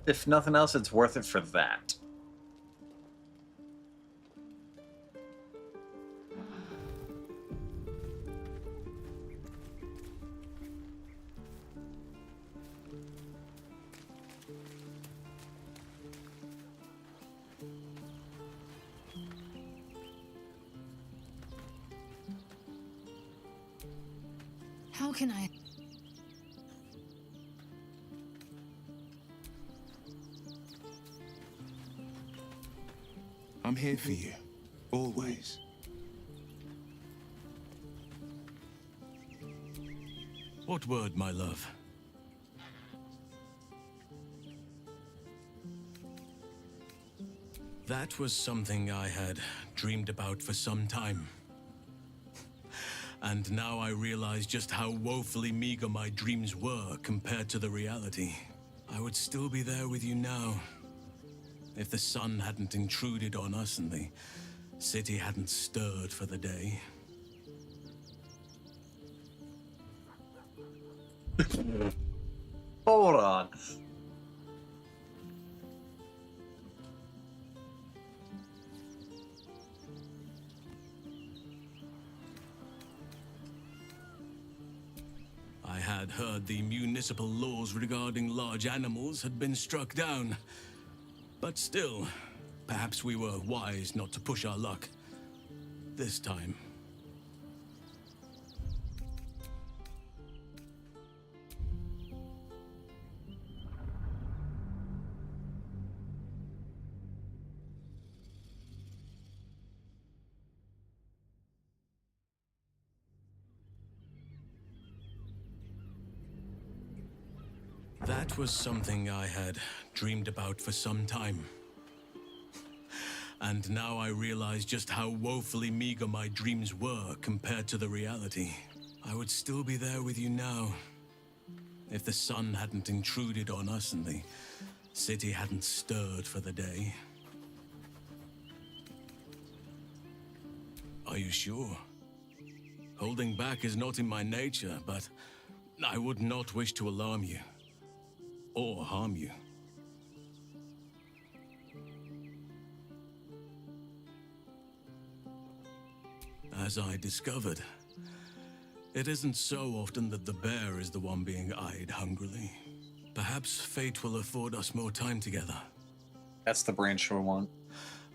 If nothing else, it's worth it for that. How can I... I'm here for you, always. What word, my love? That was something I had dreamed about for some time. And now I realize just how woefully meager my dreams were compared to the reality. I would still be there with you now, if the sun hadn't intruded on us and the city hadn't stirred for the day. Hold on. I had heard the municipal laws regarding large animals had been struck down. But still, perhaps we were wise not to push our luck. This time. That was something I had dreamed about for some time. And now I realize just how woefully meager my dreams were compared to the reality. I would still be there with you now, if the sun hadn't intruded on us and the city hadn't stirred for the day. Are you sure? Holding back is not in my nature, but I would not wish to alarm you. Or harm you. As I discovered, it isn't so often that the bear is the one being eyed hungrily. Perhaps fate will afford us more time together. That's the branch we want.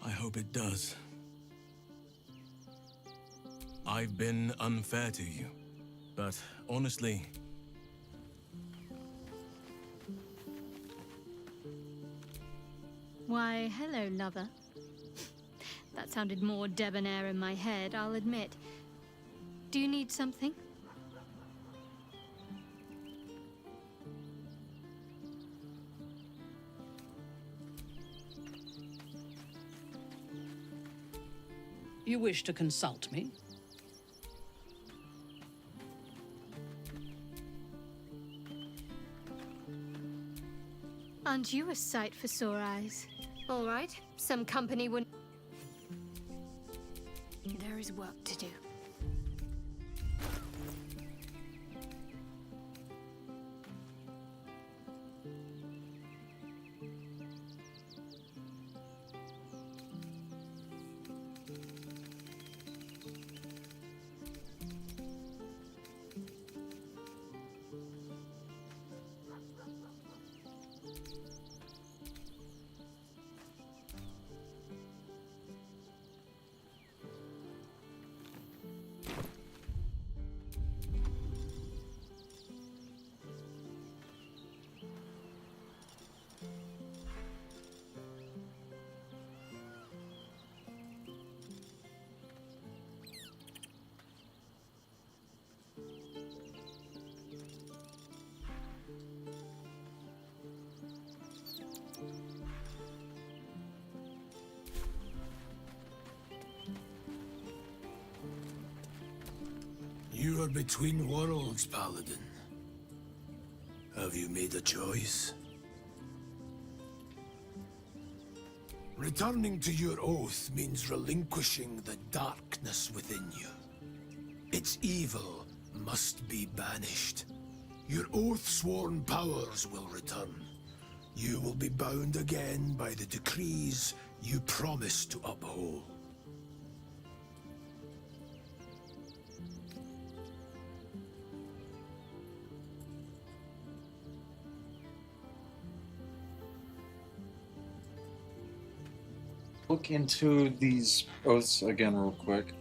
I hope it does. I've been unfair to you, but honestly, Why, hello, lover. That sounded more debonair in my head, I'll admit. Do you need something? You wish to consult me? Aren't you a sight for sore eyes? All right, some company wouldn't... There is work to do. You are between worlds, Paladin. Have you made a choice? Returning to your oath means relinquishing the darkness within you. Its evil must be banished. Your oath-sworn powers will return. You will be bound again by the decrees you promised to uphold. Look into these oaths again real quick.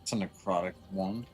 It's a necrotic one.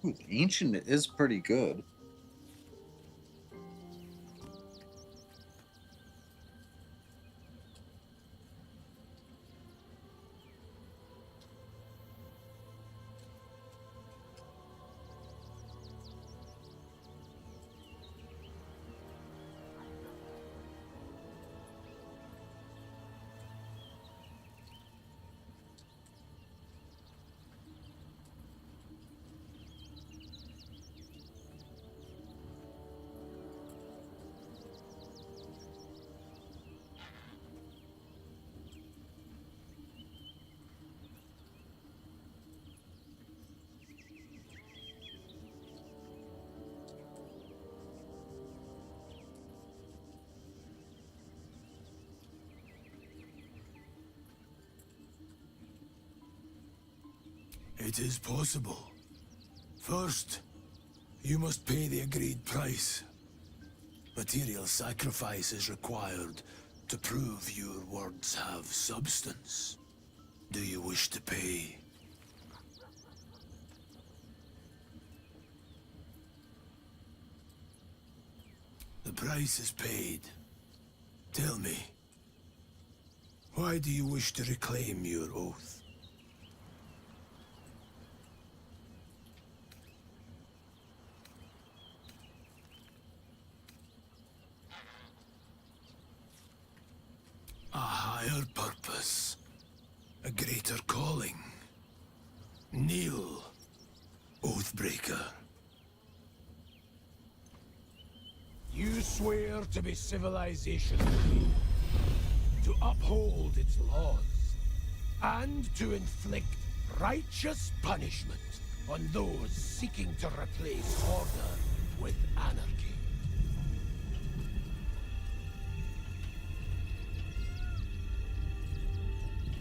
Ooh, ancient is pretty good. It is possible. First, you must pay the agreed price. Material sacrifice is required to prove your words have substance. Do you wish to pay? The price is paid. Tell me, why do you wish to reclaim your oath? A higher purpose. A greater calling. Kneel, Oathbreaker. You swear to be civilization free, to uphold its laws, and to inflict righteous punishment on those seeking to replace order with anarchy.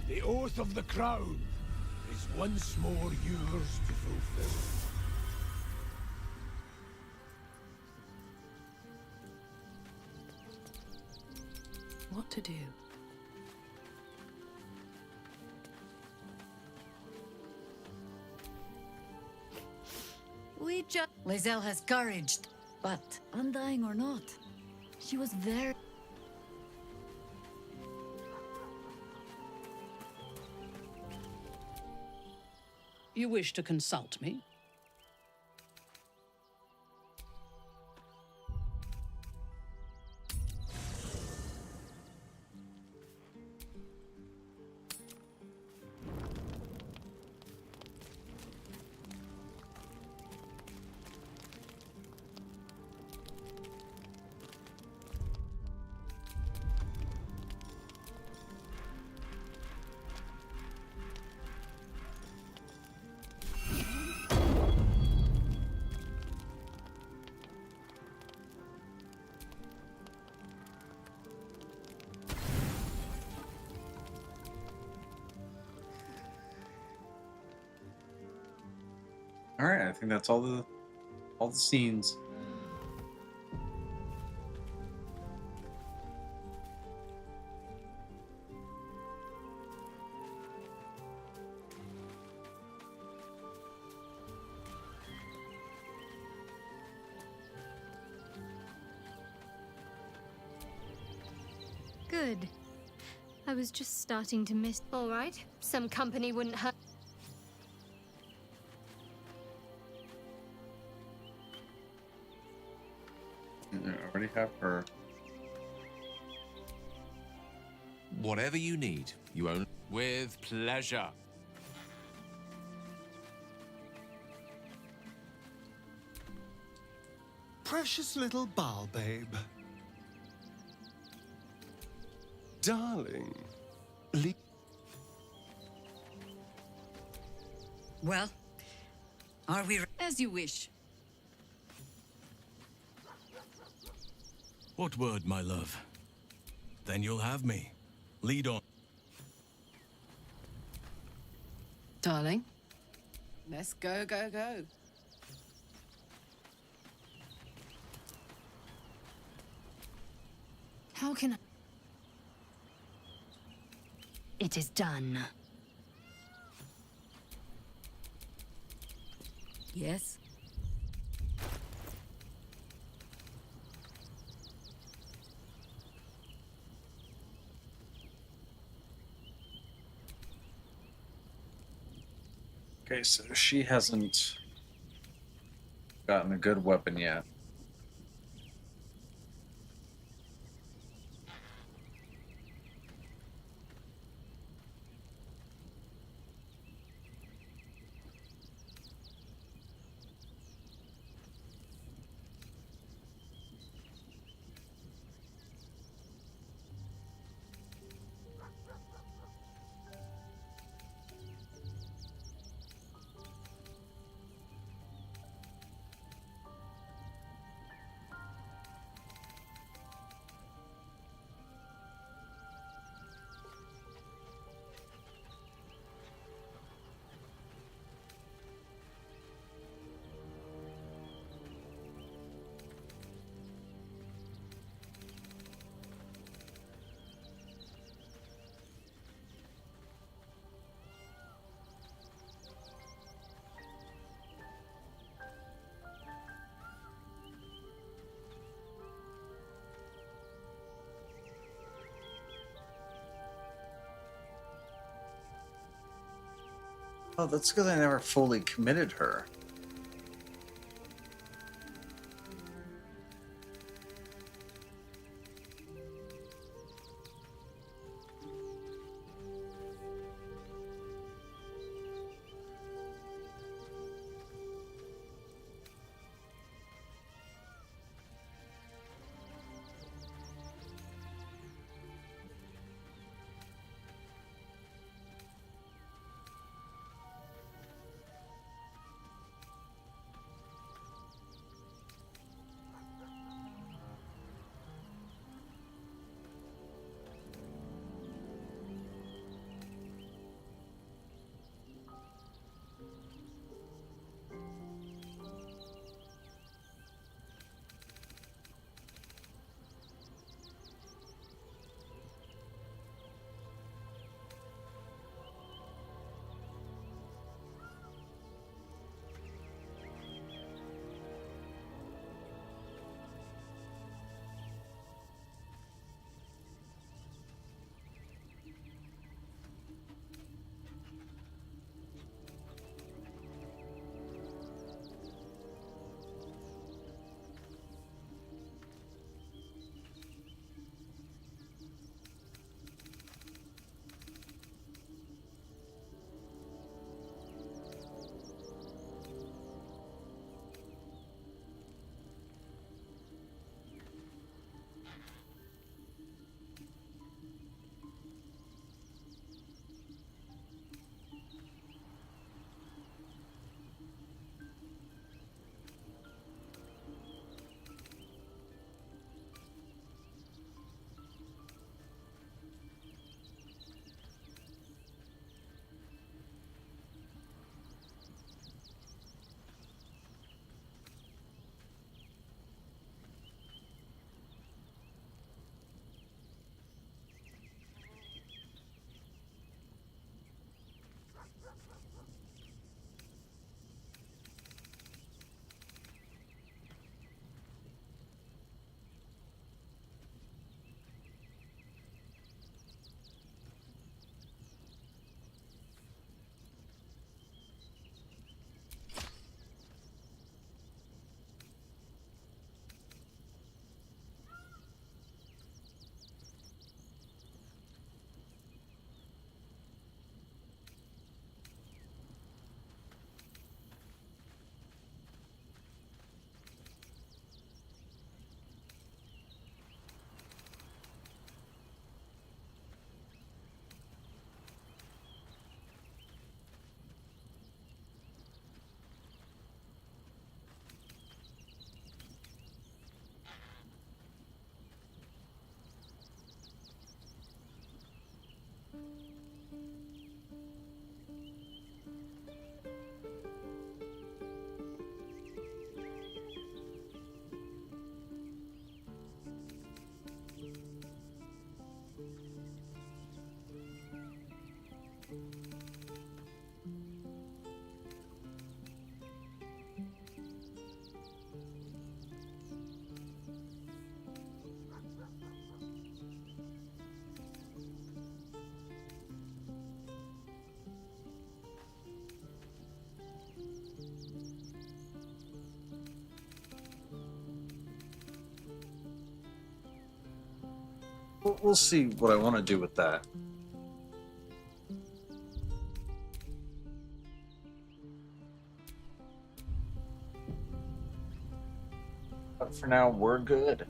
The oath of the crown is once more yours to fulfill. What to do? We just... Lae'zel has courage, but undying or not, she was very... You wish to consult me? All right, I think that's all the scenes. Good. I was just starting to miss. All right, some company wouldn't hurt. I already have her. Whatever you need, you own. With pleasure. Precious little Bal, babe. Darling. Well, are we... As you wish. What word, my love? Then you'll have me. Lead on. Darling, let's go, go, go. How can I... It is done. Yes? Okay, so she hasn't gotten a good weapon yet. Oh, that's because I never fully committed her. We'll see what I want to do with that. But for now, we're good.